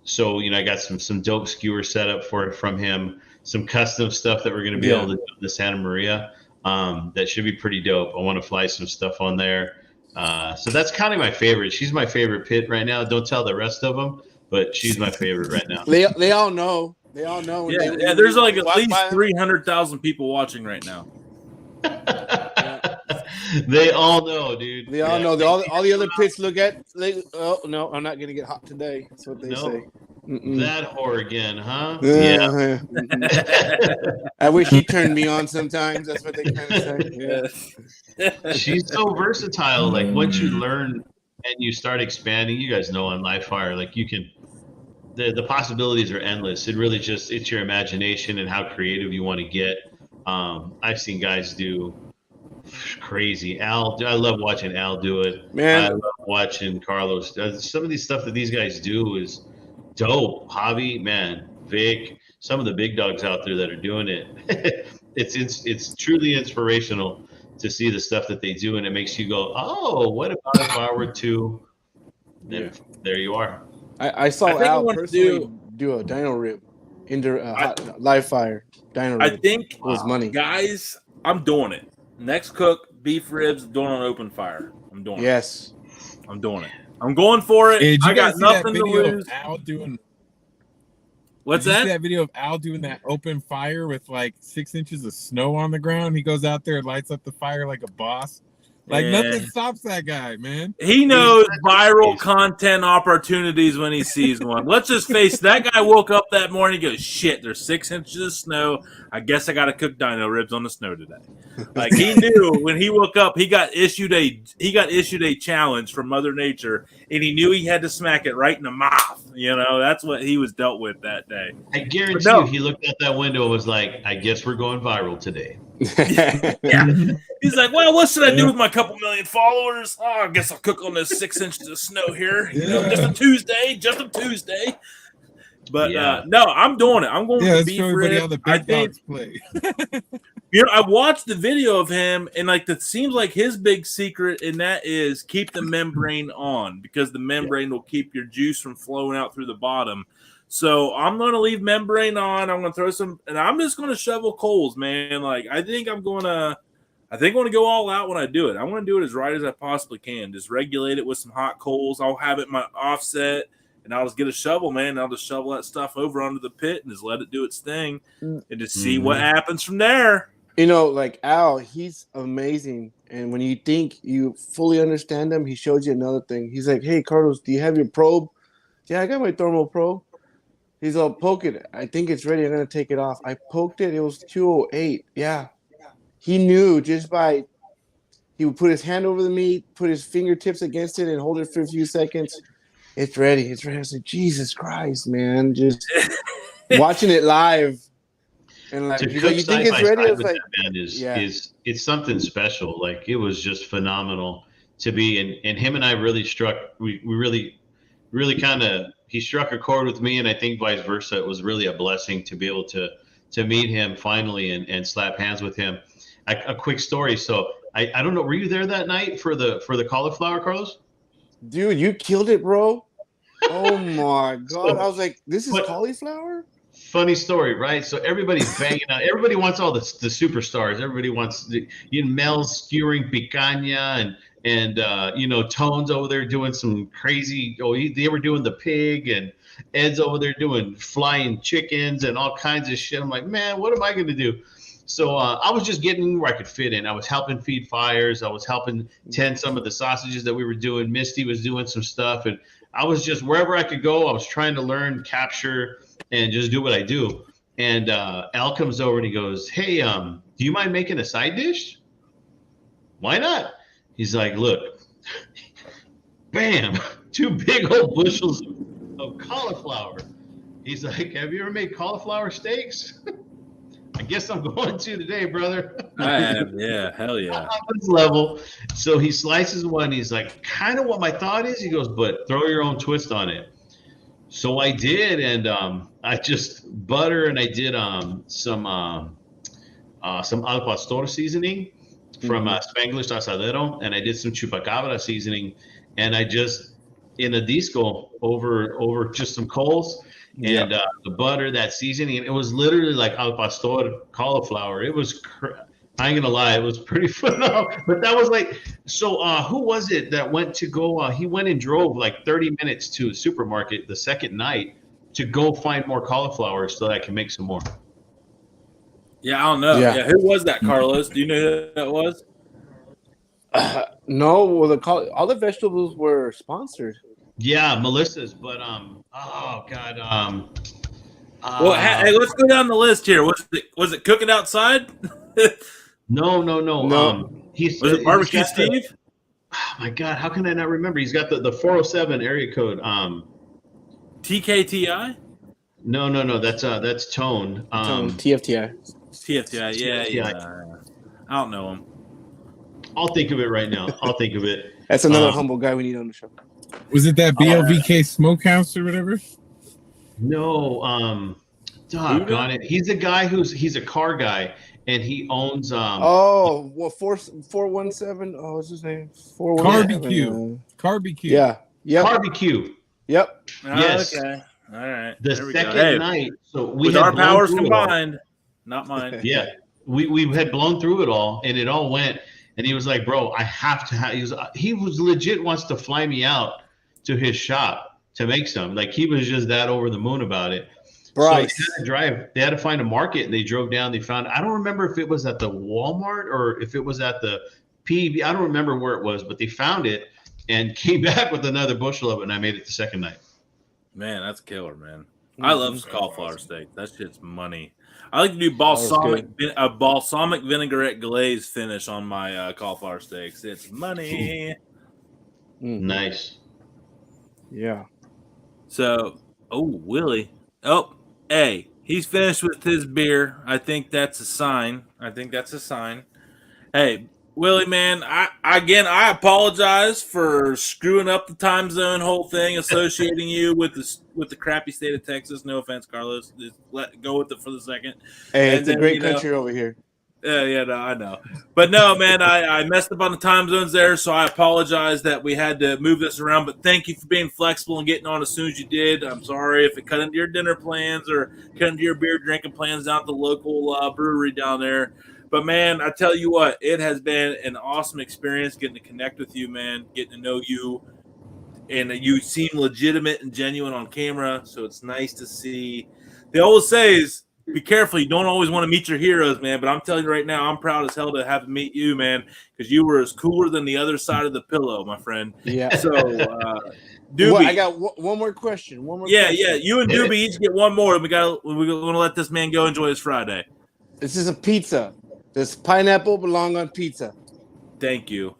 so I got some dope skewer setup from him, some custom stuff that we're going to be able to do in the Santa Maria. That should be pretty dope. I want to fly some stuff on there. So that's kind of my favorite. She's my favorite pit right now. Don't tell the rest of them, but she's my favorite right now. They all know. They all know. Yeah, there's like at least 300,000 people watching right now. They all know, dude. They all know. All the other pits look at. Oh no, I'm not gonna get hot today. That's what they say. That whore again, huh? Yeah. I wish he turned me on sometimes. That's what they kind of say. Yeah. She's so versatile. Like once you learn and you start expanding, you guys know on live fire, like you can. The possibilities are endless. It really it's your imagination and how creative you want to get. I've seen guys do crazy. I love watching Al do it. Man, I love watching Carlos. Some of these stuff that these guys do is dope. Hobby, man, Vic, some of the big dogs out there that are doing it. It's truly inspirational to see the stuff that they do, and it makes you go, oh, what about if I were to? Then there you are. I saw Al personally do a dyno rib live fire dyno rib. I think it was money. Guys, I'm doing it. Next cook, beef ribs, doing on open fire. I'm doing it. Yes. I'm doing it. I'm going for it. Hey, I got nothing to lose. Al doing, What's did you that? see that video of Al doing that open fire with like 6 inches of snow on the ground? He goes out there and lights up the fire like a boss. Like nothing stops that guy, man. He knows viral content opportunities when he sees one. Let's just face it, that guy woke up that morning and goes, shit, there's 6 inches of snow. I guess I got to cook dyno ribs on the snow today. Like he knew when he woke up, he got issued a challenge from Mother Nature, and he knew he had to smack it right in the mouth. That's what he was dealt with that day. I guarantee you he looked out that window and was like, I guess we're going viral today. Yeah. He's like, well, what should I do with my couple million followers? Oh, I guess I'll cook on those 6 inches of snow here. Just a Tuesday. But no, I'm doing it. I'm going to beef rib. How the big dogs play. I watched the video of him, and it seems like his big secret in that is keep the membrane on, because the membrane will keep your juice from flowing out through the bottom. So I'm going to leave membrane on. I'm going to throw some, and I'm just going to shovel coals, man. I think I'm going to go all out when I do it. I want to do it as right as I possibly can. Just regulate it with some hot coals. I'll have it in my offset, and I'll just get a shovel, man. And I'll just shovel that stuff over onto the pit and just let it do its thing and just see what happens from there. Al, he's amazing. And when you think you fully understand him, he shows you another thing. He's like, hey, Carlos, do you have your probe? Yeah, I got my thermal probe. He's all, poke it. I think it's ready. I'm going to take it off. I poked it. It was 208. Yeah. He knew he would put his hand over the meat, put his fingertips against it, and hold it for a few seconds. It's ready. It's ready. I said, Jesus Christ, man. Just watching it live. And you think it's ready? It's like, it's something special. Like, it was just phenomenal to be. And him and I really struck. We really he struck a chord with me, and I think vice versa. It was really a blessing to be able to meet him finally and slap hands with him. A quick story. So I don't know. Were you there that night for the cauliflower, Carlos? Dude, you killed it, bro. Oh my god! I was like, "This is But- cauliflower." Funny story, right? So everybody's banging out. Everybody wants all the superstars. Everybody wants Mel's skewering picanha and Tone's over there doing some crazy. They were doing the pig, and Ed's over there doing flying chickens and all kinds of shit. I'm like, man, what am I going to do? So I was just getting where I could fit in. I was helping feed fires. I was helping tend some of the sausages that we were doing. Misty was doing some stuff, and I was just wherever I could go. I was trying to learn, capture, and just do what I do. And Al comes over and he goes, "Hey, do you mind making a side dish?" "Why not?" He's like, "Look, bam, 2 big old bushels of cauliflower." He's like, "Have you ever made cauliflower steaks?" "I guess I'm going to today, brother." I have, yeah, hell yeah. On this level. So he slices one. He's like, "Kind of what my thought is." He goes, "But throw your own twist on it." So I did, and I just butter, and I did some al pastor seasoning from Spanglish Asadero, and I did some chupacabra seasoning, and I just in a disco over just some coals and the butter, that seasoning. It was literally like al pastor cauliflower. It was I ain't gonna lie, it was pretty phenomenal. But that was like, so who was it that went to go? He went and drove like 30 minutes to a supermarket the second night to go find more cauliflower so that I can make some more. Yeah, I don't know. Yeah. Yeah, who was that, Carlos? Do you know who that was? No, well, all the vegetables were sponsored. Yeah, Melissa's, but oh god, Well, hey, let's go down the list here. Was it cooking outside? no. Was it Barbecue Steve? Oh my god, how can I not remember? He's got the 407 area code. TKTI? No, that's Tone. TFTI. TFTI, yeah. I don't know him. I'll think of it right now. I'll think of it. That's another humble guy we need on the show. Was it that BLVK Smokehouse or whatever? No, doggone it. He's a guy he's a car guy, and he owns Oh, well, 417. Oh, what's his name? 417. Barbecue. Yeah. Yep. Barbecue. Yep. Yes. Okay. All right. The There we go. second Hey, night, so we with had our blown powers through it all. combined, not mine. Yeah, we had blown through it all, and it all went. And he was like, "Bro, I have to have." He was legit wants to fly me out to his shop to make some. Like he was just that over the moon about it. Bryce. So they had to drive. They had to find a market, and they drove down. They found. I don't remember if it was at the Walmart or if it was at the PB. I don't remember where it was, but they found it and came back with another bushel of it, and I made it the second night. Man, that's killer, man. I love cauliflower steak. That shit's money. I like to do balsamic vinaigrette glaze finish on my cauliflower steaks. It's money. Nice. Yeah. So, Willie. Oh, hey, he's finished with his beer. I think that's a sign. Hey, Willie, man, I apologize for screwing up the time zone whole thing, associating you with the crappy state of Texas. No offense, Carlos. Just let go with it for the second. Hey, And it's a then, great country over here. Yeah, no, I know. But no, man, I messed up on the time zones there, so I apologize that we had to move this around. But thank you for being flexible and getting on as soon as you did. I'm sorry if it cut into your dinner plans or cut into your beer drinking plans down at the local brewery down there. But, man, I tell you what, it has been an awesome experience getting to connect with you, man, getting to know you. And you seem legitimate and genuine on camera, so it's nice to see. They always say is, be careful. You don't always want to meet your heroes, man. But I'm telling you right now, I'm proud as hell to have to meet you, man, because you were as cooler than the other side of the pillow, my friend. Yeah. So, Doobie. Well, I got one more question. Yeah. You and Doobie each get one more. We're going to let this man go enjoy his Friday. This is a pizza. This pineapple belong on pizza. Thank you.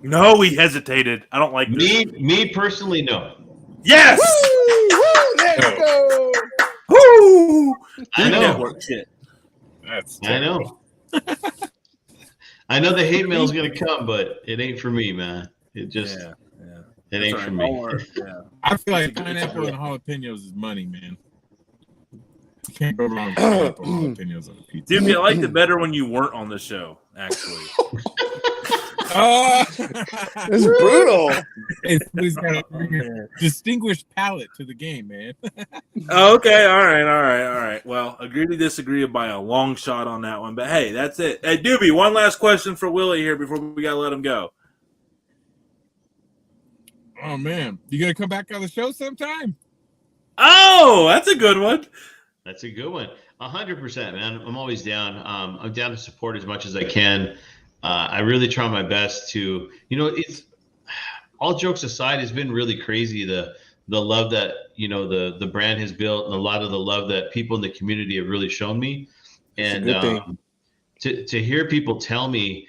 No, he hesitated. I don't like this. Me personally, no. Yes! Woo! Let's go! Woo! I know. Network shit. I know. I know the hate mail is gonna come, but it ain't for me, man. It just It ain't for me. Yeah. I feel like pineapple and jalapenos is money, man. You can't go wrong with pineapple and jalapenos on a pizza. Dude, I liked it better when you weren't on the show, actually. It's brutal. He's got a distinguished palate to the game, man. Okay, all right. Well, agree to disagree by a long shot on that one, but hey, that's it. Hey, Doobie, one last question for Willie here before we gotta let him go. Oh man, you gonna come back on the show sometime? Oh, that's a good one. That's a good one. 100%, man. I'm always down. I'm down to support as much as I can. I really try my best to, it's all jokes aside, it's been really crazy. The love that, the brand has built and a lot of the love that people in the community have really shown me. And to hear people tell me,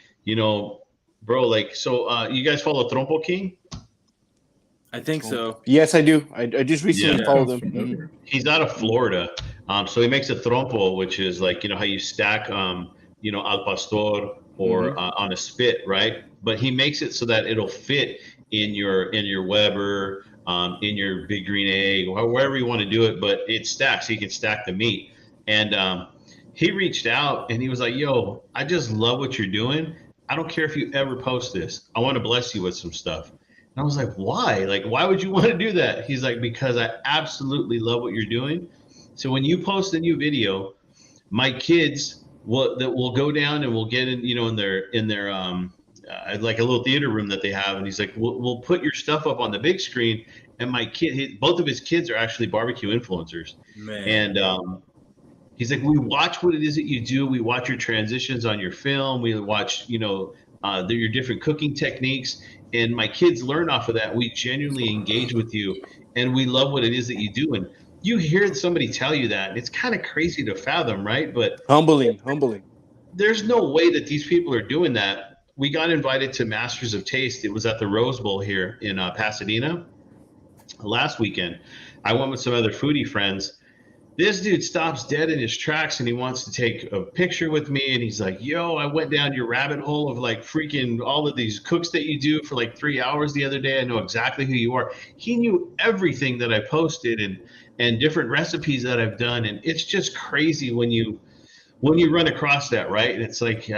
bro, like, so you guys follow Trompo King? I think so. Yes, I do. I just recently followed him. Mm-hmm. He's out of Florida. So he makes a trompo, which is like, how you stack, al pastor or on a spit, right? But he makes it so that it'll fit in your Weber, in your Big Green Egg, or wherever you want to do it, but it stacks. So you can stack the meat. And he reached out and he was like, yo, I just love what you're doing. I don't care if you ever post this. I want to bless you with some stuff. And I was like, why? Like, why would you want to do that? He's like, because I absolutely love what you're doing. So when you post a new video, my kids will go down and we'll get in, in their like a little theater room that they have. And he's like, we'll put your stuff up on the big screen. And my kid, both of his kids are actually barbecue influencers. Man. And he's like, we watch what it is that you do. We watch your transitions on your film. We watch, your different cooking techniques. And my kids learn off of that. We genuinely engage with you, and we love what it is that you do. And you hear somebody tell you that, and it's kind of crazy to fathom, right? But humbling. There's no way that these people are doing that. We got invited to Masters of Taste. It was at the Rose Bowl here in Pasadena last weekend. I went with some other foodie friends. This dude stops dead in his tracks and he wants to take a picture with me. And he's like, yo, I went down your rabbit hole of like freaking all of these cooks that you do for like 3 hours the other day. I know exactly who you are. He knew everything that I posted and different recipes that I've done. And it's just crazy when you run across that, right? And it's like,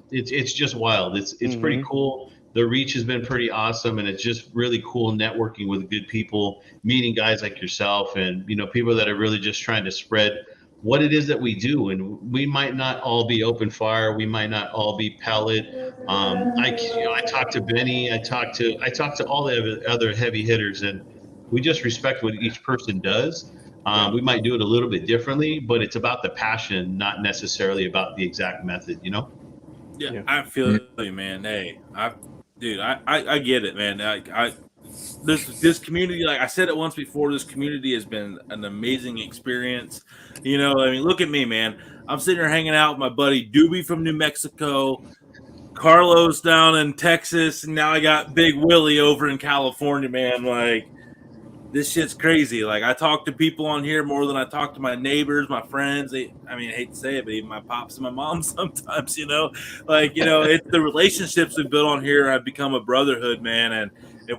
it's just wild. It's pretty cool. The reach has been pretty awesome, and it's just really cool networking with good people, meeting guys like yourself and, people that are really just trying to spread what it is that we do. And we might not all be open fire. We might not all be pellet. I talked to Benny. I talked to all the other heavy hitters, and we just respect what each person does. We might do it a little bit differently, but it's about the passion, not necessarily about the exact method, Yeah. I feel it, man. Hey, I get it, man. This community, like I said it once before, this community has been an amazing experience. Look at me, man. I'm sitting here hanging out with my buddy Doobie from New Mexico, Carlos down in Texas, and now I got Big Willie over in California, man. Like, this shit's crazy. Like, I talk to people on here more than I talk to my neighbors, my friends. I hate to say it, but even my pops and my mom sometimes, it's the relationships we built on here have become a brotherhood, man. And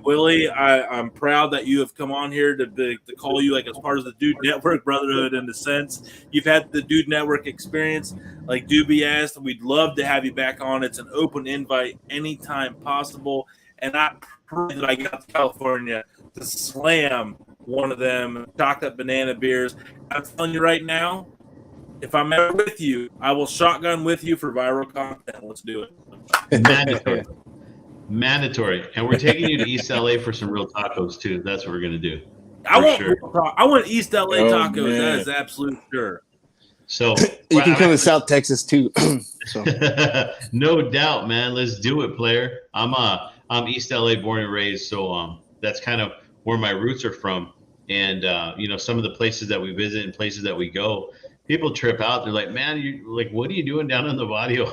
Willie, I'm proud that you have come on here to call you like as part of the Dude Network brotherhood in the sense you've had the Dude Network experience. Like Doobie asked, we'd love to have you back on. It's an open invite anytime possible. And I pray that I get out to California to slam one of them chocolate banana beers. I'm telling you right now, if I'm ever with you, I will shotgun with you for viral content. Let's do it. Mandatory. And we're taking you to East LA for some real tacos too. That's what we're gonna do. I want East LA tacos. Man. That is absolute sure. So you can come to South Texas too. So. No doubt, man. Let's do it, player. I'm East LA born and raised, so that's kind of where my roots are from. And some of the places that we visit and places that we go, people trip out. They're like, man, what are you doing down in the barrio?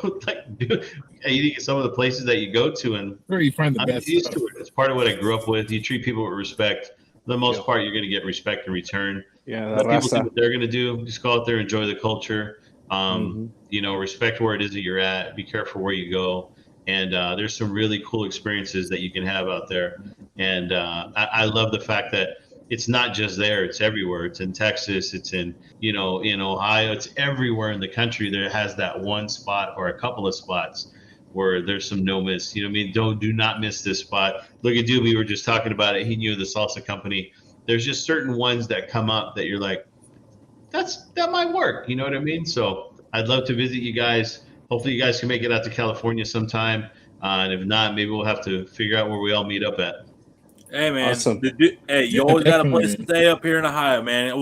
Eating some of the places that you go to, and where you find the best used to it. It's part of what I grew up with. You treat people with respect. For the most part, you're going to get respect in return. Yeah, let people do what they're going to do. Just go out there, enjoy the culture. Respect where it is that you're at. Be careful where you go. And there's some really cool experiences that you can have out there. And I love the fact that it's not just there, it's everywhere. It's in Texas, it's in Ohio, it's everywhere in the country. There has that one spot or a couple of spots where there's some no miss. I mean, do not miss this spot. Look at Doobie, we were just talking about it. He knew the salsa company. There's just certain ones that come up that you're like, that might work. You know what I mean? So I'd love to visit you guys. Hopefully you guys can make it out to California sometime. And if not, maybe we'll have to figure out where we all meet up at. Hey man, Awesome. Hey, you always got a place to stay up here in Ohio, man.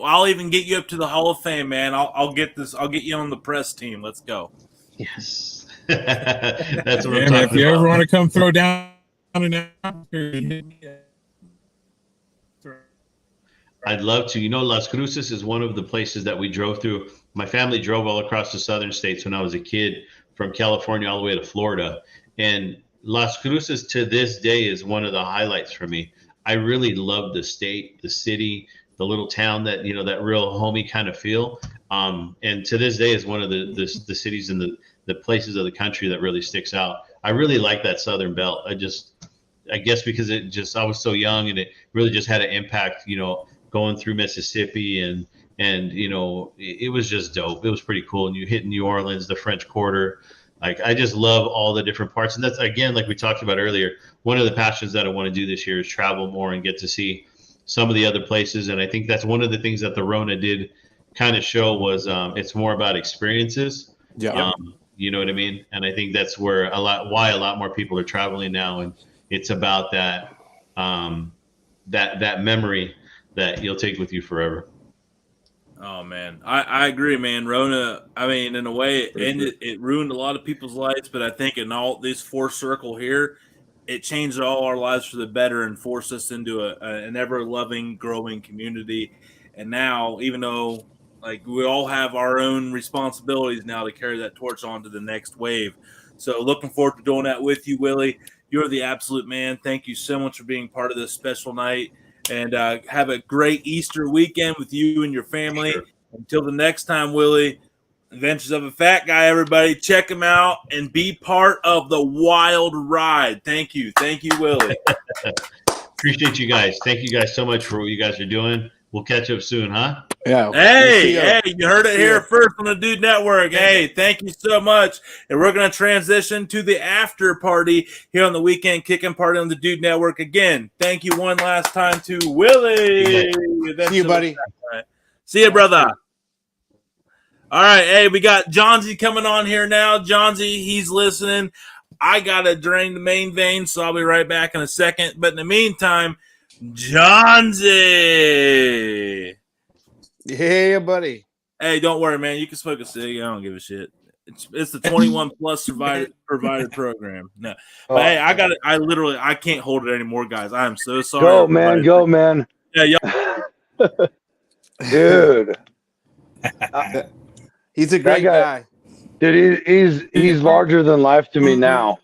I'll even get you up to the Hall of Fame, man. I'll get you on the press team. Let's go. Yes, that's what I'm Man, talking if you about. ever want to come throw down an I'd love to. Las Cruces is one of the places that we drove through. My family drove all across the southern states when I was a kid, from California all the way to Florida. And Las Cruces to this day is one of the highlights for me. I really love the state, the city, the little town that, that real homey kind of feel. And to this day is one of the cities and the places of the country that really sticks out. I really like that Southern Belt. I guess because I was so young and it really just had an impact, going through Mississippi and it was just dope. It was pretty cool. And you hit New Orleans, the French Quarter. Like, I just love all the different parts. And that's, again, like we talked about earlier, one of the passions that I want to do this year is travel more and get to see some of the other places. And I think that's one of the things that the Rona did kind of show was it's more about experiences. Yeah. You know what I mean? And I think that's why a lot more people are traveling now. And it's about that memory that you'll take with you forever. Oh man, I agree, man. Rona, I mean, in a way, it ruined a lot of people's lives, but I think in all this fourth circle here, it changed all our lives for the better and forced us into an ever-loving, growing community. And now, even though like we all have our own responsibilities now to carry that torch on to the next wave, so looking forward to doing that with you, Willie. You're the absolute man. Thank you so much for being part of this special night. And have a great Easter weekend with you and your family. Sure. Until the next time, Willie, Adventures of a Fat Guy, everybody, check him out and be part of the wild ride. Thank you. Thank you, Willie. Appreciate you guys. Thank you guys so much for what you guys are doing. We'll catch up soon, huh? Yeah. Hey, you heard it here first on the Dude Network. Hey, thank you so much. And we're going to transition to the after party here on the Weekend Kicking Party on the Dude Network. Again, thank you one last time to Willie. See you, buddy. See you, brother. All right. Hey, we got Johnsy coming on here now. Johnsy, he's listening. I got to drain the main vein, so I'll be right back in a second. But in the meantime, Johnsy. Hey, buddy. Hey, don't worry, man. You can smoke a cig. I don't give a shit. It's the 21 plus provided program. No, but hey, I can't hold it anymore, guys. I am so sorry. Go, man. Yeah, dude. He's a great guy. Dude, he's larger than life to me now.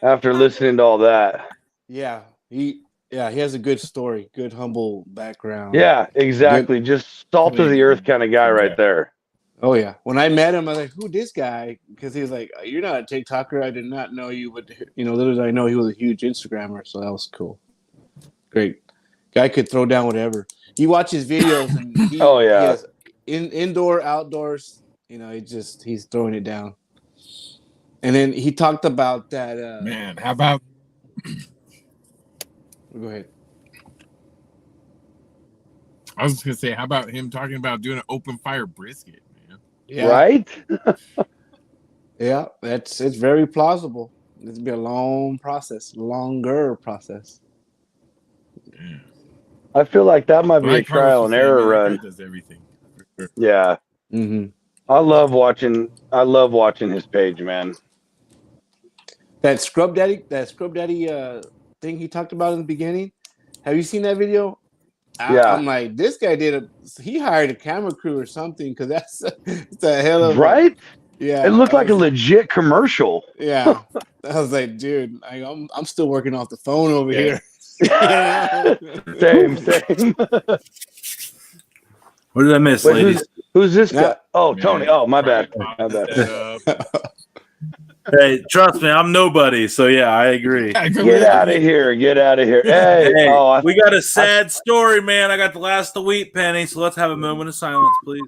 After listening to all that. Yeah, he has a good story, good humble background. Yeah, exactly. Just salt of the earth kind of guy right there. Oh yeah. When I met him, I was like, "Who this guy?" Because he was like, "You're not a TikToker. I did not know you would." Little I know he was a huge Instagrammer, so that was cool. Great guy, could throw down whatever. He watches videos and he has indoor, outdoors. He's throwing it down. And then he talked about that. Man, how about? Go ahead. I was just gonna say, how about him talking about doing an open fire brisket, man? Yeah. Right? Yeah, it's very plausible. It's been a longer process. Yeah. I feel like that might be a trial and error run. Does everything. Yeah. Mm-hmm. I love watching his page, man. That Scrub Daddy thing he talked about in the beginning. Have you seen that video? I'm like, this guy he hired a camera crew or something, because it's a hell of right. Yeah, it looked like a legit commercial. Yeah, I was like, dude, I'm still working off the phone over here. Same. What did I miss, ladies? Who's this guy? Oh, Tony. Oh, my bad. Hey, trust me, I'm nobody. So yeah, I agree. Get out of here. Get out of here. Hey, Hey, we got a sad story, man. I got the last of the wheat penny, so let's have a moment of silence, please.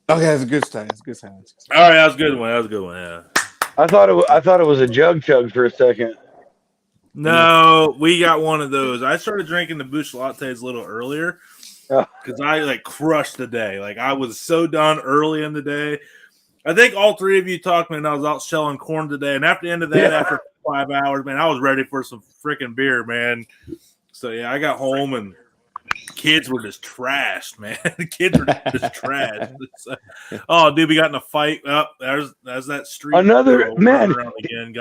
Okay, that's a good sign. That's a good sign. All right, that was a good one. That was a good one. Yeah. I thought it was a jug chug for a second. No, we got one of those. I started drinking the Bush lattes a little earlier because I like crushed the day. Like I was so done early in the day. I think all three of you talked to me and I was out shelling corn today. And after the end of that, after 5 hours, man, I was ready for some freaking beer, man. So yeah, I got home and kids were just trashed, man. The kids were just trashed. Oh, dude, we got in a fight. Oh, there's that street. Another man. Again.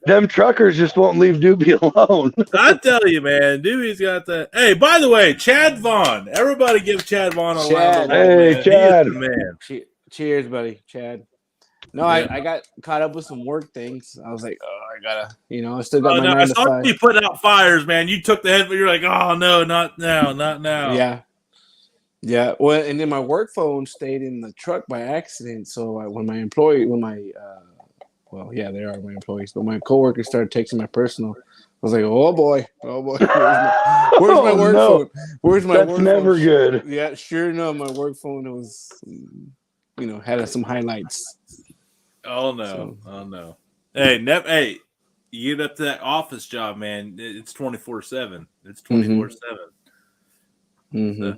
Them truckers just won't leave Doobie alone. I tell you, man, Doobie's got that. Hey, by the way, Chad Vaughn. Everybody give Chad Vaughn a round. Hey, Chad. Man. Cheers, buddy, Chad. No, I got caught up with some work things. I was like, I gotta, I still got my 9 to 5. I saw you putting out fires, man. You took the head, but you're like, oh no, not now, not now. Yeah. Well, and then my work phone stayed in the truck by accident. So they are my employees, but my coworkers started texting my personal. I was like, oh boy, where's my work phone? Where's my work phone? That's never good. Yeah, sure enough, my work phone was, had some highlights. Oh no. Hey, you get up to that office job, man. It's 24/7. It's 24/7. Mm-hmm.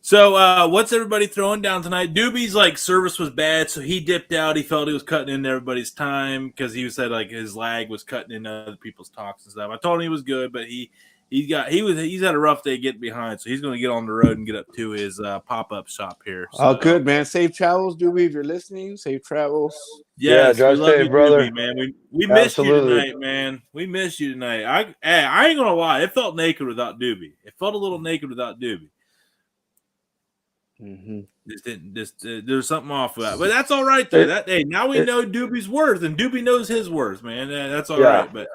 So what's everybody throwing down tonight? Doobie's like service was bad, so he dipped out. He felt he was cutting into everybody's time because he said like his lag was cutting into other people's talks and stuff. I told him he was good, but he's had a rough day getting behind, so he's going to get on the road and get up to his pop-up shop here. So, oh, good, man. Safe travels, Doobie, if you're listening. Safe travels. Yes, drive safe, brother. Doobie, man. We missed you tonight, man. We missed you tonight. I ain't going to lie. It felt naked without Doobie. It felt a little naked without Doobie. Mm-hmm. There's something off with that, but that's all right though. Now we know Doobie's worth, and Doobie knows his worth, man. That's all right. But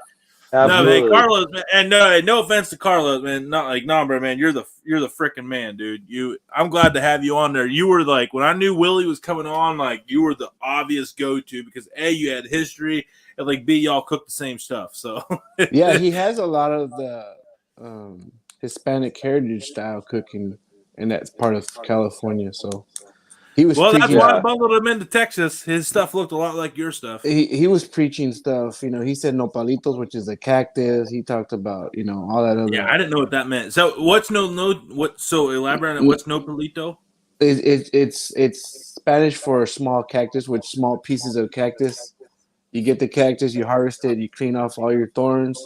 absolutely. no, man, Carlos, man, and no offense to Carlos, man. Not like Nombre, man. You're the freaking man, dude. I'm glad to have you on there. You were like when I knew Willie was coming on, like you were the obvious go-to because A, you had history, and like B, y'all cooked the same stuff. So yeah, he has a lot of the Hispanic heritage style cooking. And that's part of California, so he was. Well, that's why I bundled him into Texas. His stuff looked a lot like your stuff. He was preaching stuff. He said nopalitos, which is a cactus. He talked about all that other. Yeah, I didn't know what that meant. So what's So elaborate on what's nopalito? It's Spanish for small cactus, which small pieces of cactus. You get the cactus, you harvest it, you clean off all your thorns.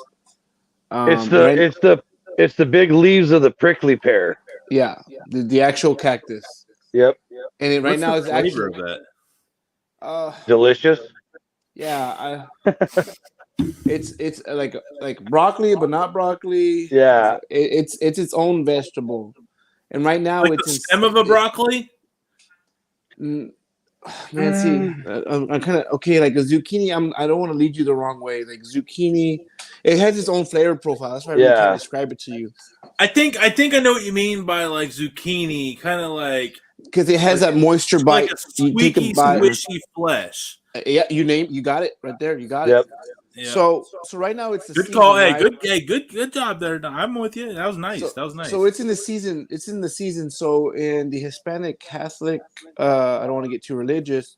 It's the big leaves of the prickly pear. Yeah, the actual cactus. Yep. And right now, it's flavor actually of that. Delicious. Yeah, it's like broccoli, but not broccoli. Yeah, it's its own vegetable, and right now like it's the stem of a broccoli. Man, see, I'm kind of okay. Like a zucchini, I don't want to lead you the wrong way. Like zucchini, it has its own flavor profile. That's why I really can't describe it to you. I think I know what you mean by like zucchini, kind of like because it has that moisture bite. Like a squeaky, squishy flesh. Yeah, you got it right there. You got it. Yep. So right now it's the good season, call. right? Good job there. I'm with you. That was nice. So it's in the season. So in the Hispanic Catholic, I don't want to get too religious,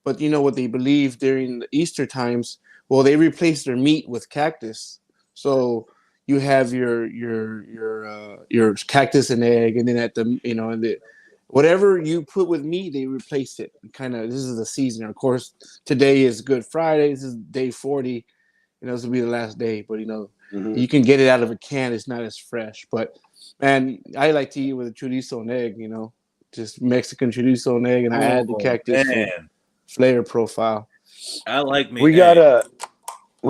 but you know what they believe during the Easter times. Well, they replace their meat with cactus. So you have your cactus and egg, and then at the whatever you put with meat, they replace it. Kind of, this is the season. Of course, today is Good Friday. This is day 40. This will be the last day. But you can get it out of a can. It's not as fresh. But man, I like to eat with a chorizo and egg. Just Mexican chorizo and egg, and I add the cactus flavor profile. I like me. We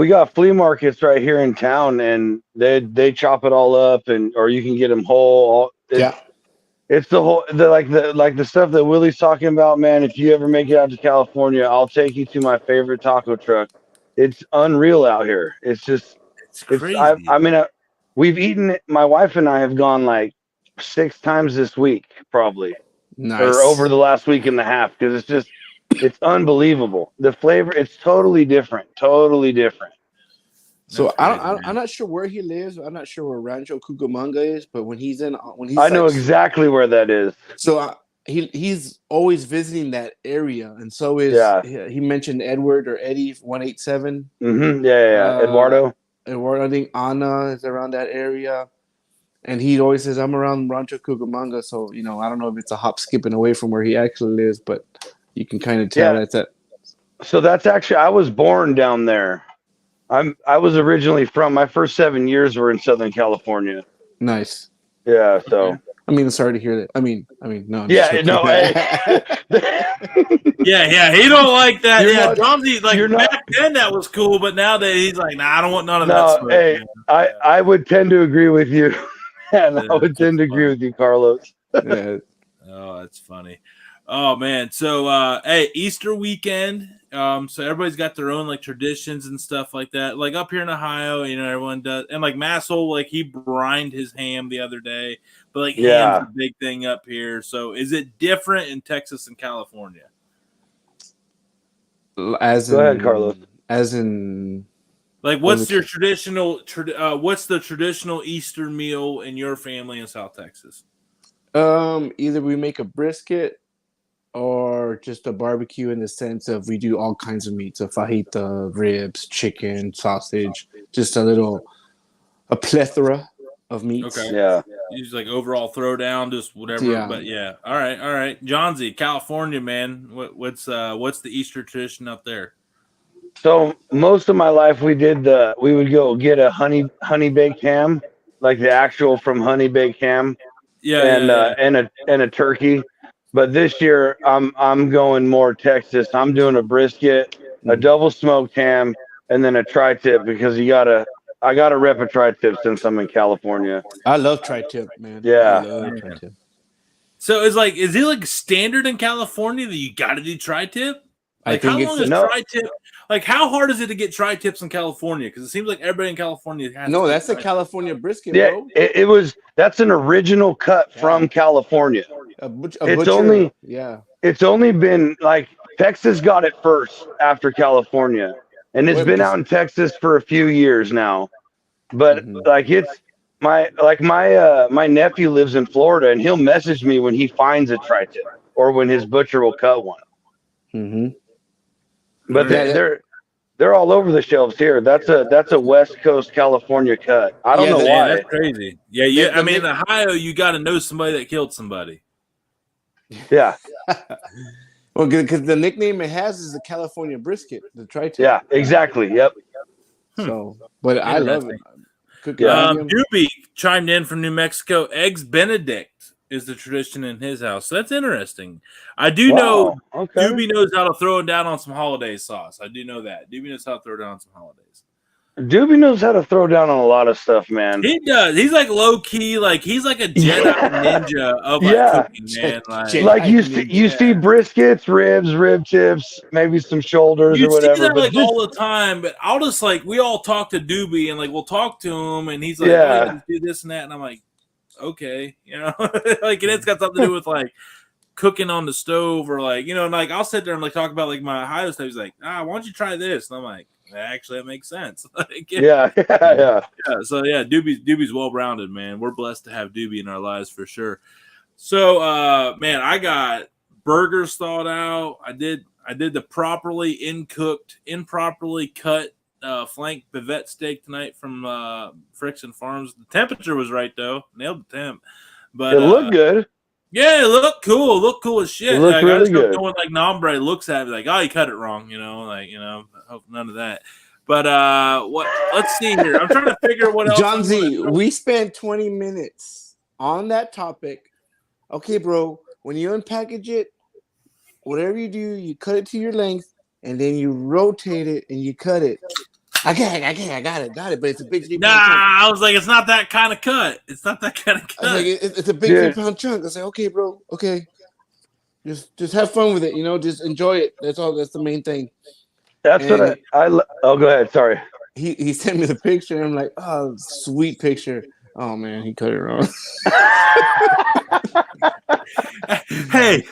got flea markets right here in town, and they chop it all up, or you can get them whole. It's the stuff that Willie's talking about, man. If you ever make it out to California, I'll take you to my favorite taco truck. It's unreal out here. It's crazy. We've eaten. My wife and I have gone like 6 times this week, probably. Nice. or over the last week and a half, because it's unbelievable. The flavor, it's totally different. Totally different. So That's crazy, I'm not sure where he lives. I'm not sure where Rancho Cucamonga is, but when he's I know exactly where that is. So he's always visiting that area, and so is he mentioned Edward or Eddie 187. Mm-hmm. Yeah. Eduardo. I think Anna is around that area, and he always says I'm around Rancho Cucamonga. So I don't know if it's a hop skipping away from where he actually lives, but you can kind of tell that's it. So that's actually, I was born down there. I was originally from, my first 7 years were in Southern California. Nice. Yeah. So. I mean, sorry to hear that. I mean, no. Yeah, no. Yeah, he don't like that. You're Johnsy, back then that was cool, but nowadays he's like, nah, I don't want none of that smoke. Hey, I would tend to agree with you. And I would tend to agree with you, Carlos. Yeah. Oh, that's funny. Oh man. So hey, Easter weekend. So everybody's got their own like traditions and stuff like that. Like up here in Ohio, everyone does, and like Masshole, like he brined his ham the other day. But like ham's a big thing up here. So is it different in Texas and California? Go ahead, Carlos. As in, like, what's your traditional? What's the traditional Easter meal in your family in South Texas? Either we make a brisket or just a barbecue, in the sense of we do all kinds of meats: a fajita, ribs, chicken, sausage, just a plethora of meats. Okay. Yeah. Usually like overall throwdown, just whatever. Yeah. But yeah. All right. Johnsy, California, man. What's the Easter tradition up there? So most of my life we would go get a honey baked ham, like the actual from honey baked ham. Yeah. And a turkey. But this year I'm going more Texas. I'm doing a brisket, a double smoked ham, and then a tri-tip, because I gotta rep a tri-tip since I'm in California. I love tri-tip, man. Yeah. I love tri-tip. So is it like standard in California that you got to do tri-tip? Like, how long is tri-tip? Like, how hard is it to get tri-tips in California? Because it seems like everybody in California has. No, that's a California brisket, yeah, bro. That's an original cut from California. It's only been like Texas got it first after California, and it's been out in Texas for a few years now. But my nephew lives in Florida, and he'll message me when he finds a tri-tip or when his butcher will cut one. Mm-hmm. But they're all over the shelves here. That's a West Coast California cut. I don't know why. That's crazy. Yeah. I mean, in Ohio, you got to know somebody that killed somebody. Yeah. Well, because the nickname it has is the California brisket, the tri-tip. Yeah, exactly. Yep. So, but I love it. Doobie chimed in from New Mexico. Eggs Benedict is the tradition in his house. So that's interesting. I do know Doobie knows how to throw it down on some holiday sauce. I do know that. Doobie knows how to throw it down on some holidays. Doobie knows how to throw down on a lot of stuff, man. He does. He's like low key, like he's like a Jedi ninja of cooking, man. Like you see briskets, ribs, rib tips, maybe some shoulders or whatever. See that like all the time, but I'll just like we all talk to Doobie and like we'll talk to him and he's like, oh, do this and that, and I'm like, okay, like and it's got something to do with like cooking on the stove or like and like I'll sit there and like talk about like my Ohio stuff. He's like, why don't you try this? And I'm like, actually, that makes sense. Like, yeah. So yeah, Doobie's well rounded, man. We're blessed to have Doobie in our lives for sure. So man, I got burgers thawed out. I did the properly improperly cut flank bavette steak tonight from Friction Farms. The temperature was right though, nailed the temp. But it looked good. Yeah, it looked cool. It looked cool as shit. It looked really good. When like Nombre looks at me like, oh, you cut it wrong, hope none of that. But let's see here. I'm trying to figure what else. John Z, we spent 20 minutes on that topic. Okay, bro, when you unpackage it, whatever you do, you cut it to your length and then you rotate it and you cut it. I got it. But it's a big 3 pound chunk. I was like, it's not that kind of cut. It's not that kind of cut. I was like, it's a big 3 pound chunk. I say, okay, bro, okay. Just have fun with it, just enjoy it. That's all. That's the main thing. That's what oh, go ahead. Sorry. He sent me the picture, and I'm like, oh, sweet picture. Oh man, he cut it wrong. Hey,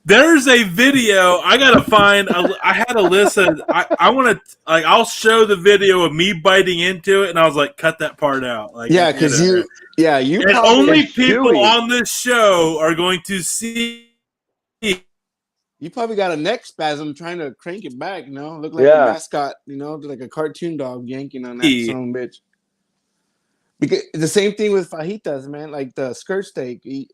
there's a video I gotta find. I had a list of. I want to like. I'll show the video of me biting into it, and I was like, cut that part out. Like, Yeah, because you and probably, only people on this show are going to see. you probably got a neck spasm trying to crank it back. Look like a mascot. Like a cartoon dog yanking on that son of a bitch. Because the same thing with fajitas, man. Like the skirt steak. You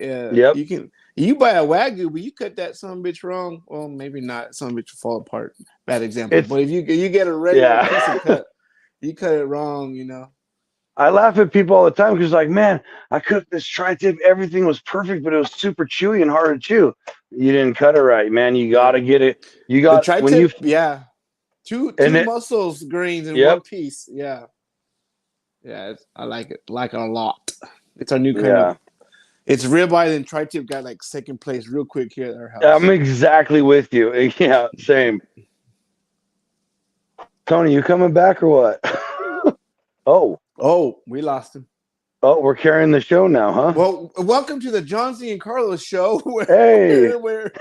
buy a Wagyu, but you cut that son of a bitch wrong. Well, maybe not. Son of a bitch will fall apart. Bad example. But if you get a regular piece of cut, you cut it wrong. I laugh at people all the time because, like, man, I cooked this tri-tip. Everything was perfect, but it was super chewy and hard to chew. You didn't cut it right, man. You got to get it. You got the when you two muscles grains in one piece. Yeah. Yeah, I like it. Like it a lot. It's our new kind of. It's ribeye and tri-tip got like second place real quick here at our house. I'm exactly with you. Yeah, same. Tony, you coming back or what? Oh, we lost him. Oh, we're carrying the show now, huh? Well, welcome to the John Z and Carlos show. Where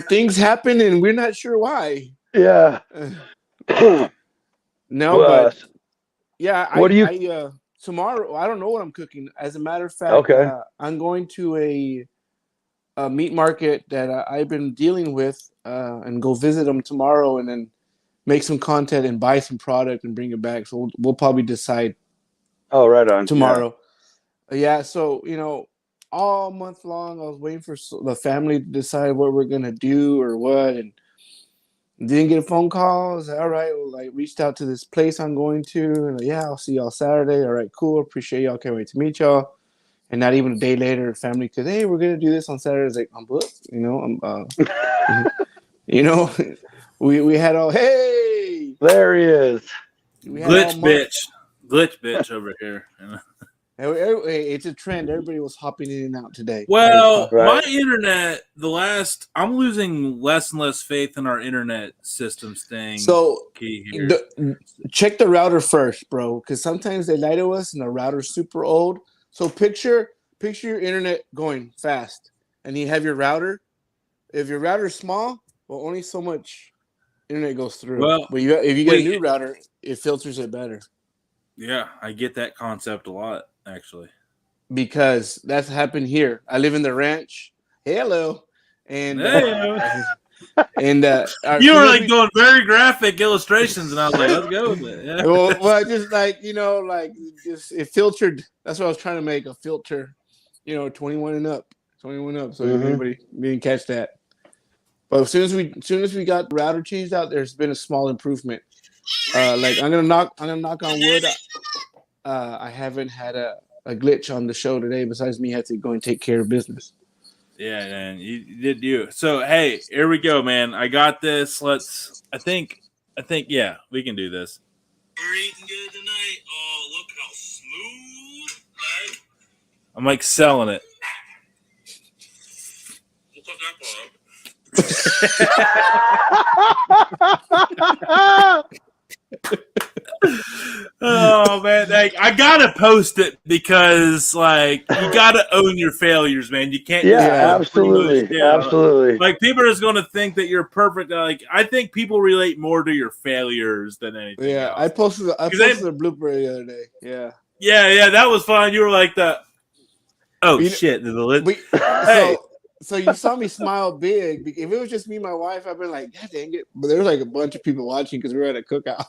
things happen and we're not sure why. Yeah. But yeah, what do you tomorrow? I don't know what I'm cooking. As a matter of fact, I'm going to a meat market that I've been dealing with, and go visit them tomorrow, and then make some content and buy some product and bring it back. So we'll probably decide. Oh, right on tomorrow. Yeah. So all month long, I was waiting for the family to decide what we're gonna do or what, and didn't get a phone call. I was like, all right, well, I reached out to this place I'm going to, and I'll see y'all Saturday. All right, cool. Appreciate y'all. Can't wait to meet y'all. And not even a day later, family, because hey, we're gonna do this on Saturday. It's like I'm booked. We had all hey. There he is. Glitch bitch over here. It's a trend. Everybody was hopping in and out today. Well, my internet, I'm losing less and less faith in our internet systems thing. So check the router first, bro, because sometimes they lie to us and the router's super old. So picture your internet going fast, and you have your router. If your router's small, well, only so much internet goes through. Well, but if you get a new router, it filters it better. Yeah, I get that concept a lot, actually. Because that's happened here. I live in the ranch. Hello. And and you were like doing very graphic illustrations, and I was like, let's go with it. Yeah. Well, just it filtered. That's what I was trying to make, a filter, 21 and up. So everybody didn't catch that. But as soon as we got the router changed out, there's been a small improvement. I'm gonna knock on wood. I haven't had a glitch on the show today. Besides me, had to go and take care of business. Yeah, man, you did you. So hey, here we go, man. I got this. I think, yeah, we can do this. We're eating good tonight. Oh, look how smooth. Right? I'm like selling it. We'll cut that part up. Oh man, I gotta post it because you gotta own your failures, man. You can't. Absolutely. Like people are just gonna think that you're perfect. I think people relate more to your failures than anything. Yeah, else. I posted a blooper the other day. Yeah, that was fun. You were like the. Oh shit! Hey. So you saw me smile big. If it was just me and my wife, I'd been like, God dang it. But there was like a bunch of people watching because we were at a cookout.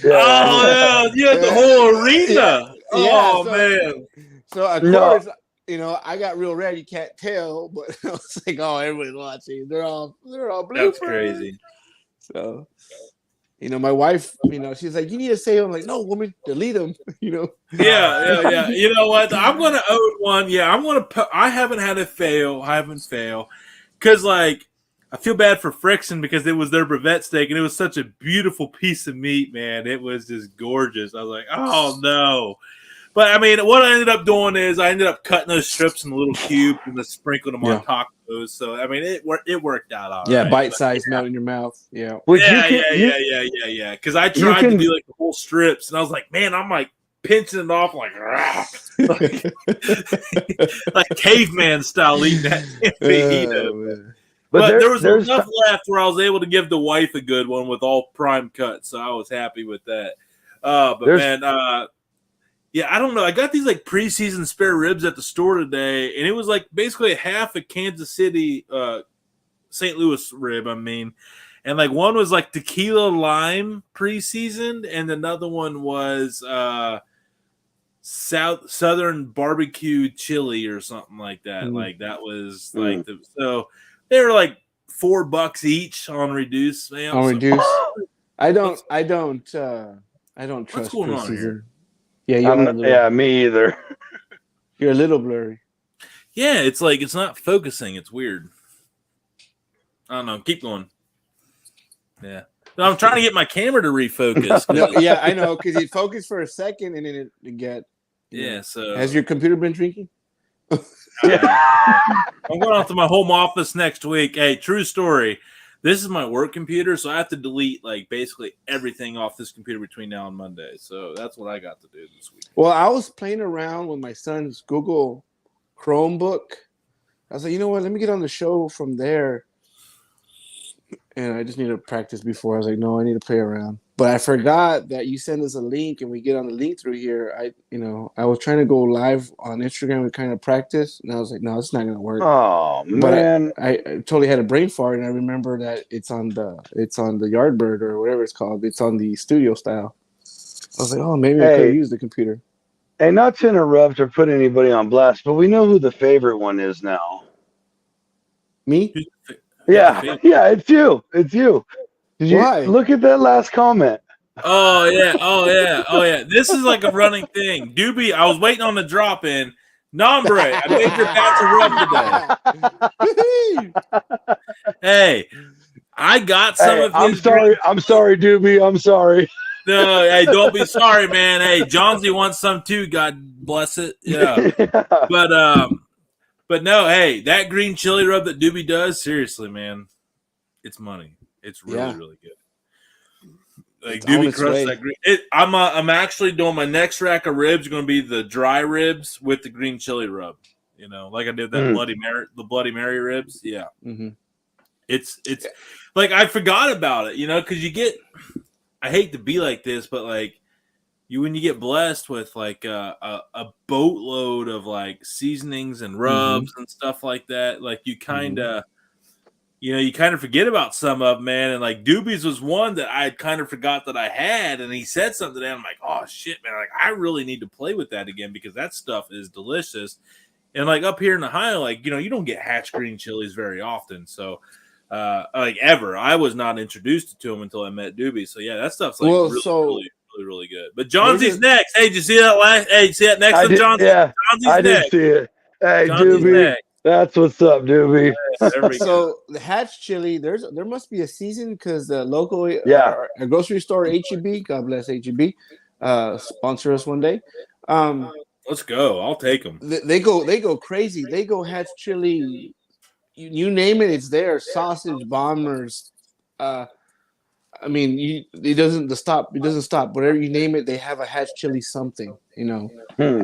Yeah, you had the whole arena. Man. So of course, I got real red. You can't tell, but I was like, oh, everybody's watching. They're all bloopers. That's crazy. So, my wife, she's like, you need to say them. I'm like, no, woman, delete them. Yeah. You know what? I'm gonna own one. Yeah, I haven't had it fail. I haven't failed because I feel bad for Friction because it was their brevet steak and it was such a beautiful piece of meat, man. It was just gorgeous. I was like, oh no. But I mean, what I ended up doing is I ended up cutting those strips in little cubes and just sprinkling them on tacos. So I mean, it worked out all right. Yeah, bite size, melt in your mouth. Yeah. Yeah. Because I tried to do the whole strips, and I was like, man, I'm like pinching it off like, like caveman style eating that fajito. But there was enough left where I was able to give the wife a good one with all prime cuts, so I was happy with that. Yeah, I don't know. I got these like preseason spare ribs at the store today, and it was like basically half a Kansas City, St. Louis rib. I mean, and like one was like tequila lime preseasoned, and another one was Southern barbecue chili or something like that. Like that was like so they were like $4 each on reduce. Man, on reduce. I don't trust what's going on here? Yeah, me either. You're a little blurry. Yeah, it's like it's not focusing. It's weird. I don't know. Keep going. Yeah. No, I'm trying to get my camera to refocus. No, yeah, I know, because it focused for a second and then it get. Yeah, so. Has your computer been drinking? I'm going off to my home office next week. Hey, true story. This is my work computer, so I have to delete like basically everything off this computer between now and Monday. So that's what I got to do this week. Well, I was playing around with my son's Google Chromebook. I was like, you know what? Let me get on the show from there. And I just need to practice before. I was like, no, I need to play around. But I forgot that you send us a link and we get on the link through here. I was trying to go live on Instagram and kind of practice. And I was like, no, it's not going to work. Oh, but man. I totally had a brain fart. And I remember that it's on the Yardbird or whatever it's called. It's on the studio style. I was like, oh, maybe I could use the computer. Hey, not to interrupt or put anybody on blast, but we know who the favorite one is now. Me? Yeah, it's you. Did you look at that last comment? Oh yeah. This is like a running thing. Doobie, I was waiting on the drop in. Nombre, I made your batch of rub today. Hey, I got some of his. I'm sorry, Doobie. I'm sorry. No, hey, don't be sorry, man. Hey, Johnsy wants some too. God bless it. Yeah. But no, hey, that green chili rub that Doobie does, seriously, man, it's money. It's really good. Like Doobie crushed that green. I'm actually doing my next rack of ribs. Going to be the dry ribs with the green chili rub. You know, like I did that Bloody Mary ribs. Yeah, it's like I forgot about it. You know, because you get. I hate to be like this, but like. When you get blessed with like a boatload of like seasonings and rubs and stuff like that, like you kind of, you kind of forget about some of them, man. And like Doobie's was one that I kind of forgot that I had, and he said something today. I'm like, oh shit, man! Like I really need to play with that again because that stuff is delicious. And like up here in Ohio, like you don't get hatch green chilies very often, so. Like ever, I was not introduced to them until I met Doobie. So yeah, that stuff's like really good. But Johnsy's next. Hey, did you see that Hey, you see that next one, Johnsy? Yeah, Johnsy's I did see it. Hey, Doobie, that's what's up, Doobie. So the hatch chili, there must be a season because the local a grocery store HEB, God bless HEB, sponsor us one day. Let's go. I'll take them. They go crazy. They go hatch chili. You name it, it's there. Sausage bombers. I mean, it doesn't stop. Whatever you name it, they have a hatch chili something.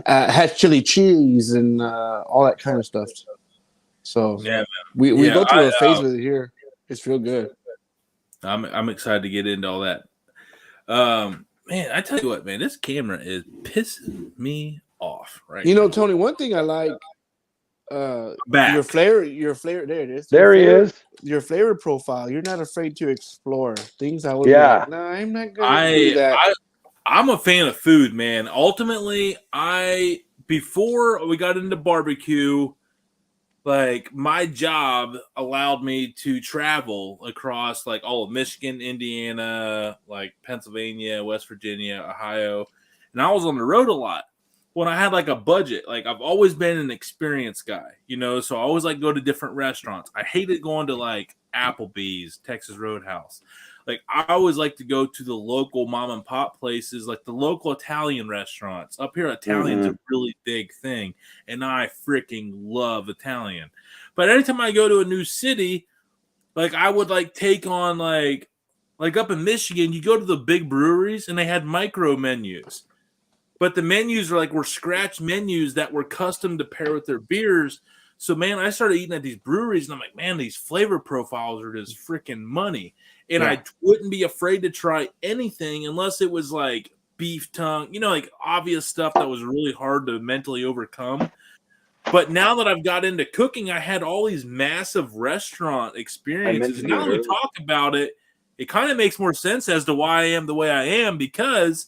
Hatch chili cheese and all that kind of stuff. So yeah, we go through a phase with it here. It's real good. I'm excited to get into all that. Man, I tell you what, man, this camera is pissing me off. Right? Tony. One thing I like. Your flavor. There it is. There he is. Your flavor profile. You're not afraid to explore things. I would. Yeah. No, I'm not gonna do that. I'm a fan of food, man. Ultimately, before we got into barbecue, like my job allowed me to travel across like all of Michigan, Indiana, like Pennsylvania, West Virginia, Ohio, and I was on the road a lot. When I had like a budget, like I've always been an experienced guy, so I always like go to different restaurants. I hated going to like Applebee's, Texas Roadhouse. Like I always like to go to the local mom and pop places, like the local Italian restaurants. Up here, Italian's a really big thing, and I freaking love Italian. But anytime I go to a new city, like I would like take on like up in Michigan, you go to the big breweries and they had micro menus. but the menus were scratch menus that were custom to pair with their beers. So, man, I started eating at these breweries, and I'm like, man, these flavor profiles are just freaking money. And I wouldn't be afraid to try anything unless it was like beef tongue, like obvious stuff that was really hard to mentally overcome. But now that I've got into cooking, I had all these massive restaurant experiences. And now that we talk about it, it kind of makes more sense as to why I am the way I am, because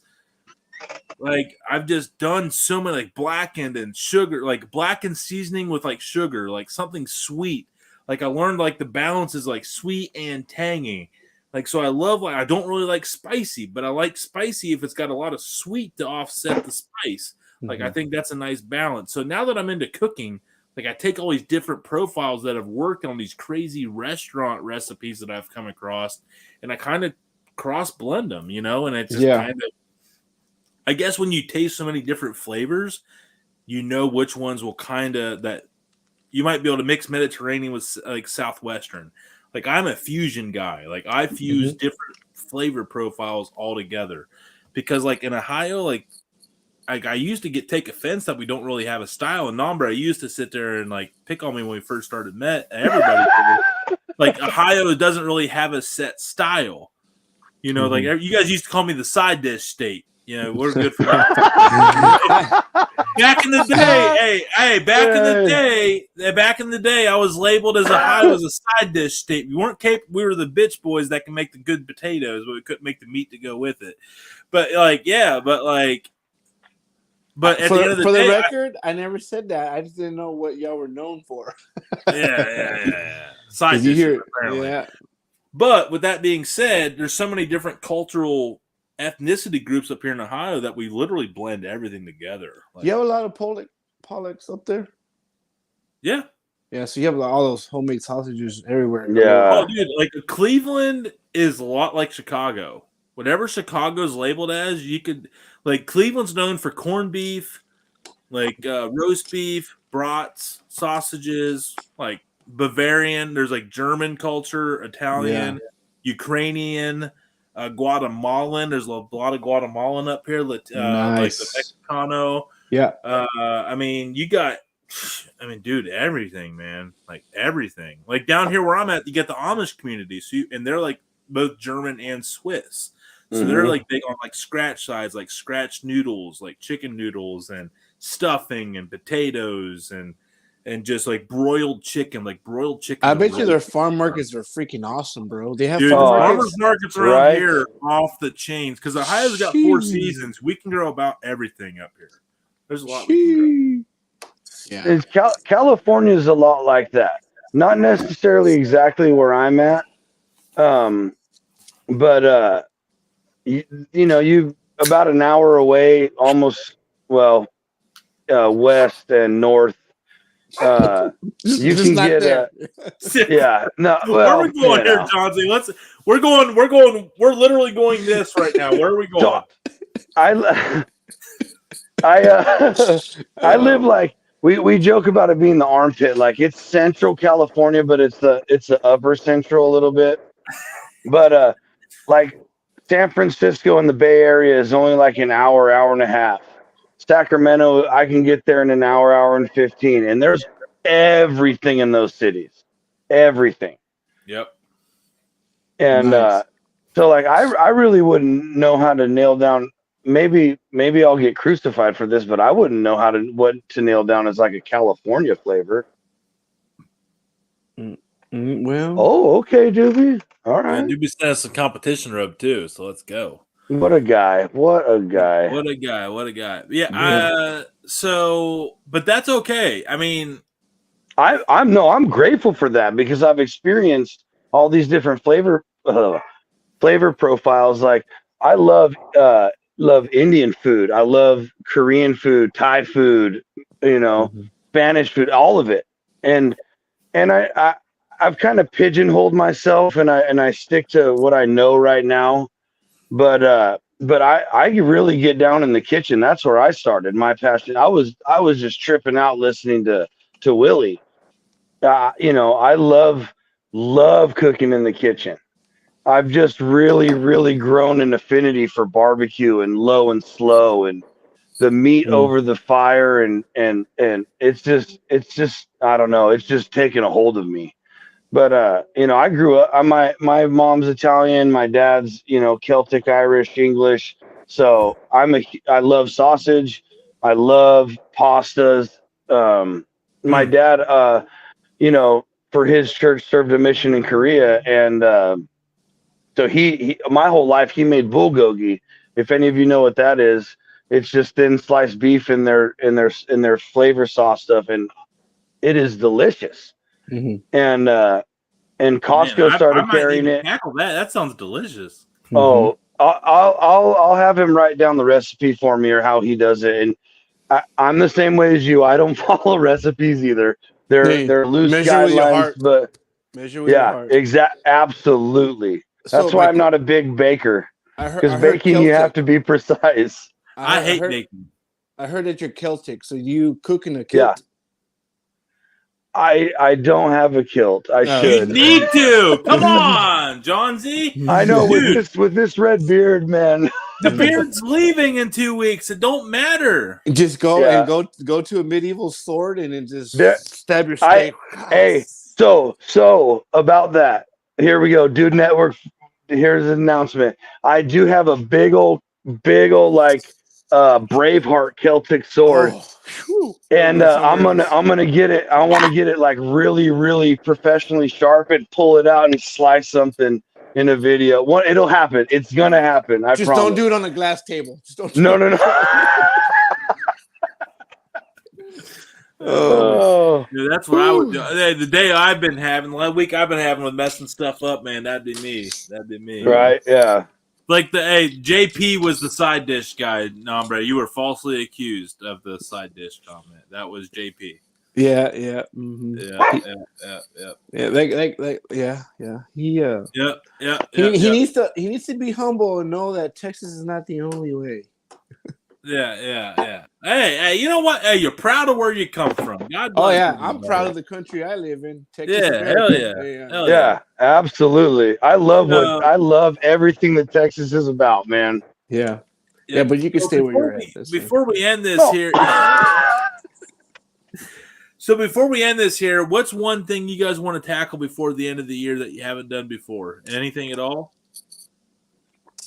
like I've just done so many like blackened and sugar, like blackened seasoning with like sugar, like something sweet. Like I learned like the balance is like sweet and tangy. Like, so I love, like, I don't really like spicy, but I like spicy if it's got a lot of sweet to offset the spice. Like, I think that's a nice balance. So now that I'm into cooking, like I take all these different profiles that have worked on these crazy restaurant recipes that I've come across, and I kind of cross blend them, and it's just kind of, I guess when you taste so many different flavors, which ones will kind of, that you might be able to mix Mediterranean with like Southwestern. Like I'm a fusion guy. Like I fuse different flavor profiles all together, because like in Ohio, like I used to take offense that we don't really have a style. In Nombre, I used to sit there and like pick on me when we first started everybody. Like Ohio doesn't really have a set style. Like you guys used to call me the side dish state. We're good for that. Back in the day, back in the day, I was labeled as Ohio as a side dish state. We weren't capable. We were the bitch boys that can make the good potatoes, but we couldn't make the meat to go with it. But at the end of the day, the record, I never said that. I just didn't know what y'all were known for. Yeah. Side dish, apparently. Yeah. But with that being said, there's so many different cultural ethnicity groups up here in Ohio that we literally blend everything together. Like, you have a lot of Pollocks up there? Yeah. Yeah, so you have all those homemade sausages everywhere. Yeah. Oh, dude, like Cleveland is a lot like Chicago. Whatever Chicago's labeled as, you could, like Cleveland's known for corned beef, like roast beef, brats, sausages, like Bavarian. There's like German culture, Italian, Ukrainian, Guatemalan. There's a lot of Guatemalan up here, like the Mexicano. Yeah. Dude, everything, man. Like everything. Like down here where I'm at, you get the Amish community, and they're like both German and Swiss. So they're like big on like scratch sides, like scratch noodles, like chicken noodles and stuffing and potatoes and just like broiled chicken. I bet you their farm markets are freaking awesome, bro. They have farmers markets around here off the chains, because Ohio's got 4 seasons. We can grow about everything up here. There's a lot we can grow. Yeah. California is a lot like that. Not necessarily exactly where I'm at, but you about an hour away, almost west and north. You can get where are we going here, Chauncey? We're literally going this right now. Where are we going? I live like we joke about it being the armpit, like it's central California, but it's the upper central a little bit. But like San Francisco and the Bay Area is only like an hour and a half. Sacramento, I can get there in an hour and 15, and there's everything in those cities, everything. Yep. And so like I really wouldn't know how to nail down. Maybe I'll get crucified for this, but I wouldn't know what to nail down as like a California flavor. Well. Oh, okay, Doobie. All right. Doobie sent us some competition rub too, so let's go. What a guy. Yeah. But that's okay. I mean, I'm grateful for that, because I've experienced all these different flavor profiles. Like I love Indian food. I love Korean food, Thai food, Spanish food, all of it. And I've kind of pigeonholed myself, and I stick to what I know right now. But I really get down in the kitchen. That's where I started my passion. I was just tripping out listening to Willie. I love cooking in the kitchen. I've just really, really grown an affinity for barbecue and low and slow, and the meat over the fire, and it's just I don't know, it's just taken a hold of me. But you know, I grew up. My mom's Italian, my dad's, you know, Celtic, Irish, English. So I love sausage. I love pastas. My dad, you know, for his church served a mission in Korea, and so he my whole life he made bulgogi. If any of you know what that is, it's just thin sliced beef in their flavor sauce stuff, and it is delicious. And Costco Man, I started might need carrying to it. tackle that. That sounds delicious. Oh, I'll have him write down the recipe for me or how he does it. And I'm the same way as you. I don't follow recipes either. They're loose Measure with your guidelines, heart. but Measure with your heart. absolutely. So That's why I'm not a big baker, I because heard baking you Celtic. have to be precise. I hate baking. I heard that you're Celtic, so you cook in a Yeah. kilt? I don't have a kilt. I No. You should. need to. Come on, John Z. I know Dude, with this red beard, man. the beard's leaving in 2 weeks. It don't matter. Just go Yeah. and go to a medieval sword and then just There- stab your steak. Hey, so about that. Here we go, Dude Network. Here's an announcement. I do have a big old like Braveheart Celtic sword. And I'm gonna get it. I want to get it like really, really professionally sharp and pull it out and slice something in a video. It'll happen. It's gonna happen. I just promise. don't do it on a glass table. Just don't. No. Oh, Dude, that's what I would do. Hey, the day I've been having, the week I've been having with messing stuff up, man, that'd be me. right, yeah. Like JP was the side dish guy, Nombre. You were falsely accused of the side dish comment. That was JP. Yeah. Mm-hmm. He needs to be humble and know that Texas is not the only way. Yeah. Hey, you know what? Hey, you're proud of where you come from. God bless you, I'm proud of the country I live in. Texas, hell yeah. Absolutely. I love everything that Texas is about, man. Yeah, but you can stay where you're at. Before we end this here. So before we end this here, what's one thing you guys want to tackle before the end of the year that you haven't done before? Anything at all?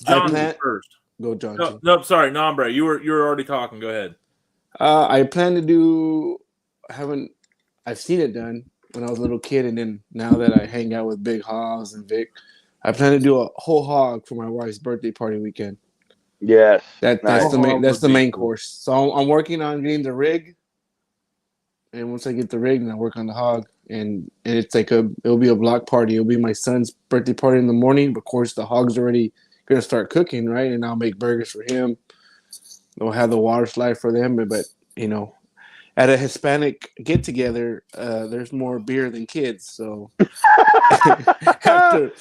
John first. Go, John. No, sorry, Nombre. You were already talking. Go ahead. I plan to do. I've seen it done when I was a little kid, and then now that I hang out with Big Hogs and Vic, I plan to do a whole hog for my wife's birthday party weekend. Yes, that's the main course. So I'm working on getting the rig, and once I get the rig, then I work on the hog, and it's like it'll be a block party. It'll be my son's birthday party in the morning, but of course the hog's already gonna start cooking, right? And I'll make burgers for him. We'll have the water slide for them, but you know, at a Hispanic get together, there's more beer than kids. So after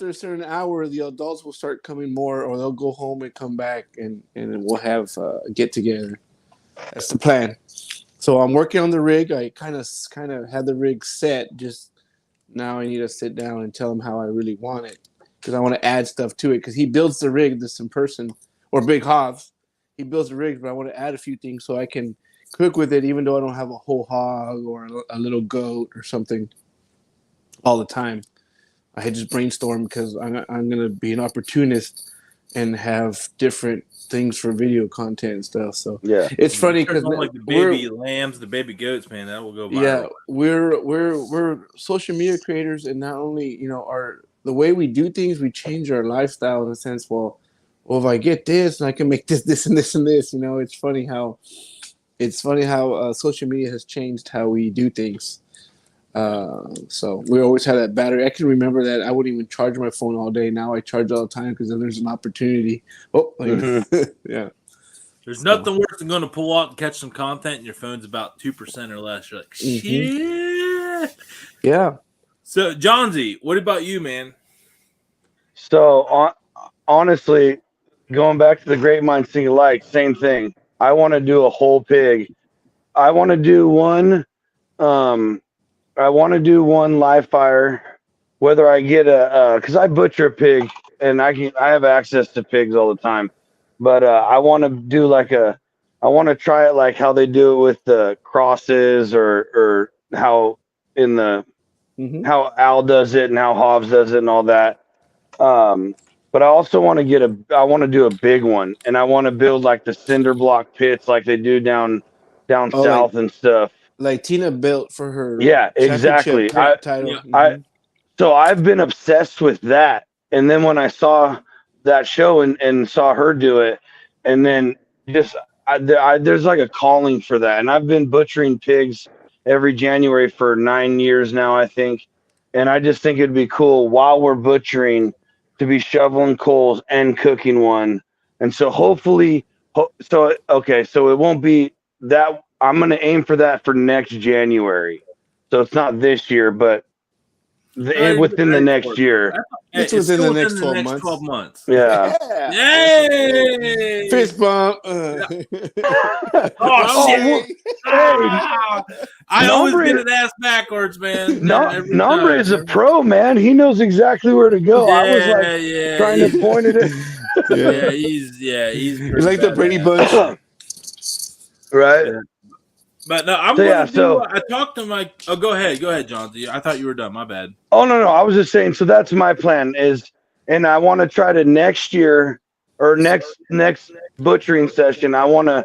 a certain hour, the adults will start coming more, or they'll go home and come back, and we'll have a get together. That's the plan. So I'm working on the rig. I kind of had the rig set. Just now, I need to sit down and tell him how I really want it, because I want to add stuff to it. Because he builds the rig, this in person, or Big Hogs. He builds the rig, but I want to add a few things so I can cook with it, even though I don't have a whole hog or a little goat or something all the time. I had just brainstormed because I'm going to be an opportunist and have different things for video content and stuff. So yeah, it's funny because like the baby lambs, the baby goats, man, that will go viral. Yeah, we're social media creators, and not only the way we do things, we change our lifestyle in a sense. Well, if I get this, and I can make this, and this, and this. It's funny how social media has changed how we do things. So we always had that battery. I can remember that I wouldn't even charge my phone all day. Now I charge all the time because then there's an opportunity. Yeah. There's nothing worse than going to pull out and catch some content, and your phone's about 2% or less. You're like, shit. Yeah. So, Johnsy, what about you, man? So, honestly, going back to the great minds think alike, same thing. I want to do a whole pig. I want to do one. I want to do one live fire. Whether I get because I butcher a pig, and I have access to pigs all the time. but I want to do I want to try it like how they do it with the crosses or how in the how Al does it and how Hobbs does it and all that. But I also want to I want to do a big one, and I want to build like the cinder block pits like they do down south and stuff. Like Tina built for her Yeah, championship exactly. title. So I've been obsessed with that. And then when I saw that show and saw her do it, and then just there's like a calling for that. And I've been butchering pigs every January for 9 years now, I think. And I just think it'd be cool while we're butchering to be shoveling coals and cooking one. And so hopefully, so it won't be that. I'm going to aim for that for next January. So it's not this year, but within the next year. It's within the next 12 months. Yeah. Yay! Fist bump. Oh, shit. I always get an ass backwards, man. Nombre is a pro, man. He knows exactly where to go. I was like trying to point it at. He's like the Brady Bunch. Right. Yeah. But no, I'm going to do. I talked to my. Oh, go ahead, John. I thought you were done. My bad. Oh no, I was just saying. So that's my plan and I want to try to next year or next butchering session. I want to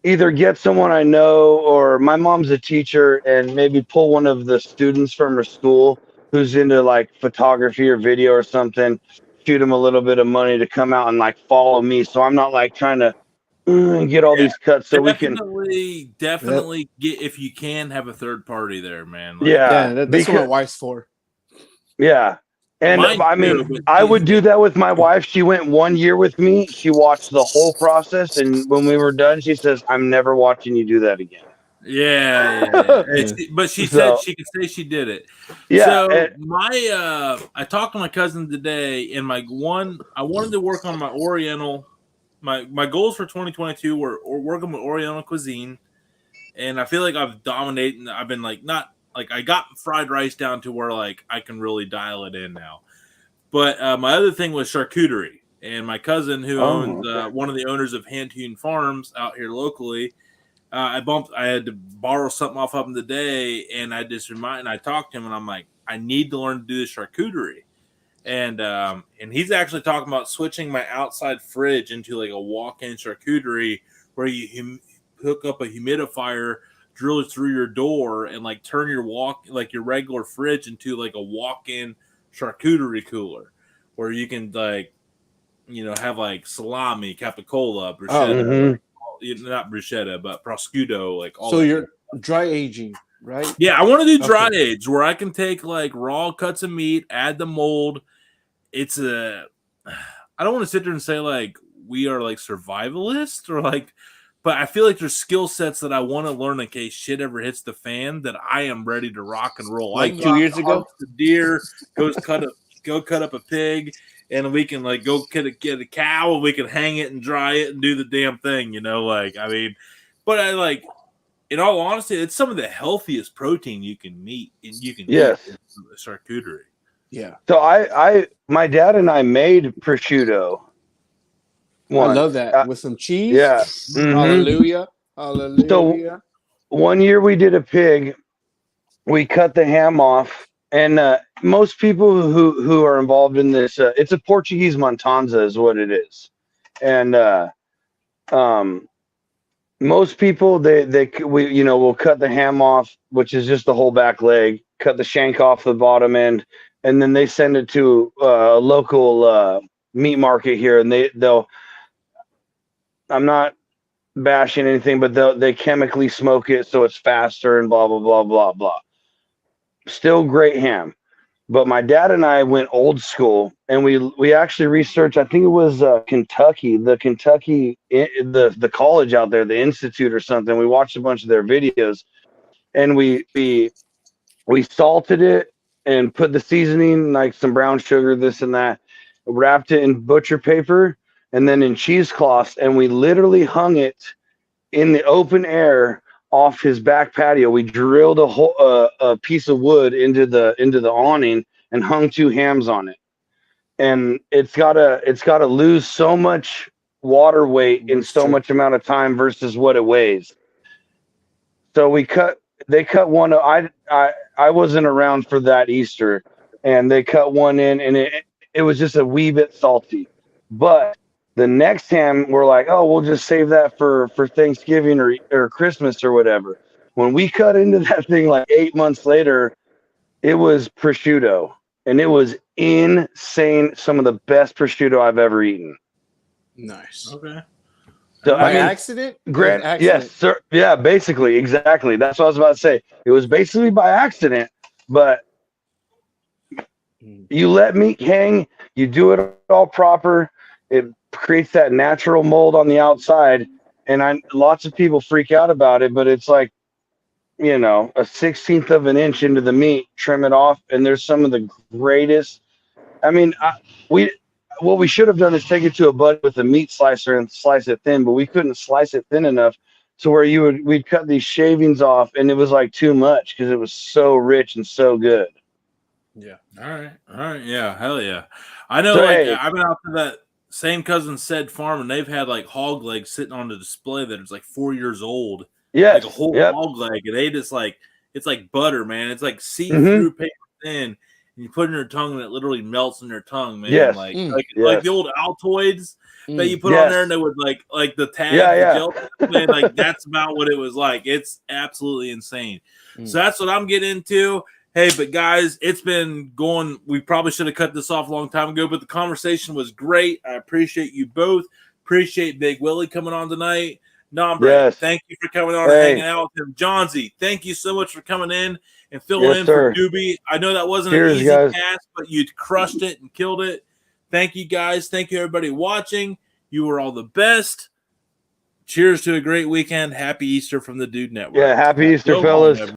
either get someone I know or my mom's a teacher and maybe pull one of the students from her school who's into like photography or video or something. Shoot them a little bit of money to come out and like follow me, so I'm not like trying to. Get all these cuts so we can definitely get, if you can, have a third party there, man. Like, that's what my wife's for. Yeah. And I mean, I would do that with my wife. She went 1 year with me. She watched the whole process, and when we were done, she says, "I'm never watching you do that again." Yeah. But she said she could say she did it. Yeah. So I talked to my cousin today, and I wanted to work on my Oriental. My goals for 2022 were working with Oriental cuisine, and I feel like I've dominated. I've been like I got fried rice down to where like I can really dial it in now. But my other thing was charcuterie, and my cousin who owns one of the owners of Hand Hewn Farms out here locally, I had to borrow something off of him today, and I talked to him, and I'm like, I need to learn to do the charcuterie. And he's actually talking about switching my outside fridge into like a walk-in charcuterie where you hook up a humidifier, drill it through your door, and like turn your your regular fridge into like a walk-in charcuterie cooler where you can like, have like salami, capicola, bruschetta, not bruschetta, but prosciutto, like all. So you're dry aging, right? Yeah, I want to do dry age where I can take like raw cuts of meat, add the mold. I don't want to sit there and say like we are like survivalists or like, but I feel like there's skill sets that I want to learn in case shit ever hits the fan that I am ready to rock and roll. Like 2 years ago, the deer go cut up a pig, and we can like go get a cow and we can hang it and dry it and do the damn thing, like, I mean, but I like, in all honesty, it's some of the healthiest protein you can eat in charcuterie. Yeah. So my dad and I made prosciutto. I love that with some cheese. Yeah. Mm-hmm. Hallelujah. So 1 year we did a pig. We cut the ham off, and most people who are involved in this, it's a Portuguese matanza is what it is, and most people we'll cut the ham off, which is just the whole back leg, cut the shank off the bottom end, and then they send it to a local meat market here, and they'll. I'm not bashing anything, but they chemically smoke it so it's faster and blah blah blah blah blah. Still great ham, but my dad and I went old school, and we actually researched. I think it was Kentucky, the college out there, the institute or something. We watched a bunch of their videos, and we salted it and put the seasoning, like some brown sugar, this and that, wrapped it in butcher paper and then in cheesecloths, and we literally hung it in the open air off his back patio. We drilled a piece of wood into the awning and hung 2 hams on it. And it's gotta lose so much water weight in That's so true. much amount of time versus what it weighs. So they cut one. I wasn't around for that Easter, and they cut one in, and it was just a wee bit salty. But the next ham, we're like, oh, we'll just save that for Thanksgiving or Christmas or whatever. When we cut into that thing like 8 months later, it was prosciutto, and it was insane. Some of the best prosciutto I've ever eaten. Nice. Okay. So By I mean, accident? Grant, Accident. yes, sir. Yeah, basically, exactly. That's what I was about to say. It was basically by accident, but you let meat hang, you do it all proper. It creates that natural mold on the outside, and lots of people freak out about it, but it's like, a 1/16 of an inch into the meat, trim it off, and there's some of the greatest. I mean, what we should have done is take it to a buddy with a meat slicer and slice it thin, but we couldn't slice it thin enough to where we'd cut these shavings off, and it was like too much because it was so rich and so good. Yeah. All right, yeah, hell yeah. I know, So, like, hey. I've been out to that same cousin said farm, and they've had like hog legs sitting on the display that is like 4 years old. Yes. Like a whole Yep. hog leg, and they just like, it's like butter, man. It's like Mm-hmm. see-through paper thin, and you put it in your tongue, and it literally melts in your tongue, man. Yes. Like Yes. the old Altoids that you put Yes. on there, and they would like the tag, Yeah, yeah. the gel, man, like that's about what it was like. It's absolutely insane. So that's what I'm getting into. Hey, but guys, it's been going. We probably should have cut this off a long time ago, but the conversation was great. I appreciate you both. Appreciate Big Willie coming on tonight. Nombre, Yes. thank you for coming on and hanging out with him. Johnsy, thank you so much for coming in and filling Yes, in sir. for Doobie. I know that wasn't Cheers, an easy guys. task, but you crushed it and killed it. Thank you, guys. Thank you, everybody watching. You were all the best. Cheers to a great weekend. Happy Easter from the Dude Network. Yeah, happy Easter, Go home, fellas. everybody.